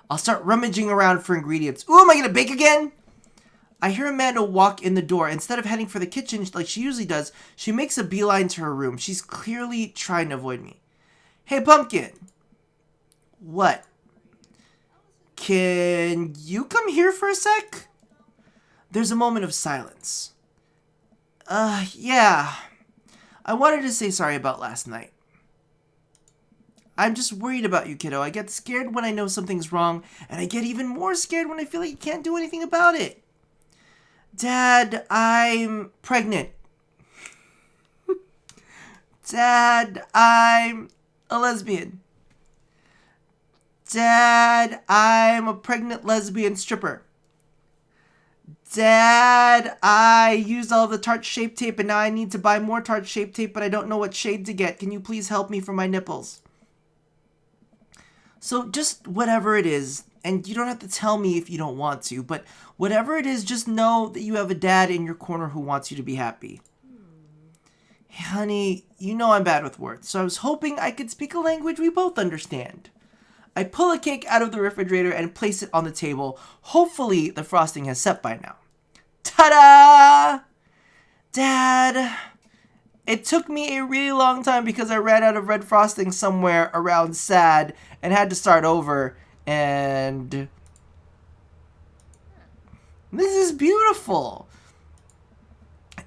I'll start rummaging around for ingredients. Ooh, am I going to bake again? I hear Amanda walk in the door. Instead of heading for the kitchen like she usually does, she makes a beeline to her room. She's clearly trying to avoid me. Hey, Pumpkin. What? Can you come here for a sec? There's a moment of silence. Yeah. I wanted to say sorry about last night. I'm just worried about you, kiddo. I get scared when I know something's wrong, and I get even more scared when I feel like you can't do anything about it. Dad, I'm pregnant. Dad, I'm a lesbian. Dad, I'm a pregnant lesbian stripper. Dad, I used all the Tarte Shape Tape and now I need to buy more Tarte Shape Tape, but I don't know what shade to get. Can you please help me for my nipples? So just whatever it is, and you don't have to tell me if you don't want to, but whatever it is, just know that you have a dad in your corner who wants you to be happy. Hey, honey, you know I'm bad with words, so I was hoping I could speak a language we both understand. I pull a cake out of the refrigerator and place it on the table. Hopefully the frosting has set by now. Ta-da! Dad, it took me a really long time because I ran out of red frosting somewhere around sad and had to start over, and this is beautiful.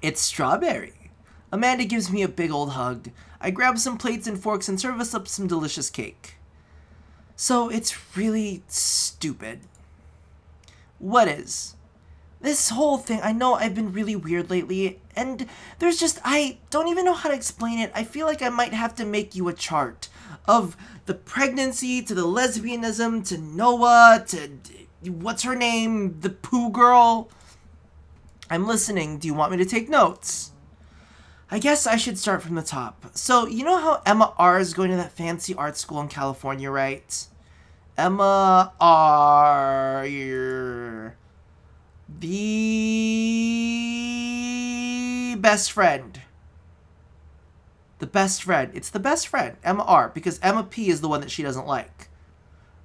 It's strawberry. Amanda gives me a big old hug. I grab some plates and forks and serve us up some delicious cake. So it's really stupid. What is? This whole thing, I know I've been really weird lately, and there's just, I don't even know how to explain it. I feel like I might have to make you a chart of the pregnancy to the lesbianism to Noah to what's her name, the poo girl. I'm listening. Do you want me to take notes? I guess I should start from the top. So, you know how Emma R is going to that fancy art school in California, right? Emma R, the best friend. The best friend. It's the best friend, Emma R, because Emma P is the one that she doesn't like.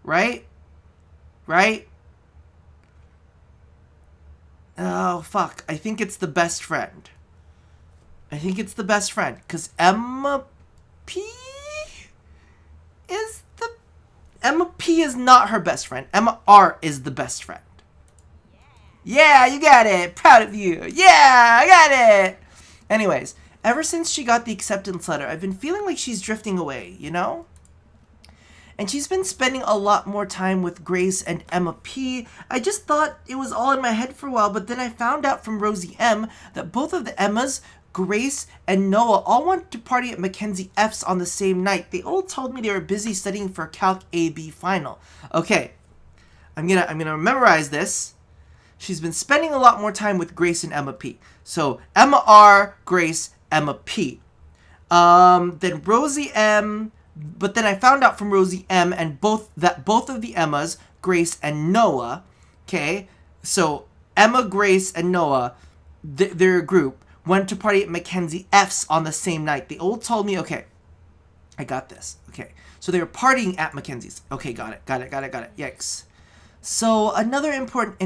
Right? Right? Oh, fuck. I think it's the best friend. I think it's the best friend, because Emma P is the... Emma P is not her best friend. Emma R is the best friend. Yeah, you got it. Proud of you. Yeah, I got it. Anyways, ever since she got the acceptance letter, I've been feeling like she's drifting away, you know? And she's been spending a lot more time with Grace and Emma P. I just thought it was all in my head for a while, but then I found out from Rosie M that both of the Emmas, Grace and Noah, all went to party at Mackenzie F's on the same night. They all told me they were busy studying for Calc AB final. Okay, I'm gonna memorize this. She's been spending a lot more time with Grace and Emma P. So Emma R, Grace, Emma P. Then Rosie M. But then I found out from Rosie M and both of the Emmas, Grace and Noah, okay? So Emma, Grace, and Noah, their group, went to party at Mackenzie F's on the same night. They all told me, okay, I got this. Okay, so they were partying at Mackenzie's. Okay, got it. Yikes. So another important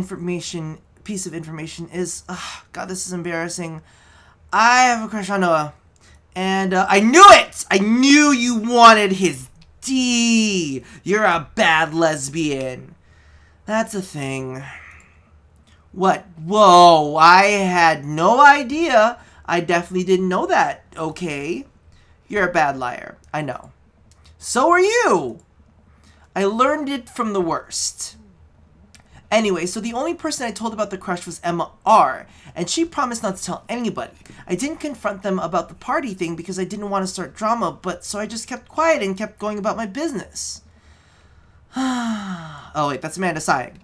piece of information is, God, this is embarrassing. I have a crush on Noah. And I knew it! I knew you wanted his D! You're a bad lesbian. That's a thing. What? Whoa, I had no idea. I definitely didn't know that. Okay. You're a bad liar. I know. So are you! I learned it from the worst. Anyway, so the only person I told about the crush was Emma R, and she promised not to tell anybody. I didn't confront them about the party thing because I didn't want to start drama, but so I just kept quiet and kept going about my business. Oh wait, that's Amanda sighing.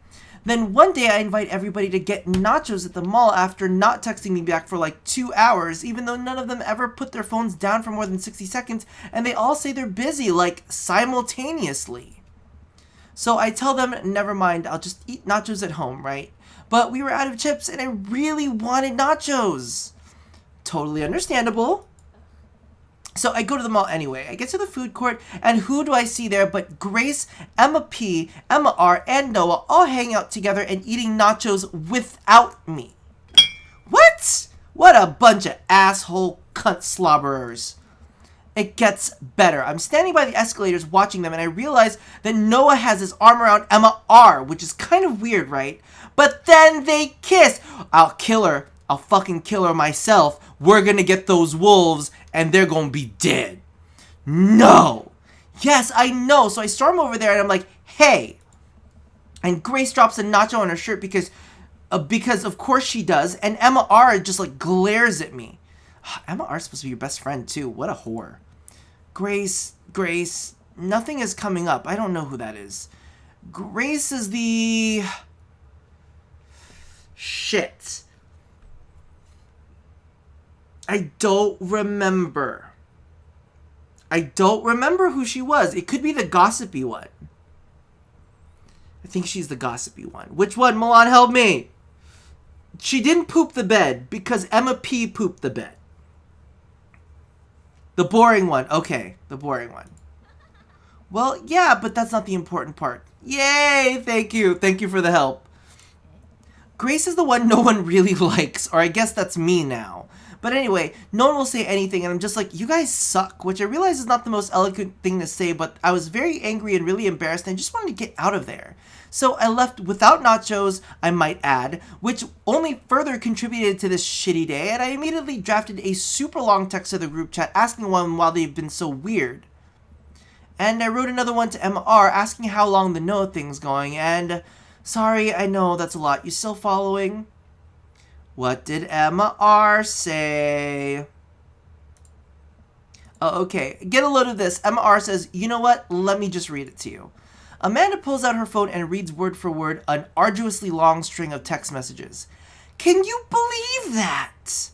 Then one day I invite everybody to get nachos at the mall after not texting me back for like 2 hours, even though none of them ever put their phones down for more than 60 seconds, and they all say they're busy, like, simultaneously. So I tell them, never mind, I'll just eat nachos at home, right? But we were out of chips and I really wanted nachos. Totally understandable. So I go to the mall anyway. I get to the food court and who do I see there but Grace, Emma P, Emma R, and Noah all hanging out together and eating nachos without me. What? What a bunch of asshole cunt slobberers. It gets better. I'm standing by the escalators watching them and I realize that Noah has his arm around Emma R, which is kind of weird, right? But then they kiss. I'll kill her. I'll fucking kill her myself. We're gonna get those wolves and they're gonna be dead. No. Yes, I know. So I storm over there and I'm like, hey. And Grace drops a nacho on her shirt because of course she does. And Emma R just like glares at me. Emma R's supposed to be your best friend too. What a whore. Grace, nothing is coming up. I don't know who that is. Grace is the... Shit. I don't remember. I don't remember who she was. It could be the gossipy one. I think she's the gossipy one. Which one? Milan, help me. She didn't poop the bed because Emma P pooped the bed. The boring one. Okay, the boring one. Well, yeah, but that's not the important part. Yay! Thank you. Thank you for the help. Grace is the one no one really likes, or I guess that's me now. But anyway, no one will say anything, and I'm just like, you guys suck, which I realize is not the most eloquent thing to say, but I was very angry and really embarrassed, and I just wanted to get out of there. So I left without nachos, I might add, which only further contributed to this shitty day, and I immediately drafted a super long text to the group chat asking them why they've been so weird. And I wrote another one to MR asking how long the Noah thing's going, and sorry, I know that's a lot. You still following? What did MR say? Oh, okay. Get a load of this. MR says, you know what? Let me just read it to you. Amanda pulls out her phone and reads word for word an arduously long string of text messages. Can you believe that?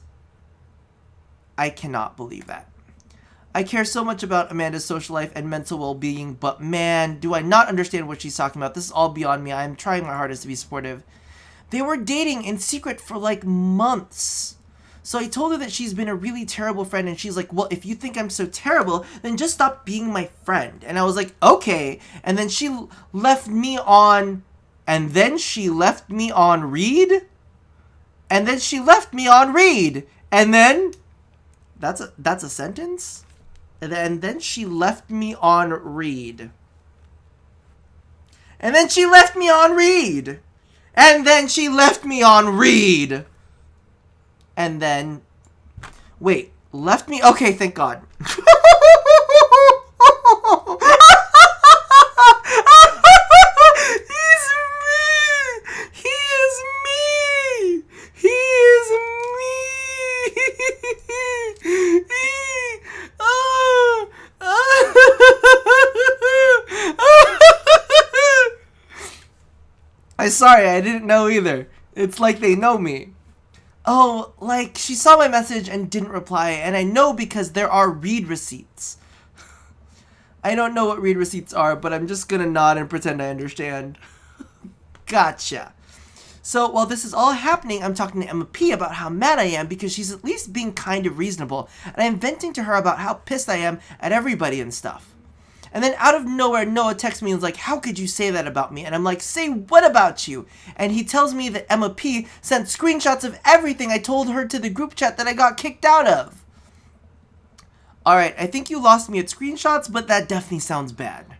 I cannot believe that. I care so much about Amanda's social life and mental well-being, but man, do I not understand what she's talking about. This is all beyond me. I am trying my hardest to be supportive. They were dating in secret for like months. So I told her that she's been a really terrible friend, and she's like, well, if you think I'm so terrible, then just stop being my friend. And I was like, okay. And then she left me on, and then she left me on read? And then she left me on read. And then, that's a sentence? And then she left me on read. And then she left me on read. And then she left me on read. And then, wait, left me? Okay, thank God. He's me. He is me. He is me. I'm sorry, I didn't know either. It's like they know me. Oh, like, she saw my message and didn't reply, and I know because there are read receipts. I don't know what read receipts are, but I'm just gonna nod and pretend I understand. Gotcha. So, while this is all happening, I'm talking to Emma P about how mad I am because she's at least being kind of reasonable, and I'm venting to her about how pissed I am at everybody and stuff. And then out of nowhere, Noah texts me and is like, how could you say that about me? And I'm like, say what about you? And he tells me that Emma P sent screenshots of everything I told her to the group chat that I got kicked out of. Alright, I think you lost me at screenshots, but that definitely sounds bad.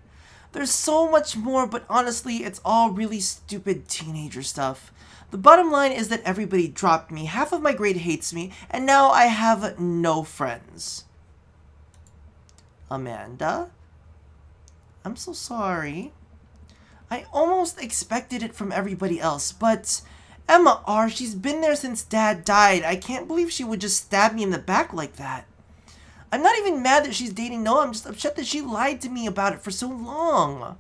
There's so much more, but honestly, it's all really stupid teenager stuff. The bottom line is that everybody dropped me, half of my grade hates me, and now I have no friends. Amanda? I'm so sorry. I almost expected it from everybody else, but Emma R, she's been there since Dad died. I can't believe she would just stab me in the back like that. I'm not even mad that she's dating Noah, I'm just upset that she lied to me about it for so long.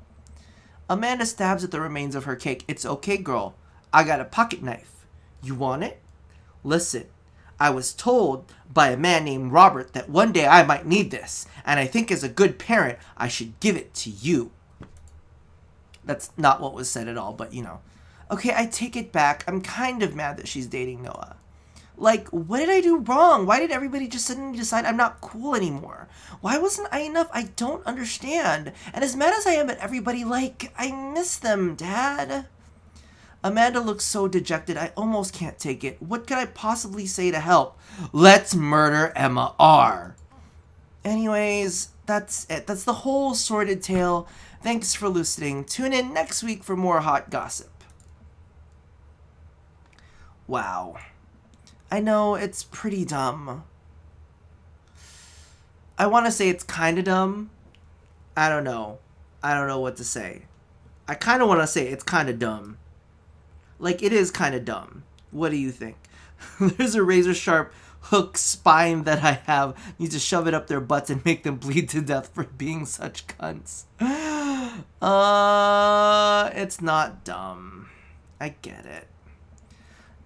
Amanda stabs at the remains of her cake. It's okay, girl. I got a pocket knife. You want it? Listen. I was told by a man named Robert that one day I might need this, and I think as a good parent, I should give it to you. That's not what was said at all, but you know. Okay, I take it back. I'm kind of mad that she's dating Noah. Like, what did I do wrong? Why did everybody just suddenly decide I'm not cool anymore? Why wasn't I enough? I don't understand. And as mad as I am at everybody, like, I miss them, Dad. Amanda looks so dejected, I almost can't take it. What could I possibly say to help? Let's murder Emma R. Anyways, that's it. That's the whole sordid tale. Thanks for listening. Tune in next week for more hot gossip. Wow. I know, it's pretty dumb. I want to say it's kind of dumb. I don't know. I don't know what to say. I kind of want to say it's kind of dumb. Like, it is kind of dumb. What do you think? There's a razor sharp hook spine that I have. Need to shove it up their butts and make them bleed to death for being such cunts. It's not dumb. I get it.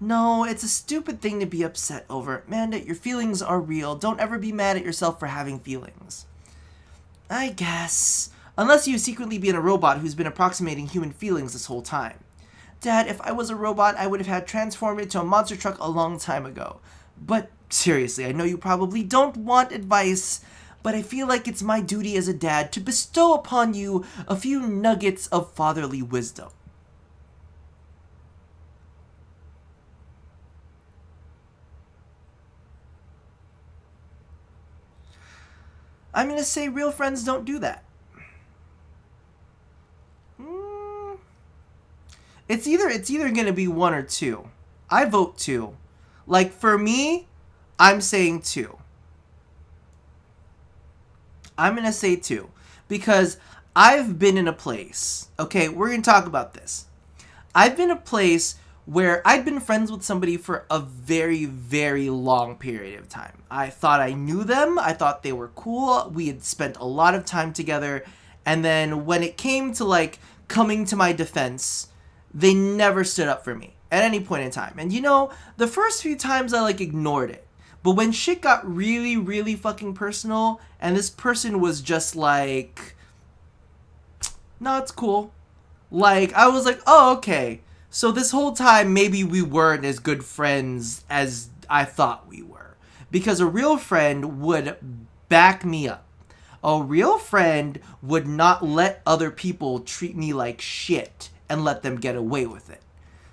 No, it's a stupid thing to be upset over. Amanda, your feelings are real. Don't ever be mad at yourself for having feelings. I guess. Unless you secretly been a robot who's been approximating human feelings this whole time. Dad, if I was a robot, I would have had transformed into a monster truck a long time ago. But seriously, I know you probably don't want advice, but I feel like it's my duty as a dad to bestow upon you a few nuggets of fatherly wisdom. I'm gonna say real friends don't do that. It's either gonna be one or two. I vote two. Like for me, I'm saying two. I'm gonna say two. Because I've been in a place. Okay, we're gonna talk about this. I've been in a place where I'd been friends with somebody for a very, very long period of time. I thought I knew them. I thought they were cool. We had spent a lot of time together. And then when it came to like coming to my defense, they never stood up for me at any point in time. And you know, the first few times I like ignored it. But when shit got really, really fucking personal, and this person was just like, no, it's cool. Like, I was like, oh, okay. So this whole time, maybe we weren't as good friends as I thought we were. Because a real friend would back me up. A real friend would not let other people treat me like shit and let them get away with it.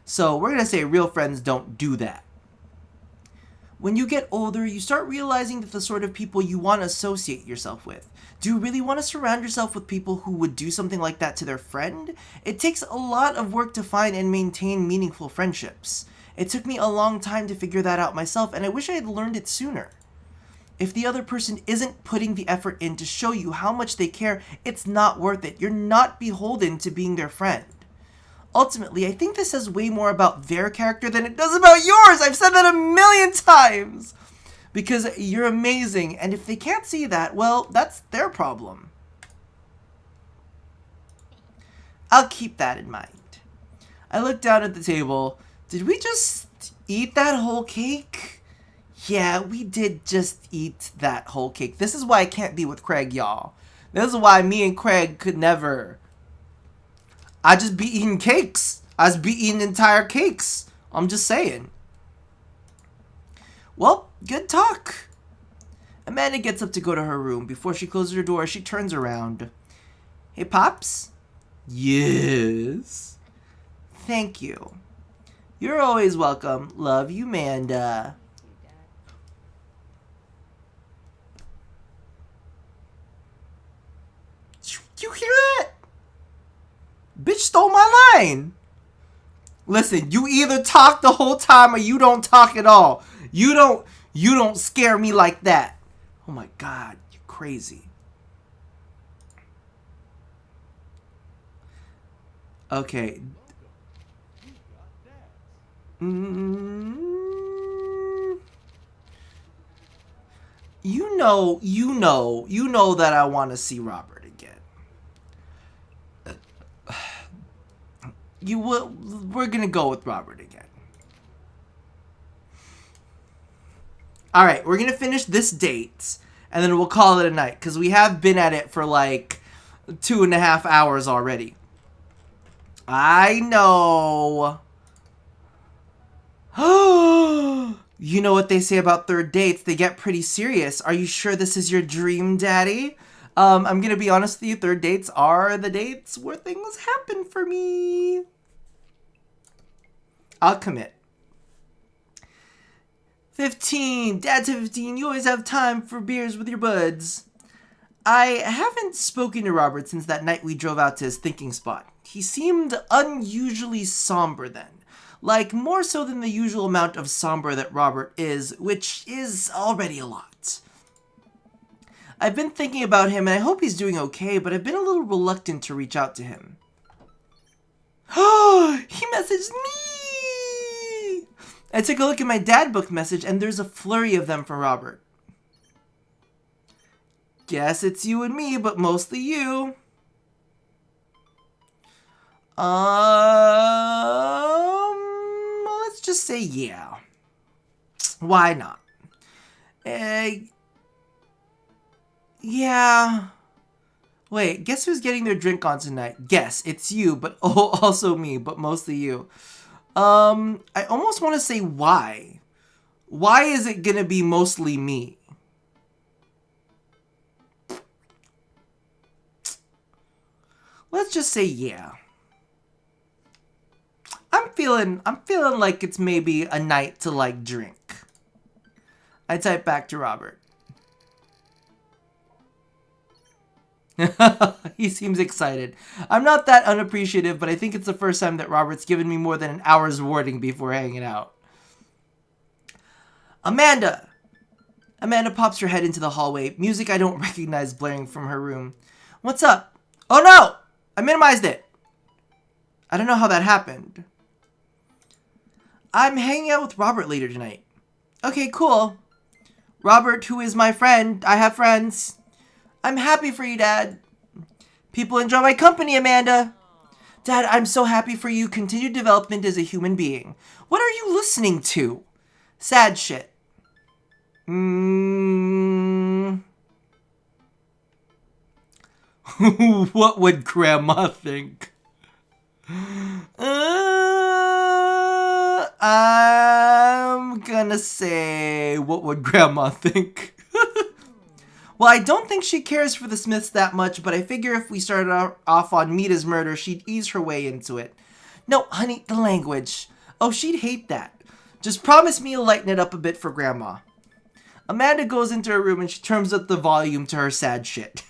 So we're going to say real friends don't do that. When you get older, you start realizing that the sort of people you want to associate yourself with. Do you really want to surround yourself with people who would do something like that to their friend? It takes a lot of work to find and maintain meaningful friendships. It took me a long time to figure that out myself, and I wish I had learned it sooner. If the other person isn't putting the effort in to show you how much they care, it's not worth it. You're not beholden to being their friend. Ultimately, I think this says way more about their character than it does about yours. I've said that a million times. Because you're amazing, and if they can't see that, well, that's their problem. I'll keep that in mind. I looked down at the table. Did we just eat that whole cake? Yeah, we did just eat that whole cake. This is why I can't be with Craig, y'all. This is why me and Craig could never. I just be eating cakes. I just be eating entire cakes. I'm just saying. Well, good talk. Amanda gets up to go to her room. Before she closes her door, she turns around. Hey, Pops? Yes? Thank you. You're always welcome. Love you, Amanda. You hear that? Bitch stole my line. Listen, you either talk the whole time or you don't talk at all. You don't scare me like that. Oh my God, you're crazy. Okay. You know that I want to see Robert again. We're gonna go with Robert again. Alright, we're gonna finish this date, and then we'll call it a night, because we have been at it for like 2.5 hours already. I know. You know what they say about third dates, they get pretty serious. Are you sure this is your dream, Daddy? I'm gonna be honest with you, third dates are the dates where things happen for me. I'll commit. 15. Dad's 15. You always have time for beers with your buds. I haven't spoken to Robert since that night we drove out to his thinking spot. He seemed unusually somber then. Like, more so than the usual amount of somber that Robert is, which is already a lot. I've been thinking about him and I hope he's doing okay, but I've been a little reluctant to reach out to him. Oh, he messaged me! I took a look at my dad book message and there's a flurry of them from Robert. Guess it's you and me, but mostly you. Let's just say yeah. Why not? Yeah. Wait, guess who's getting their drink on tonight? Guess, it's you, but also me, but mostly you. I almost want to say why. Why is it gonna be mostly me? Let's just say yeah. I'm feeling like it's maybe a night to like drink. I type back to Robert. He seems excited. I'm not that unappreciative, but I think it's the first time that Robert's given me more than an hour's warning before hanging out. Amanda! Amanda pops her head into the hallway, music I don't recognize blaring from her room. What's up? Oh no! I minimized it! I don't know how that happened. I'm hanging out with Robert later tonight. Okay, cool. Robert, who is my friend. I have friends. I'm happy for you, Dad. People enjoy my company, Amanda. Dad, I'm so happy for you. Continued development as a human being. What are you listening to? Sad shit. What would Grandma think? I'm gonna say, what would Grandma think? Well, I don't think she cares for the Smiths that much, but I figure if we started off on Mita's murder, she'd ease her way into it. No, honey, the language. Oh, she'd hate that. Just promise me you'll lighten it up a bit for Grandma. Amanda goes into her room and she turns up the volume to her sad shit.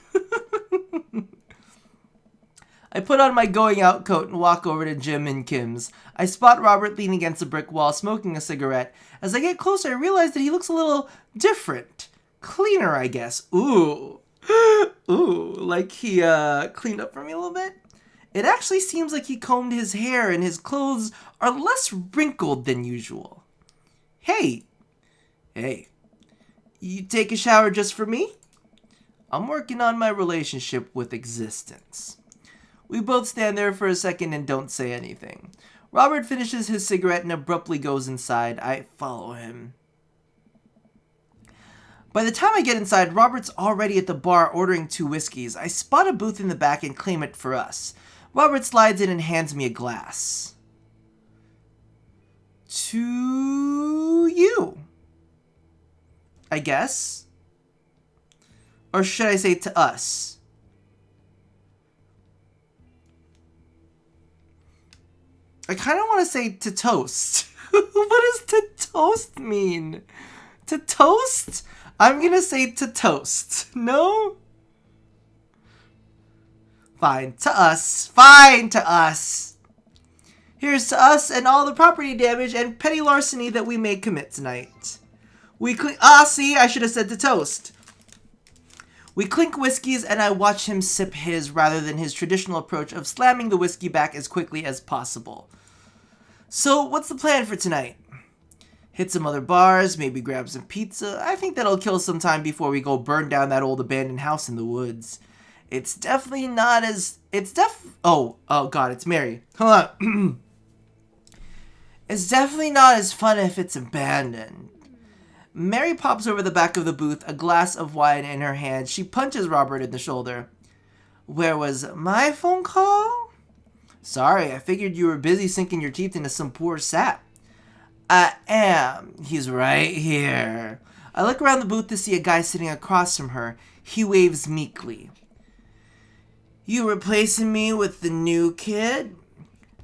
I put on my going out coat and walk over to Jim and Kim's. I spot Robert leaning against a brick wall smoking a cigarette. As I get closer, I realize that he looks a little different. Cleaner, I guess. Ooh. Ooh, like he cleaned up for me a little bit. It actually seems like he combed his hair and his clothes are less wrinkled than usual. Hey. Hey. You take a shower just for me? I'm working on my relationship with existence. We both stand there for a second and don't say anything. Robert finishes his cigarette and abruptly goes inside. I follow him. By the time I get inside, Robert's already at the bar ordering 2 whiskeys. I spot a booth in the back and claim it for us. Robert slides in and hands me a glass. To you, I guess. Or should I say to us? I kind of want to say to toast. What does to toast mean? To toast? I'm going to say to toast. No? Fine, to us. Fine, to us. Here's to us and all the property damage and petty larceny that we may commit tonight. See, I should have said to toast. We clink whiskeys and I watch him sip his rather than his traditional approach of slamming the whiskey back as quickly as possible. So, what's the plan for tonight? Hit some other bars, maybe grab some pizza. I think that'll kill some time before we go burn down that old abandoned house in the woods. It's definitely not as... Oh god, it's Mary. Hold on. It's definitely not as fun if it's abandoned. Mary pops over the back of the booth, a glass of wine in her hand. She punches Robert in the shoulder. Where was my phone call? Sorry, I figured you were busy sinking your teeth into some poor sap. I am. He's right here. I look around the booth to see a guy sitting across from her. He waves meekly. You replacing me with the new kid?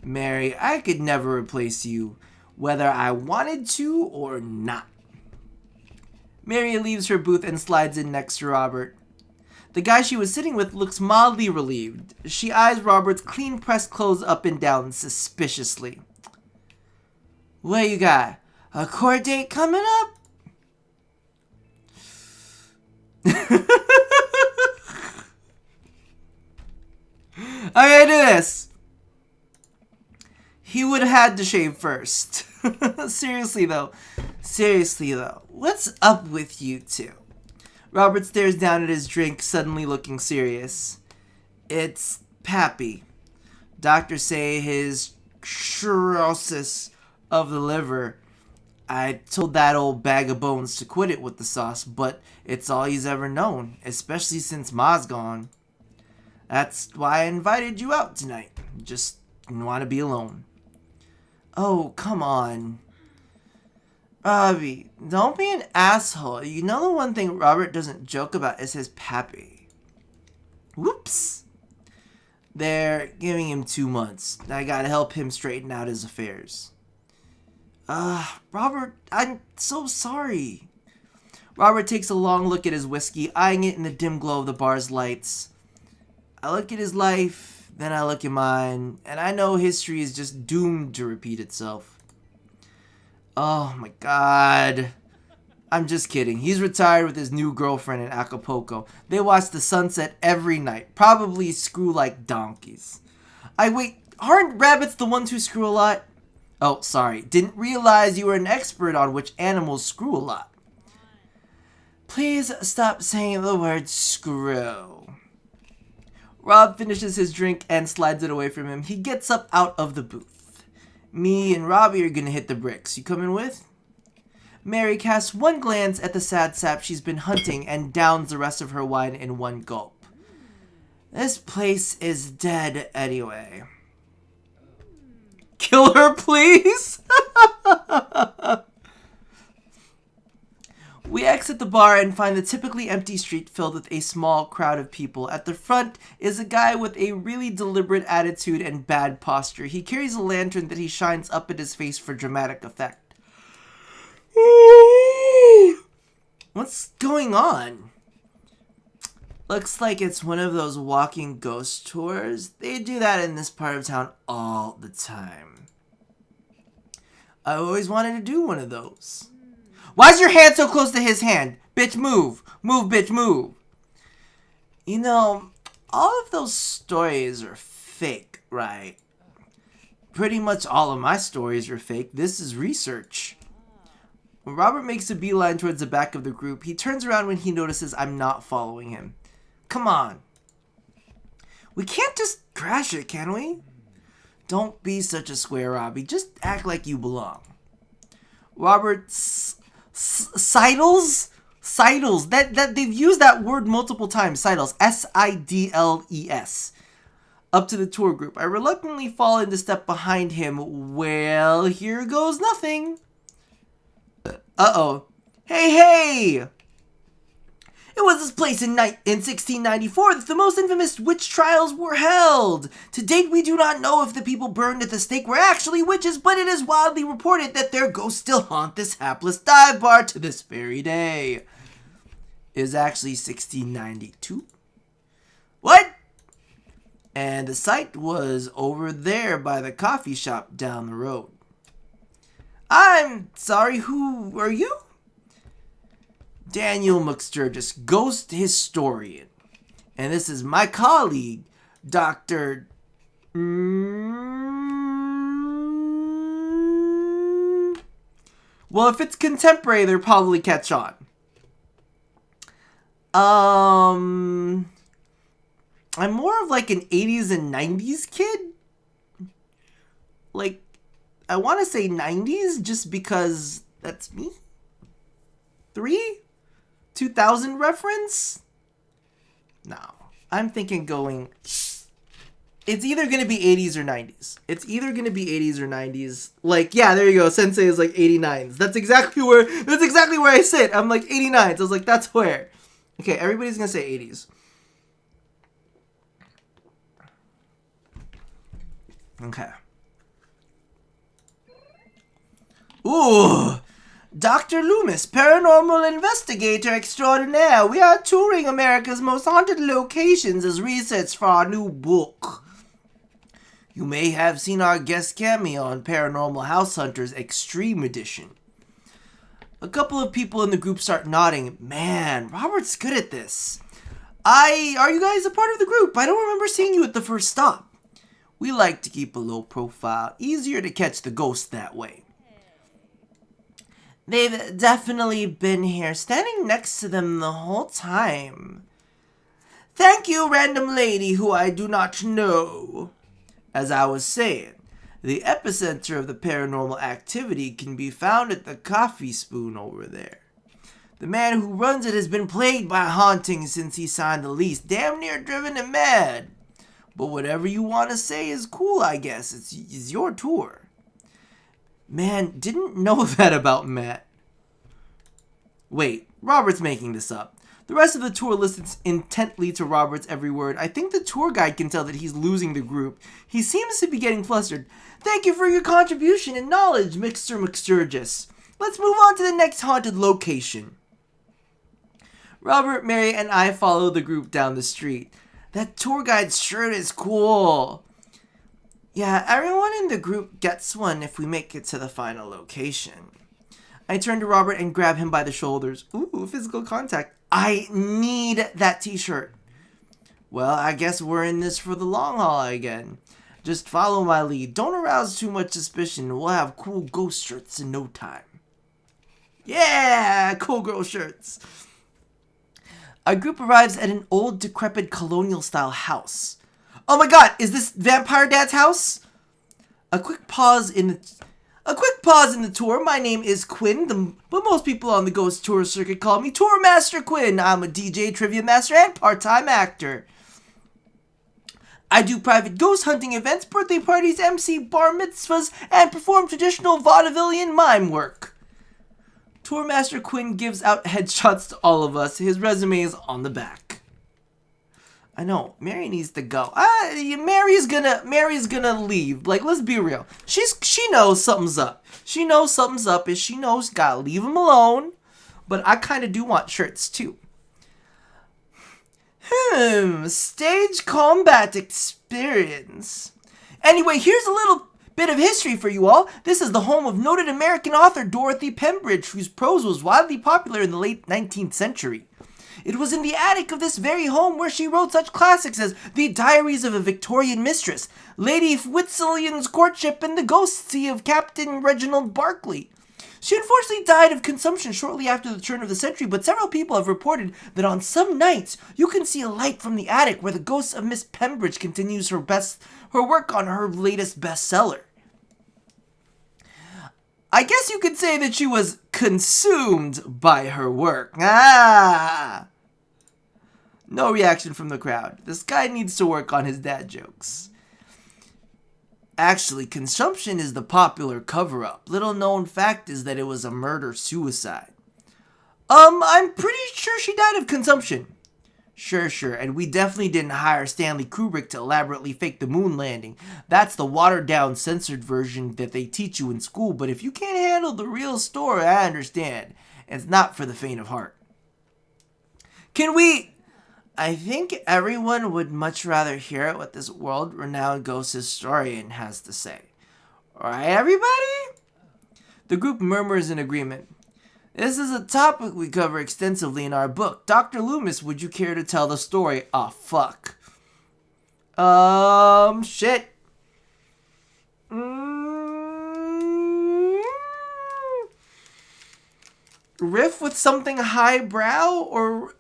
Mary, I could never replace you, whether I wanted to or not. Mary leaves her booth and slides in next to Robert. The guy she was sitting with looks mildly relieved. She eyes Robert's clean-pressed clothes up and down suspiciously. What you got? A court date coming up? I'm gonna do this. He would have had to shave first. Seriously though, what's up with you two? Robert stares down at his drink, suddenly looking serious. It's Pappy. Doctors say his cirrhosis of the liver. I told that old bag of bones to quit it with the sauce, but it's all he's ever known, especially since Ma's gone. That's why I invited you out tonight. Just didn't want to be alone. Oh, come on. Robbie, don't be an asshole. You know the one thing Robert doesn't joke about is his pappy. Whoops. They're giving him 2 months. I gotta help him straighten out his affairs. Robert, I'm so sorry. Robert takes a long look at his whiskey, eyeing it in the dim glow of the bar's lights. I look at his life, then I look at mine, and I know history is just doomed to repeat itself. Oh my god. I'm just kidding. He's retired with his new girlfriend in Acapulco. They watch the sunset every night. Probably screw like donkeys. Wait, aren't rabbits the ones who screw a lot? Oh, sorry. Didn't realize you were an expert on which animals screw a lot. Please stop saying the word screw. Rob finishes his drink and slides it away from him. He gets up out of the booth. Me and Robbie are gonna hit the bricks. You coming with? Mary casts one glance at the sad sap she's been hunting and downs the rest of her wine in one gulp. This place is dead anyway. Kill her, please! We exit the bar and find the typically empty street filled with a small crowd of people. At the front is a guy with a really deliberate attitude and bad posture. He carries a lantern that he shines up at his face for dramatic effect. What's going on? Looks like it's one of those walking ghost tours. They do that in this part of town all the time. I always wanted to do one of those. Why's your hand so close to his hand? Bitch, move. Move, bitch, move. You know, all of those stories are fake, right? Pretty much all of my stories are fake. This is research. When Robert makes a beeline towards the back of the group, he turns around when he notices I'm not following him. Come on. We can't just crash it, can we? Don't be such a square, Robbie. Just act like you belong. Robert Sidles? Sidles. That they've used that word multiple times. Sidles. S-I-D-L-E-S. Up to the tour group. I reluctantly fall into step behind him. Well, here goes nothing. Uh-oh. Hey! It was this place in 1694 that the most infamous witch trials were held. To date, we do not know if the people burned at the stake were actually witches, but it is widely reported that their ghosts still haunt this hapless dive bar to this very day. It was actually 1692. What? And the site was over there by the coffee shop down the road. I'm sorry, who are you? Daniel McSturgis, ghost historian. And this is my colleague, Dr. Well, if it's contemporary, they'll probably catch on. I'm more of like an 80s and 90s kid. Like, I want to say 90s just because that's me. 2000 reference? No. I'm thinking going... It's either going to be 80s or 90s. It's either going to be 80s or 90s. Like, yeah, there you go. Sensei is like 89s. That's exactly where I sit. I'm like 89s. I was like, that's where. Okay, everybody's going to say 80s. Okay. Ooh! Dr. Loomis, paranormal investigator extraordinaire. We are touring America's most haunted locations as research for our new book. You may have seen our guest cameo on Paranormal House Hunters Extreme Edition. A couple of people in the group start nodding. Man, Robert's good at this. Are you guys a part of the group? I don't remember seeing you at the first stop. We like to keep a low profile. Easier to catch the ghost that way. They've definitely been here, standing next to them the whole time. Thank you, random lady who I do not know. As I was saying, The epicenter of the paranormal activity can be found at the coffee spoon over there. The man who runs it has been plagued by hauntings since he signed the lease, damn near driven him mad. But whatever you want to say is cool, I guess. It's your tour. Man, didn't know that about Matt. Wait, Robert's making this up. The rest of the tour listens intently to Robert's every word. I think the tour guide can tell that he's losing the group. He seems to be getting flustered. Thank you for your contribution and knowledge, Mr. McSturgis. Let's move on to the next haunted location. Robert, Mary, and I follow the group down the street. That tour guide's shirt is cool. Yeah, everyone in the group gets one if we make it to the final location. I turn to Robert and grab him by the shoulders. Ooh, physical contact. I need that t-shirt. Well, I guess we're in this for the long haul again. Just follow my lead. Don't arouse too much suspicion. We'll have cool ghost shirts in no time. Yeah, cool girl shirts. Our group arrives at an old, decrepit, colonial-style house. Oh my god, is this Vampire Dad's house? A quick pause in the tour. My name is Quinn, but most people on the ghost tour circuit call me Tour Master Quinn. I'm a DJ, trivia master, and part-time actor. I do private ghost hunting events, birthday parties, MC bar mitzvahs, and perform traditional vaudevillian mime work. Tour Master Quinn gives out headshots to all of us. His resume is on the back. I know, Mary needs to go. Mary's gonna leave. Like, let's be real. She knows something's up. She knows something's up, and she knows gotta leave him alone. But I kind of do want shirts too. Stage combat experience. Anyway, here's a little bit of history for you all. This is the home of noted American author Dorothy Pembridge, whose prose was widely popular in the late 19th century. It was in the attic of this very home where she wrote such classics as The Diaries of a Victorian Mistress, Lady Fitzellian's Courtship, and The Ghosty of Captain Reginald Barclay. She unfortunately died of consumption shortly after the turn of the century, but several people have reported that on some nights you can see a light from the attic where the ghost of Miss Pembridge continues her work on her latest bestseller. I guess you could say that she was consumed by her work. No reaction from the crowd. This guy needs to work on his dad jokes. Actually, consumption is the popular cover-up. Little known fact is that it was a murder-suicide. I'm pretty sure she died of consumption. Sure, and we definitely didn't hire Stanley Kubrick to elaborately fake the moon landing. That's the watered-down, censored version that they teach you in school, but if you can't handle the real story, I understand. It's not for the faint of heart. I think everyone would much rather hear what this world-renowned ghost historian has to say. Alright, everybody? The group murmurs in agreement. This is a topic we cover extensively in our book. Dr. Loomis, would you care to tell the story? Oh, fuck. Shit. Riff with something highbrow, or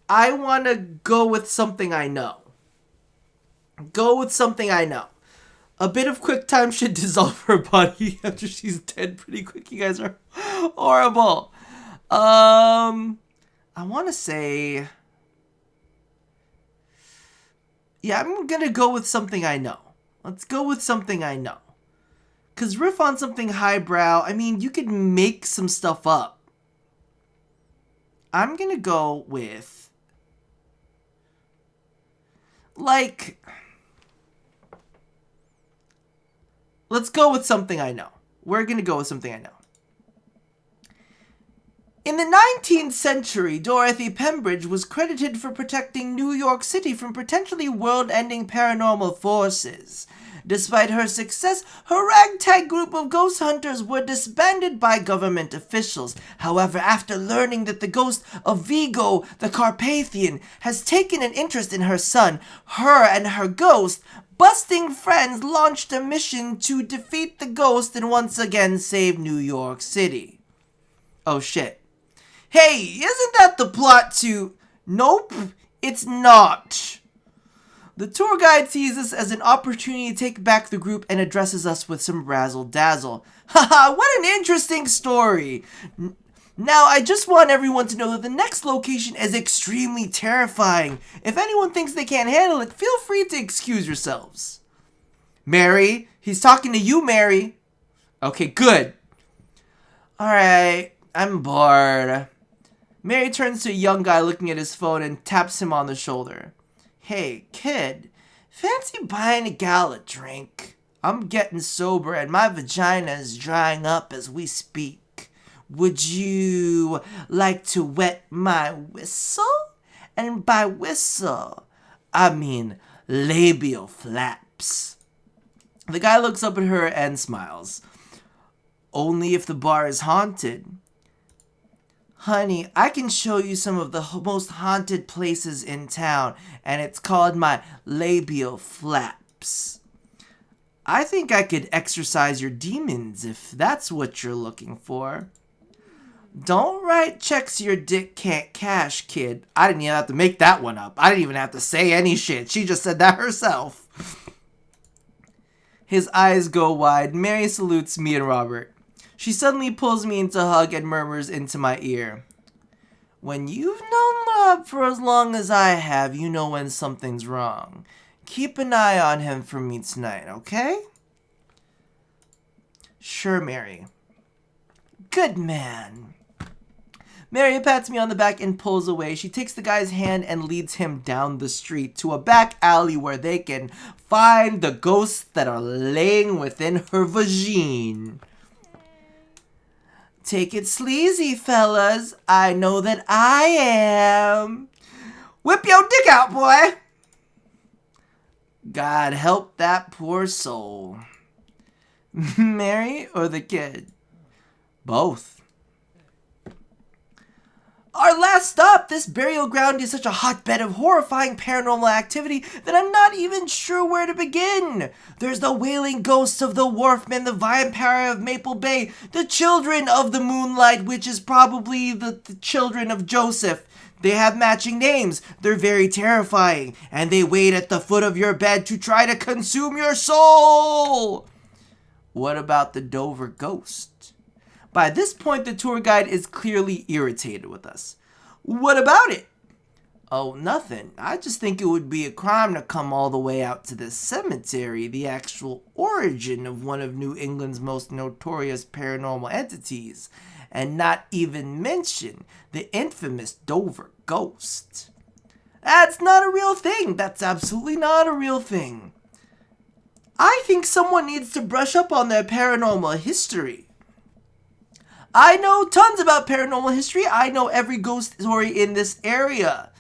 I want to go with something I know. Go with something I know. A bit of quick time should dissolve her body after she's dead pretty quick. You guys are horrible. I want to say... Yeah, I'm going to go with something I know. Let's go with something I know. Because riff on something highbrow, I mean, you could make some stuff up. I'm going to go with... Like... Let's go with something I know. We're going to go with something I know. In the 19th century, Dorothy Pembridge was credited for protecting New York City from potentially world-ending paranormal forces. Despite her success, her ragtag group of ghost hunters were disbanded by government officials. However, after learning that the ghost of Vigo the Carpathian has taken an interest in her son, her and her ghost, busting friends launched a mission to defeat the ghost and once again save New York City. Oh shit. Hey, isn't that the plot to... Nope, it's not. The tour guide sees this as an opportunity to take back the group and addresses us with some razzle-dazzle. Haha, what an interesting story! Now, I just want everyone to know that the next location is extremely terrifying. If anyone thinks they can't handle it, feel free to excuse yourselves. Mary, he's talking to you, Mary. Okay, good. Alright, I'm bored. Mary turns to a young guy looking at his phone and taps him on the shoulder. Hey, kid, fancy buying a gal a drink? I'm getting sober and my vagina is drying up as we speak. Would you like to wet my whistle? And by whistle, I mean labial flaps. The guy looks up at her and smiles. Only if the bar is haunted. Honey, I can show you some of the most haunted places in town, and it's called my labial flaps. I think I could exorcise your demons if that's what you're looking for. Don't write checks your dick can't cash, kid. I didn't even have to make that one up. I didn't even have to say any shit. She just said that herself. His eyes go wide. Mary salutes me and Robert. She suddenly pulls me into a hug and murmurs into my ear. When you've known Rob for as long as I have, you know when something's wrong. Keep an eye on him for me tonight, okay? Sure, Mary. Good man. Mary pats me on the back and pulls away. She takes the guy's hand and leads him down the street to a back alley where they can find the ghosts that are laying within her vagine. Take it sleazy, fellas. I know that I am. Whip your dick out, boy. God help that poor soul. Mary or the kid? Both. Our last stop, this burial ground is such a hotbed of horrifying paranormal activity that I'm not even sure where to begin. There's the wailing ghosts of the Wharfmen, the vampire of Maple Bay, the children of the Moonlight, which is probably the children of Joseph. They have matching names, they're very terrifying, and they wait at the foot of your bed to try to consume your soul. What about the Dover ghost? By this point, the tour guide is clearly irritated with us. What about it? Oh, nothing. I just think it would be a crime to come all the way out to the cemetery, the actual origin of one of New England's most notorious paranormal entities, and not even mention the infamous Dover ghost. That's not a real thing. That's absolutely not a real thing. I think someone needs to brush up on their paranormal history. I know tons about paranormal history. I know every ghost story in this area.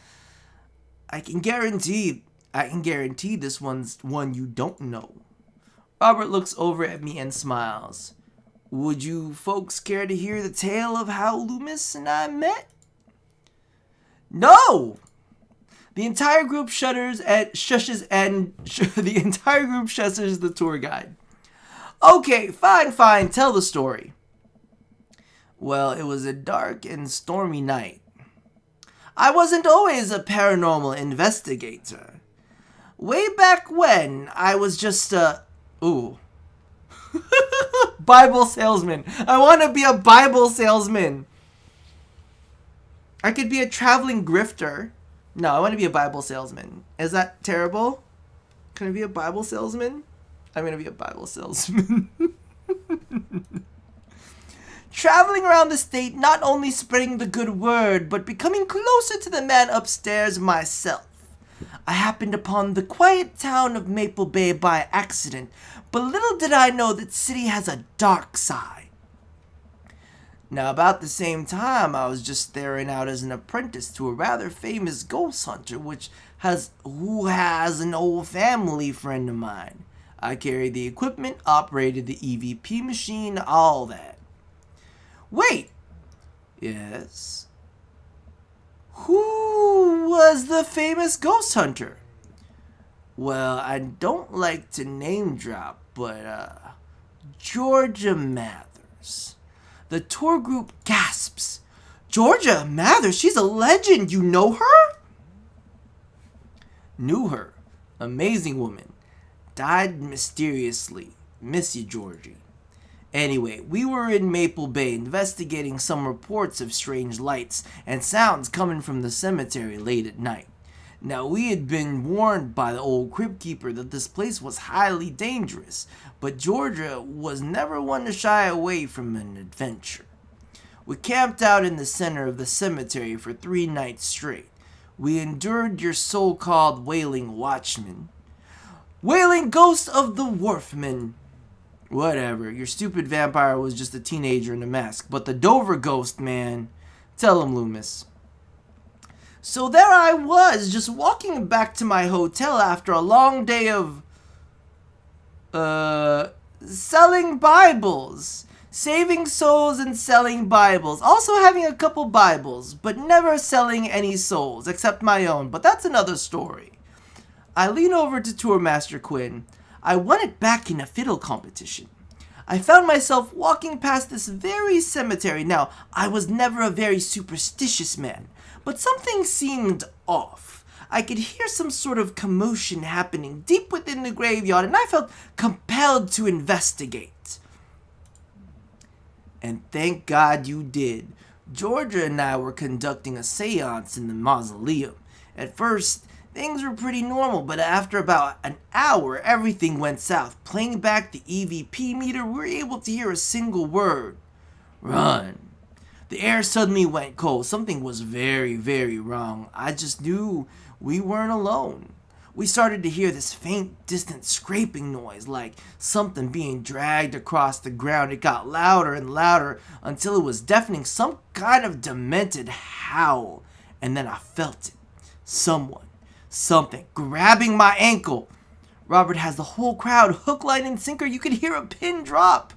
I can guarantee this one's one you don't know. Robert looks over at me and smiles. Would you folks care to hear the tale of how Loomis and I met? No! The entire group shushes the tour guide. Okay, fine, tell the story. Well, it was a dark and stormy night. I wasn't always a paranormal investigator. Way back when, I was just a... Bible salesman. I want to be a Bible salesman. I could be a traveling grifter. No, I want to be a Bible salesman. Is that terrible? Can I be a Bible salesman? I'm going to be a Bible salesman. Traveling around the state, not only spreading the good word, but becoming closer to the man upstairs myself. I happened upon the quiet town of Maple Bay by accident, but little did I know that city has a dark side. Now, about the same time, I was just starting out as an apprentice to a rather famous ghost hunter, who has an old family friend of mine. I carried the equipment, operated the EVP machine, all that. Wait. Yes. Who was the famous ghost hunter? Well, I don't like to name drop, but, Georgia Mathers. The tour group gasps. Georgia Mathers? She's a legend. You know her? Knew her. Amazing woman. Died mysteriously. Miss you, Georgie. Anyway, we were in Maple Bay investigating some reports of strange lights and sounds coming from the cemetery late at night. Now, we had been warned by the old crypt keeper that this place was highly dangerous, but Georgia was never one to shy away from an adventure. We camped out in the center of the cemetery for 3 nights straight. We endured your so-called wailing watchman. Wailing ghost of the wharfman. Whatever, your stupid vampire was just a teenager in a mask, but the Dover ghost, man. Tell him, Loomis. So there I was, just walking back to my hotel after a long day of, selling Bibles. Saving souls and selling Bibles. Also having a couple Bibles, but never selling any souls, except my own, but that's another story. I lean over to Tourmaster Quinn. I won it back in a fiddle competition. I found myself walking past this very cemetery. Now, I was never a very superstitious man, but something seemed off. I could hear some sort of commotion happening deep within the graveyard, and I felt compelled to investigate. And thank God you did. Georgia and I were conducting a seance in the mausoleum. At first, things were pretty normal, but after about an hour, everything went south. Playing back the EVP meter, we were able to hear a single word. Run. The air suddenly went cold. Something was very, very wrong. I just knew we weren't alone. We started to hear this faint, distant scraping noise, like something being dragged across the ground. It got louder and louder until it was deafening, some kind of demented howl. And then I felt it. Something grabbing my ankle. Robert has the whole crowd hook, line, and sinker. You could hear a pin drop.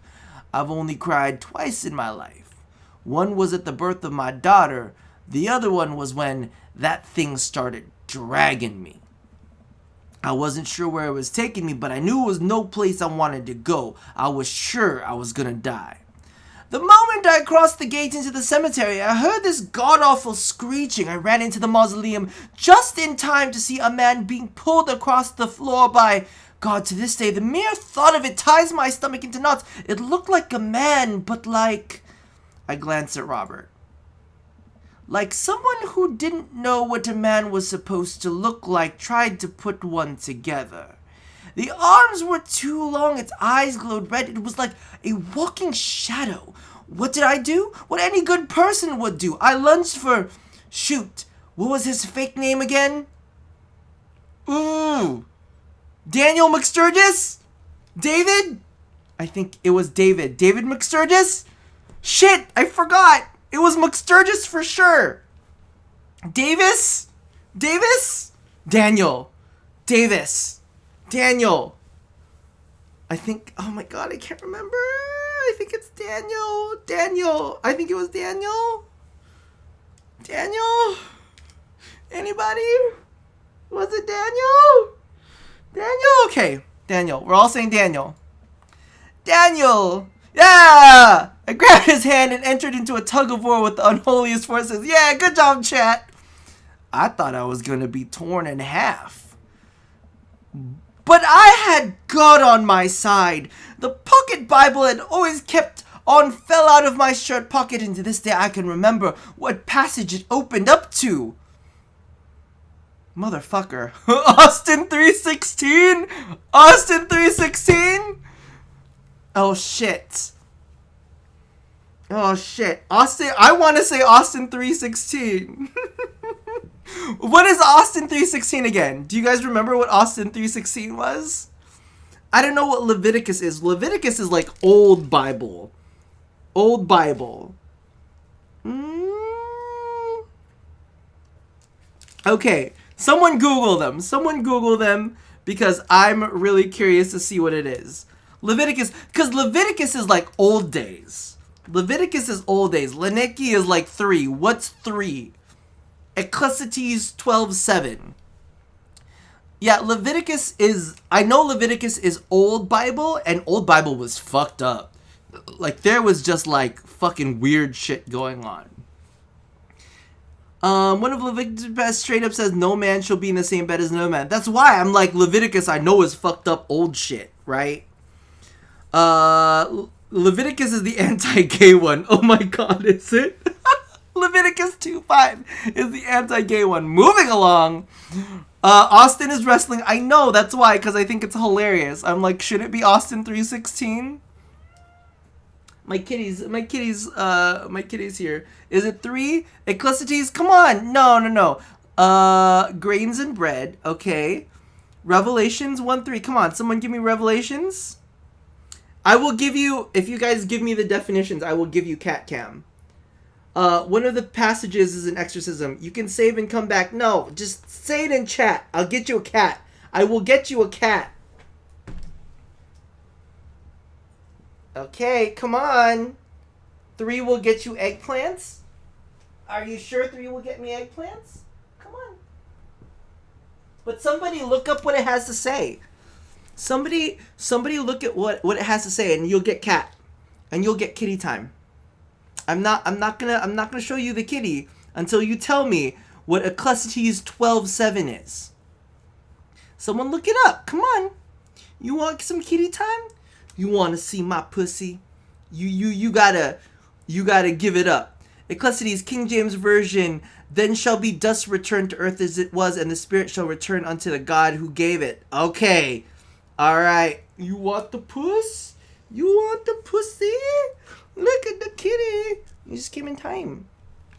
I've only cried twice in my life. One was at the birth of my daughter. The other one was when that thing started dragging me. I wasn't sure where it was taking me, but I knew it was no place I wanted to go. I was sure I was gonna die. The moment I crossed the gate into the cemetery, I heard this god-awful screeching. I ran into the mausoleum just in time to see a man being pulled across the floor by... God, to this day, the mere thought of it ties my stomach into knots. It looked like a man, but like... I glanced at Robert. Like someone who didn't know what a man was supposed to look like tried to put one together. The arms were too long, its eyes glowed red, it was like a walking shadow. What did I do? What any good person would do. I lunged for... Shoot, what was his fake name again? Ooh. Daniel McSturgis? David? I think it was David. David McSturgis? Shit, I forgot. It was McSturgis for sure. Davis? Daniel. Davis. Daniel. I think, oh my god, I can't remember. I think it's Daniel. I think it was Daniel. Anybody? Was it Daniel? Okay. Daniel. We're all saying Daniel. Yeah! I grabbed his hand and entered into a tug-of-war with the unholiest forces. Yeah, good job, chat. I thought I was going to be torn in half. But I had God on my side. The pocket Bible had always kept on fell out of my shirt pocket, and to this day I can remember what passage it opened up to. Motherfucker. Austin 3:16? Austin 3:16? Oh shit. Austin, I want to say Austin 3:16. What is Austin 3:16 again? Do you guys remember what Austin 3:16 was? I don't know what Leviticus is. Leviticus is like old Bible. Okay, someone Google them because I'm really curious to see what it is. Leviticus, because Leviticus is like old days. Leniki is like 3. What's 3? Ecclesiastes 12:7. Yeah, I know Leviticus is old Bible, and old Bible was fucked up. Like, there was just like fucking weird shit going on. One of Leviticus straight up says no man shall be in the same bed as no man. That's why I'm like, Leviticus I know is fucked up old shit, right? Leviticus is the anti-gay one. Oh my god, is it? Leviticus 2:5 is the anti-gay one. Moving along. Austin is wrestling. I know, that's why, because I think it's hilarious. I'm like, should it be Austin 3:16? My kitty's here. Is it 3? Ecclesiastes? Come on! No. Grains and bread. Okay. Revelations 1:3. Come on, someone give me Revelations. I will give you, if you guys give me the definitions, I will give you cat cam. One of the passages is an exorcism. You can save and come back. No, just say it in chat. I'll get you a cat. I will get you a cat. Okay, come on. 3 will get you eggplants? Are you sure 3 will get me eggplants? Come on. But somebody look up what it has to say. Somebody look at what it has to say, and you'll get cat. And you'll get kitty time. I'm not gonna show you the kitty until you tell me what Ecclesiastes 12:7 is. Someone look it up. Come on. You want some kitty time? You want to see my pussy? You gotta give it up. Ecclesiastes, King James Version. Then shall be dust returned to earth as it was, and the spirit shall return unto the God who gave it. Okay. All right. You want the puss? You want the pussy? Look at the kitty. You just came in time.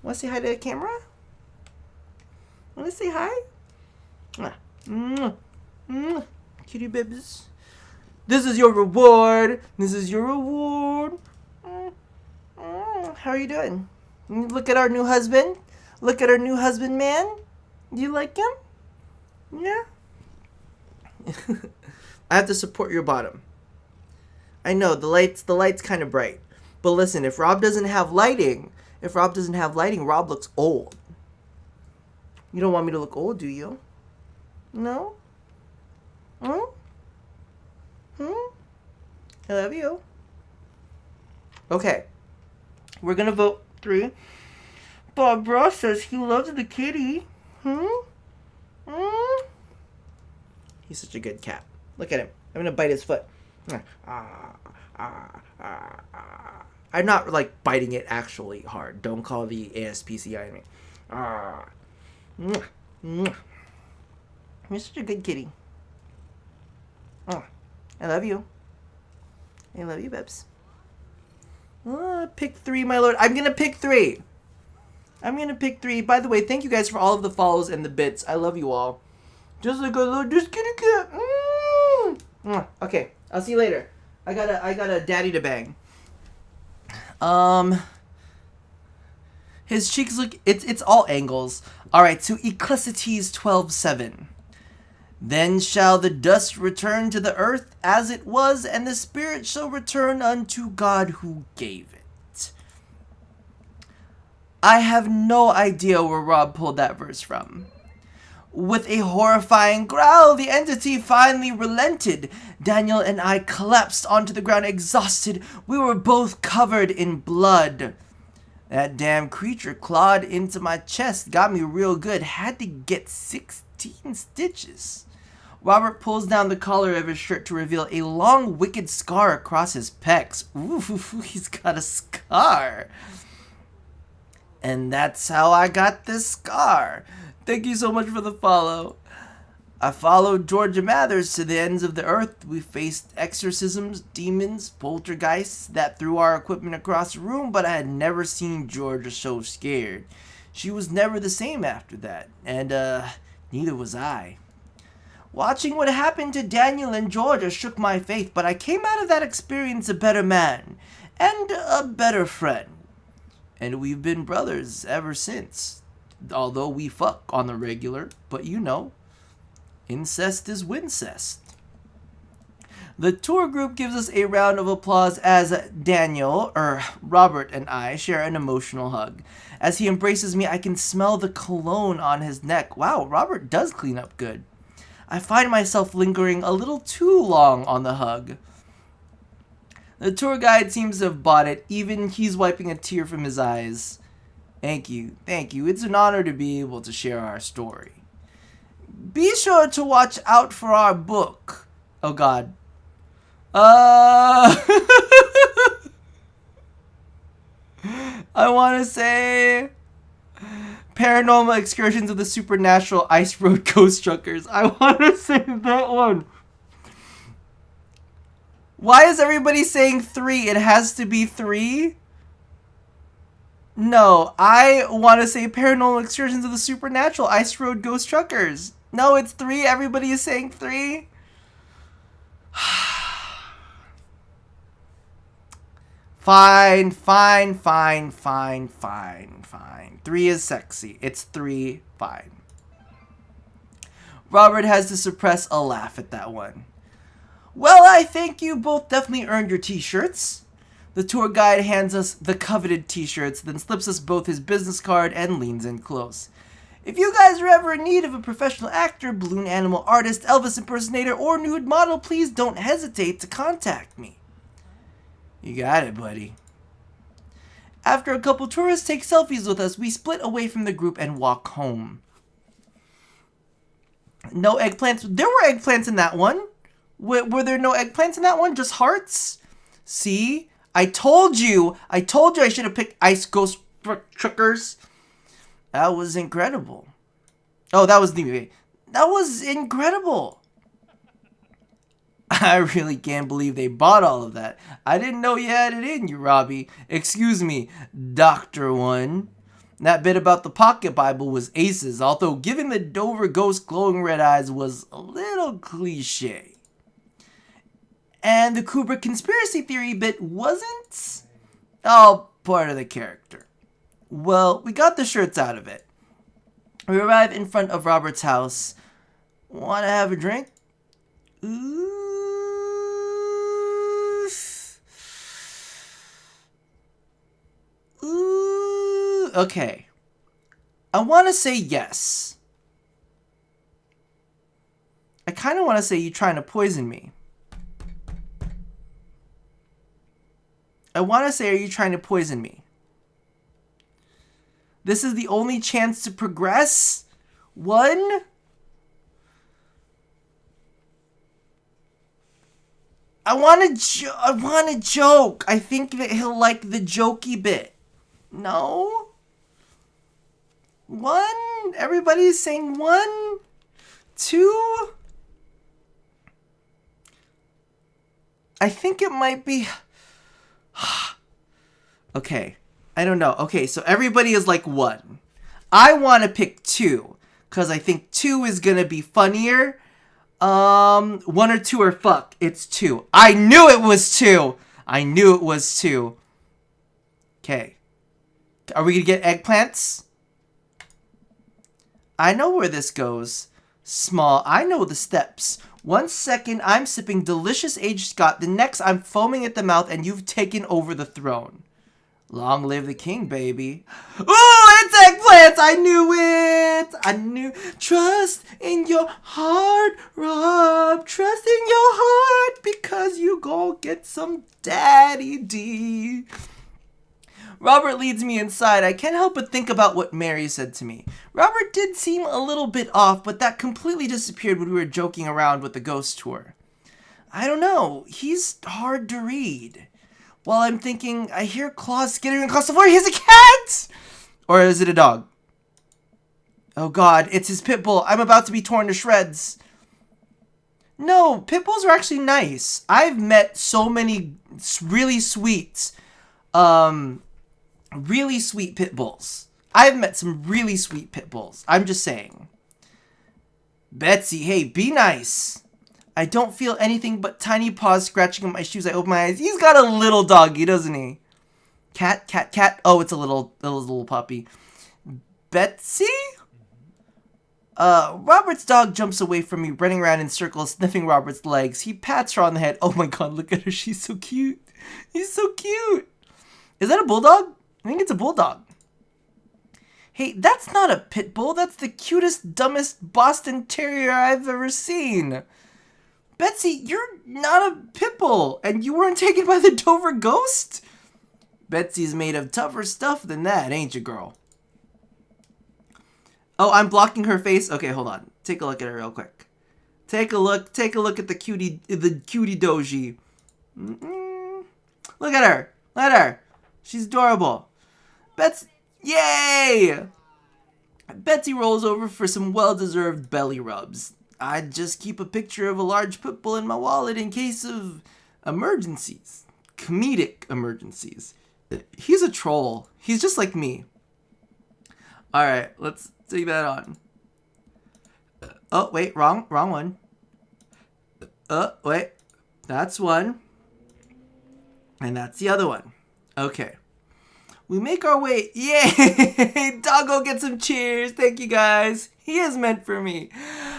Want to say hi to the camera? Want to say hi? Kitty babies. This is your reward. This is your reward. How are you doing? Look at our new husband. Look at our new husband, man. Do you like him? Yeah. I have to support your bottom. I know the light's kind of bright. But listen, if Rob doesn't have lighting, Rob looks old. You don't want me to look old, do you? No? I love you. Okay. We're gonna vote 3. Bob Ross says he loves the kitty. He's such a good cat. Look at him. I'm gonna bite his foot. I'm not like biting it actually hard. Don't call the ASPCI on me. You're such a good kitty. I love you. I love you, Bebs. Pick 3, my lord. I'm gonna pick 3. By the way, thank you guys for all of the follows and the bits. I love you all. Just like a little just kitty cat. Okay, I'll see you later. I got a daddy to bang. His cheeks look. It's all angles. All right. So Ecclesiastes 12:7. Then shall the dust return to the earth as it was, and the spirit shall return unto God who gave it. I have no idea where Rob pulled that verse from. With a horrifying growl, the entity finally relented. Daniel and I collapsed onto the ground exhausted. We were both covered in blood. That damn creature clawed into my chest, got me real good. Had to get 16 stitches. Robert pulls down the collar of his shirt to reveal a long, wicked scar across his pecs. Ooh, he's got a scar. And that's how I got this scar. Thank you so much for the follow. I followed Georgia Mathers to the ends of the earth. We faced exorcisms, demons, poltergeists that threw our equipment across the room, but I had never seen Georgia so scared. She was never the same after that, and neither was I. Watching what happened to Daniel and Georgia shook my faith, but I came out of that experience a better man and a better friend. And we've been brothers ever since. Although we fuck on the regular, but you know, incest is wincest. The tour group gives us a round of applause as Robert and I share an emotional hug. As he embraces me, I can smell the cologne on his neck. Wow, Robert does clean up good. I find myself lingering a little too long on the hug. The tour guide seems to have bought it, even he's wiping a tear from his eyes. Thank you. Thank you. It's an honor to be able to share our story. Be sure to watch out for our book. Oh, God. I want to say Paranormal Excursions of the Supernatural Ice Road Ghost Truckers. I want to say that one. Why is everybody saying 3? It has to be 3? No, I want to say Paranormal Excursions of the Supernatural Ice Road Ghost Truckers. No, it's 3. Everybody is saying 3. Fine. 3 is sexy. It's 3. Fine. Robert has to suppress a laugh at that one. Well, I think you both definitely earned your t-shirts. The tour guide hands us the coveted t-shirts, then slips us both his business card and leans in close. If you guys are ever in need of a professional actor, balloon animal artist, Elvis impersonator, or nude model, please don't hesitate to contact me. You got it, buddy. After a couple tourists take selfies with us, we split away from the group and walk home. No eggplants. There were eggplants in that one. Were there no eggplants in that one? Just hearts? See? I told you I should have picked Ice Ghost Truckers. That was incredible. Oh, that was incredible. I really can't believe they bought all of that. I didn't know you had it in you, Robbie. Excuse me, Dr. One. That bit about the pocket Bible was aces, although giving the Dover ghost glowing red eyes was a little cliche. And the Kubrick conspiracy theory bit wasn't all part of the character. Well, we got the shirts out of it. We arrive in front of Robert's house. Want to have a drink? Ooh. Okay. I want to say yes. I kind of want to say you trying to poison me. I want to say, are you trying to poison me? This is the only chance to progress? 1? I want to joke. I think that he'll like the jokey bit. No? 1? Everybody's saying 1? 2? I think it might be... Okay, I don't know. Okay, so everybody is like 1. I want to pick 2, because I think 2 is going to be funnier. 1 or 2 are fuck. It's 2. I knew it was 2. I knew it was 2. Okay. Are we going to get eggplants? I know where this goes. Small. I know the steps. 1 second, I'm sipping delicious aged Scott. The next, I'm foaming at the mouth, and you've taken over the throne. Long live the king, baby. Ooh, it's eggplants! I knew it! I knew. Trust in your heart, Rob. Trust in your heart, because you gon' get some daddy D. Robert leads me inside. I can't help but think about what Mary said to me. Robert did seem a little bit off, but that completely disappeared when we were joking around with the ghost tour. I don't know. He's hard to read. While I'm thinking, I hear claws skittering across the floor. He's a cat! Or is it a dog? Oh God, it's his pit bull. I'm about to be torn to shreds. No, pit bulls are actually nice. I've met so many really sweet pit bulls. I've met some really sweet pit bulls. I'm just saying. Betsy, hey, be nice. I don't feel anything but tiny paws scratching on my shoes. I open my eyes. He's got a little doggy, doesn't he? Cat, cat, cat. Oh, it's a little puppy. Betsy? Robert's dog jumps away from me, running around in circles, sniffing Robert's legs. He pats her on the head. Oh my God, look at her. She's so cute. He's so cute. Is that a bulldog? I think it's a bulldog. Hey, that's not a pit bull. That's the cutest, dumbest Boston Terrier I've ever seen. Betsy, you're not a pit bull, and you weren't taken by the Dover ghost? Betsy's made of tougher stuff than that, ain't you, girl? Oh, I'm blocking her face? Okay, hold on. Take a look at her real quick. Take a look at the cutie doji. Look at her. Look at her. She's adorable. Yay! Betsy rolls over for some well-deserved belly rubs. I'd just keep a picture of a large pit bull in my wallet in case of emergencies. Comedic emergencies. He's a troll. He's just like me. Alright, let's take that on. Oh, wait, wrong one. Wait. That's one. And that's the other one. Okay. We make our way. Yay! Doggo gets some cheers. Thank you, guys. He is meant for me.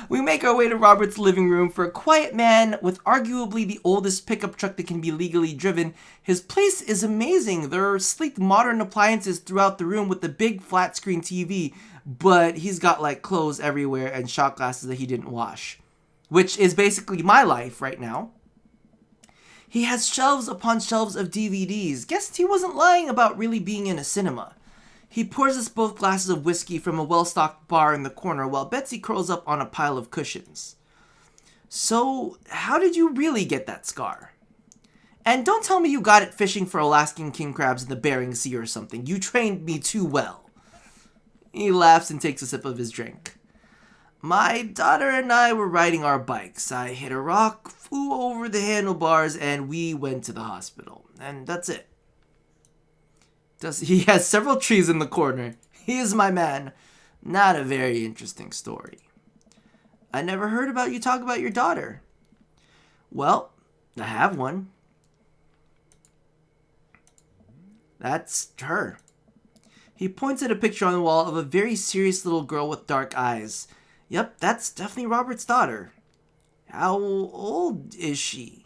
We make our way to Robert's living room. For a quiet man with arguably the oldest pickup truck that can be legally driven, his place is amazing. There are sleek modern appliances throughout the room with the big flat screen TV, but he's got like clothes everywhere and shot glasses that he didn't wash, which is basically my life right now. He has shelves upon shelves of DVDs. Guessed he wasn't lying about really being in a cinema. He pours us both glasses of whiskey from a well-stocked bar in the corner while Betsy curls up on a pile of cushions. So, how did you really get that scar? And don't tell me you got it fishing for Alaskan king crabs in the Bering Sea or something. You trained me too well. He laughs and takes a sip of his drink. My daughter and I were riding our bikes. I hit a rock, flew over the handlebars, and we went to the hospital. And that's it. He has several trees in the corner. He is my man. Not a very interesting story. I never heard about you talk about your daughter. Well, I have one. That's her. He points at a picture on the wall of a very serious little girl with dark eyes. Yep, that's definitely Robert's daughter. How old is she?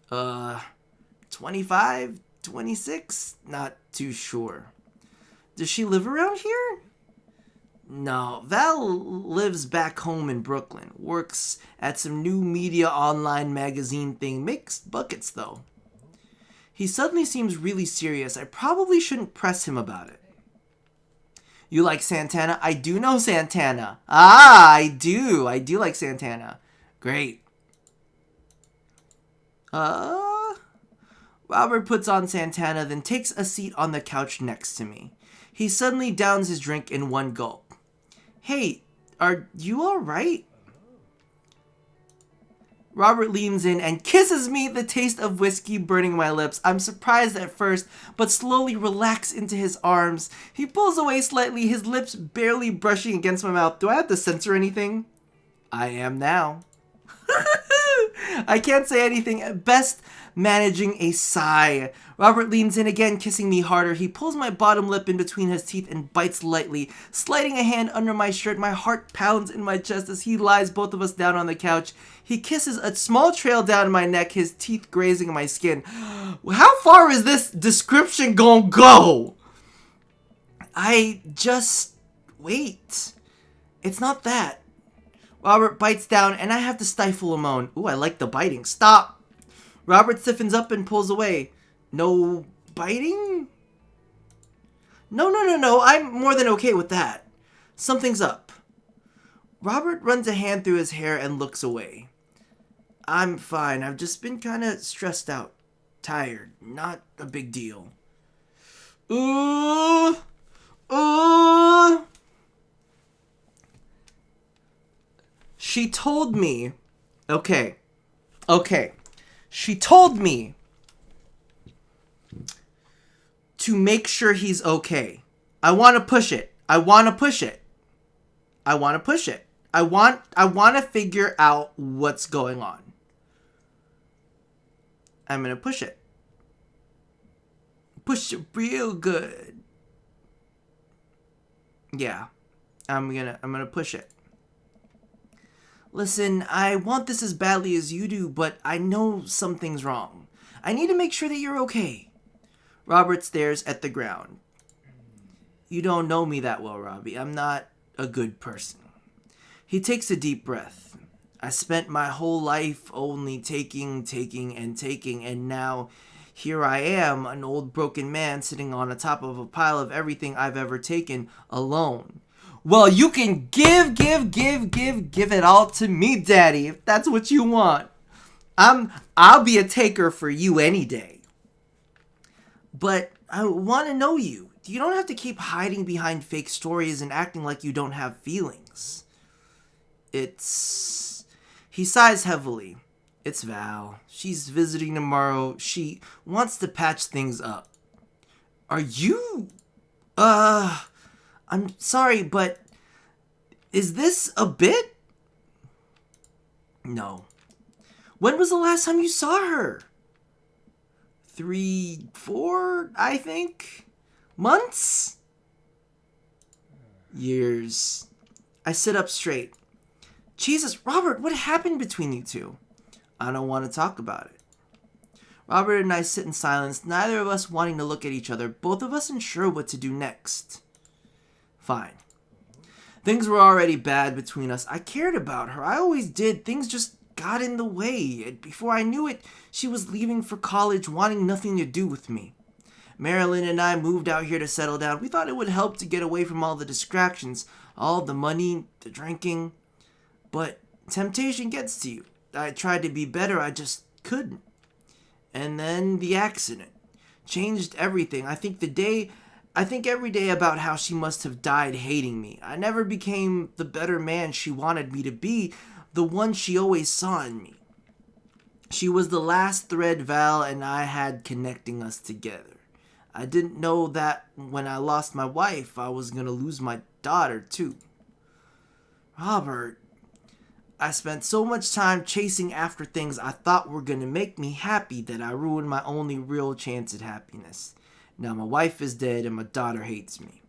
25? 26? Not too sure. Does she live around here? No, Val lives back home in Brooklyn. Works at some new media online magazine thing. Makes buckets, though. He suddenly seems really serious. I probably shouldn't press him about it. You like Santana? I do know Santana. I do. I do like Santana. Great. Robert puts on Santana, then takes a seat on the couch next to me. He suddenly downs his drink in one gulp. Hey, are you alright? Robert leans in and kisses me, the taste of whiskey burning my lips. I'm surprised at first, but slowly relax into his arms. He pulls away slightly, his lips barely brushing against my mouth. Do I have to censor anything? I am now. I can't say anything. At best, managing a sigh. Robert leans in again, kissing me harder. He pulls my bottom lip in between his teeth and bites lightly. Sliding a hand under my shirt, my heart pounds in my chest as he lies both of us down on the couch. He kisses a small trail down my neck, his teeth grazing my skin. How far is this description gonna go? Wait. It's not that. Robert bites down, and I have to stifle a moan. Ooh, I like the biting. Stop! Robert stiffens up and pulls away. No biting? No. I'm more than okay with that. Something's up. Robert runs a hand through his hair and looks away. I'm fine. I've just been kind of stressed out. Tired. Not a big deal. Ooh. She told me. Okay. She told me to make sure he's okay. I want to push it. I want to figure out what's going on. I'm going to push it. Push it real good. Yeah. I'm going to push it. Listen, I want this as badly as you do, but I know something's wrong. I need to make sure that you're okay. Robert stares at the ground. You don't know me that well, Robbie. I'm not a good person. He takes a deep breath. I spent my whole life only taking, and now here I am, an old broken man sitting on the top of a pile of everything I've ever taken, alone. Well, you can give it all to me, Daddy, if that's what you want. I'll be a taker for you any day. But I want to know you. You don't have to keep hiding behind fake stories and acting like you don't have feelings. He sighs heavily. It's Val. She's visiting tomorrow. She wants to patch things up. Are you... I'm sorry, but... Is this a bit? No. When was the last time you saw her? 3, 4, I think? Months? Years. I sit up straight. Jesus, Robert, what happened between you two? I don't want to talk about it. Robert and I sit in silence, neither of us wanting to look at each other, both of us unsure what to do next. Fine. Things were already bad between us. I cared about her. I always did. Things just got in the way. Before I knew it, she was leaving for college, wanting nothing to do with me. Marilyn and I moved out here to settle down. We thought it would help to get away from all the distractions, all the money, the drinking. But temptation gets to you. I tried to be better, I just couldn't. And then the accident changed everything. I think every day about how she must have died hating me. I never became the better man she wanted me to be, the one she always saw in me. She was the last thread Val and I had connecting us together. I didn't know that when I lost my wife, I was going to lose my daughter too. Robert, I spent so much time chasing after things I thought were going to make me happy that I ruined my only real chance at happiness. Now my wife is dead and my daughter hates me.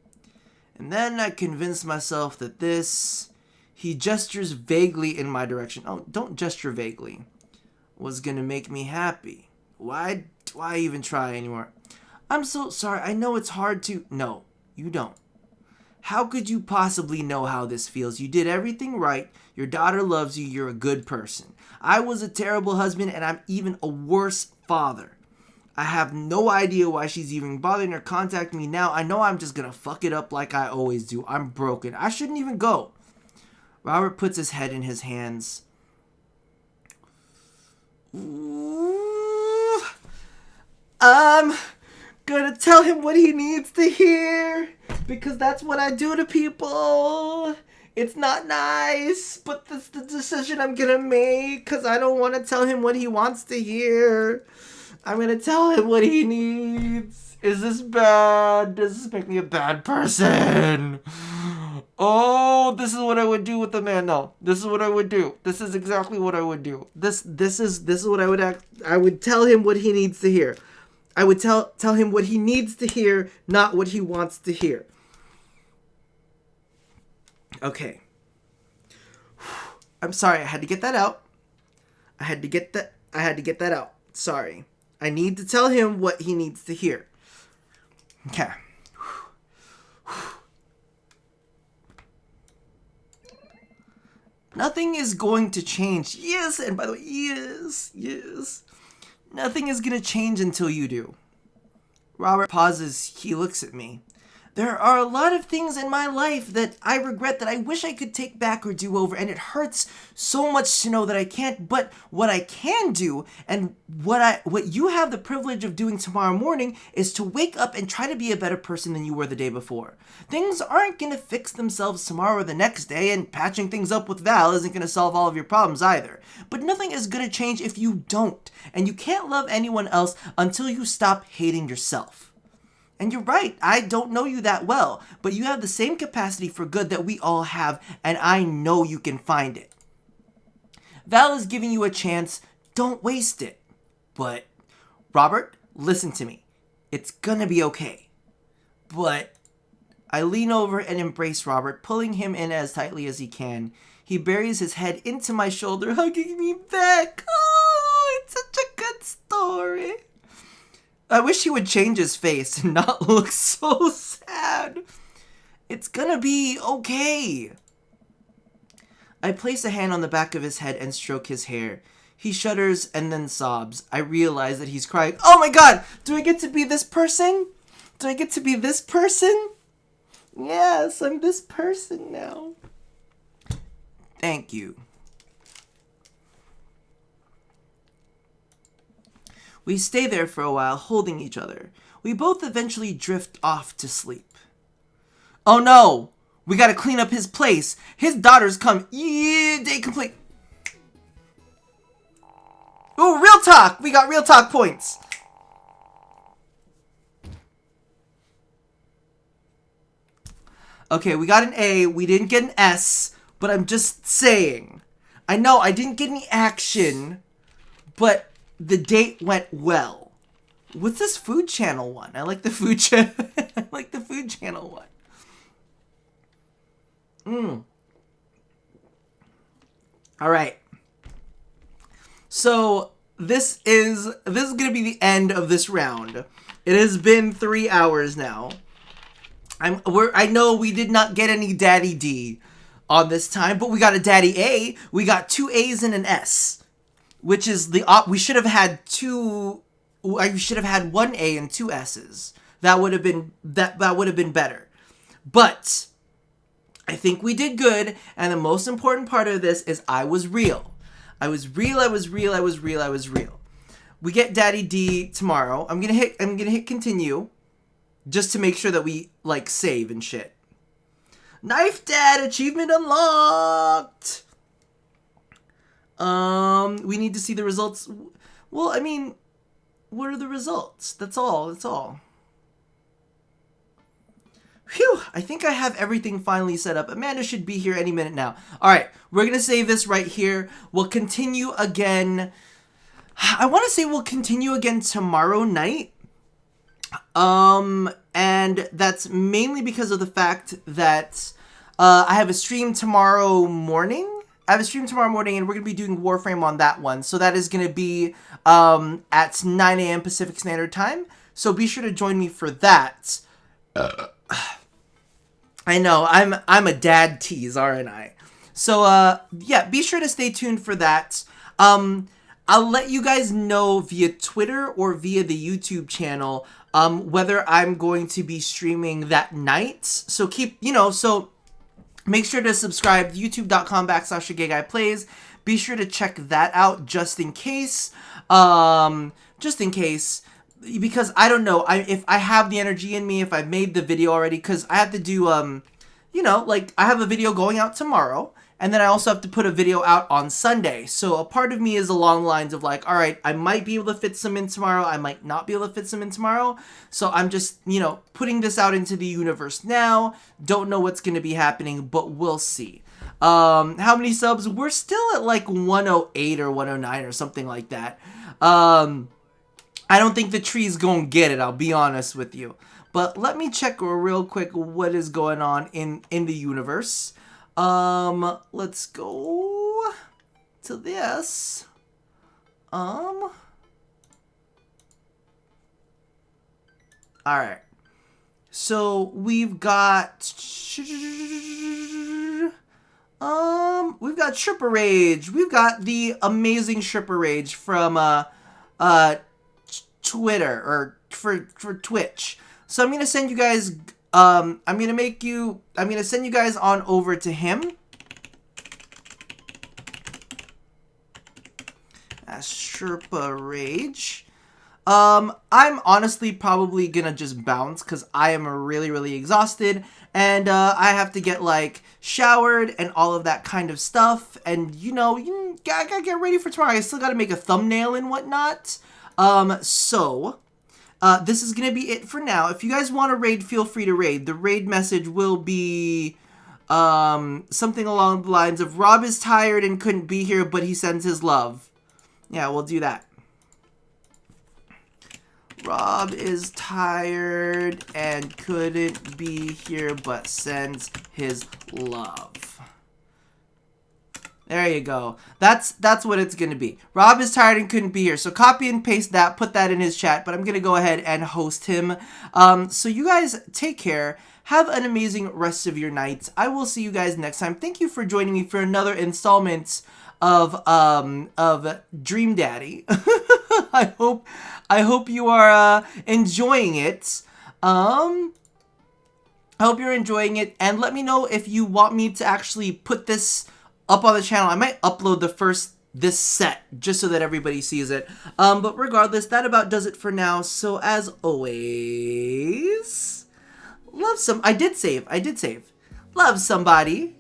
And then I convinced myself that he gestures vaguely in my direction. Oh, don't gesture vaguely. Was going to make me happy. Why do I even try anymore? I'm so sorry. I know it's hard to... No, you don't. How could you possibly know how this feels? You did everything right. Your daughter loves you. You're a good person. I was a terrible husband, and I'm even a worse father. I have no idea why she's even bothering or contacting me now. I know I'm just gonna fuck it up like I always do. I'm broken. I shouldn't even go. Robert puts his head in his hands. Ooh. I'm gonna tell him what he needs to hear, because that's what I do to people. It's not nice, but that's the decision I'm gonna make, because I don't want to tell him what he wants to hear. I'm gonna tell him what he needs. Is this bad? Does this make me a bad person? Oh, this is what I would do with the man. No, this is what I would do. This is exactly what I would do. This is what I would act. I would tell him what he needs to hear. I would tell him what he needs to hear, not what he wants to hear. Okay. I'm sorry, I had to get that out. I had to get that out. Sorry. I need to tell him what he needs to hear. Okay. Nothing is going to change. Yes, and by the way, yes. Nothing is going to change until you do. Robert pauses. He looks at me. There are a lot of things in my life that I regret, that I wish I could take back or do over, and it hurts so much to know that I can't. But what I can do, and what you have the privilege of doing tomorrow morning, is to wake up and try to be a better person than you were the day before. Things aren't going to fix themselves tomorrow or the next day, and patching things up with Val isn't going to solve all of your problems either. But nothing is going to change if you don't, and you can't love anyone else until you stop hating yourself. And you're right, I don't know you that well, but you have the same capacity for good that we all have, and I know you can find it. Val is giving you a chance, don't waste it. But, Robert, listen to me. It's gonna be okay. But, I lean over and embrace Robert, pulling him in as tightly as he can. He buries his head into my shoulder, hugging me back. Oh, it's such a good story. I wish he would change his face and not look so sad. It's gonna be okay. I place a hand on the back of his head and stroke his hair. He shudders and then sobs. I realize that he's crying. Oh my god! Do I get to be this person? Do I get to be this person? Yes, I'm this person now. Thank you. We stay there for a while, holding each other. We both eventually drift off to sleep. Oh no! We gotta clean up his place. His daughters come. Yeah, day complete. Ooh, real talk! We got real talk points. Okay, we got an A. We didn't get an S, but I'm just saying. I know I didn't get any action, but the date went well. What's this food channel one? I like the food channel. I like the food channel one. All right. So this is gonna be the end of this round. It has been 3 hours now. I know we did not get any Daddy D on this time, but we got a Daddy A. We got 2 A's and an S, which is we should have had two. I should have had 1 A and 2 S's. That would have been that would have been better. But I think we did good, and the most important part of this is I was real. I was real. I was real. I was real. I was real. We get Daddy D tomorrow. I'm gonna hit continue, just to make sure that we like save and shit. Knife Dad achievement unlocked. We need to see the results. Well, I mean, what are the results? That's all. That's all. Phew, I think I have everything finally set up. Amanda should be here any minute now. All right, we're going to save this right here. We'll continue again. I want to say we'll continue again tomorrow night. And that's mainly because of the fact that I have a stream tomorrow morning. And we're going to be doing Warframe on that one. So that is going to be at 9 a.m. Pacific Standard Time. So be sure to join me for that. I know, I'm a dad tease, aren't I? So, yeah, be sure to stay tuned for that. I'll let you guys know via Twitter or via the YouTube channel whether I'm going to be streaming that night. So so make sure to subscribe, youtube.com/gayGuyPlays. Be sure to check that out just in case. Because I don't know if I have the energy in me, if I've made the video already, because I have to do, I have a video going out tomorrow, and then I also have to put a video out on Sunday. So a part of me is along the lines of like, all right, I might be able to fit some in tomorrow, I might not be able to fit some in tomorrow. So I'm just, putting this out into the universe now. Don't know what's going to be happening, but we'll see. How many subs? We're still at like 108 or 109 or something like that. I don't think the tree's gonna get it, I'll be honest with you. But let me check real quick what is going on in the universe. Let's go to this. Alright. So we've got Stripper Rage. We've got the amazing Stripper Rage from Twitter or for Twitch. So I'm gonna send you guys I'm gonna send you guys on over to him. Sherpa Rage. I'm honestly probably gonna just bounce because I am really, really exhausted, and I have to get like showered and all of that kind of stuff, and I gotta get ready for tomorrow. I still gotta make a thumbnail and whatnot. So this is gonna be it for now. If you guys want to raid, feel free to raid. The raid message will be something along the lines of Rob is tired and couldn't be here, but he sends his love. Yeah, we'll do that. Rob is tired and couldn't be here, but sends his love. There you go. That's what it's going to be. Rob is tired and couldn't be here. So copy and paste that, put that in his chat, but I'm going to go ahead and host him. So you guys take care. Have an amazing rest of your night. I will see you guys next time. Thank you for joining me for another installment of Dream Daddy. I hope you are enjoying it. I hope you're enjoying it, and let me know if you want me to actually put this up on the channel. I might upload this set just so that everybody sees it. But regardless, that about does it for now. So as always, I did save. Love somebody,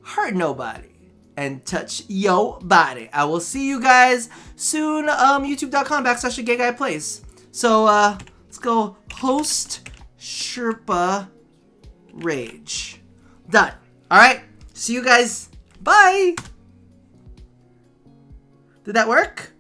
hurt nobody, and touch yo body. I will see you guys soon. YouTube.com/GayGuyPlays. So let's go host Sherpa Rage. Done. Alright. See you guys. Bye. Did that work?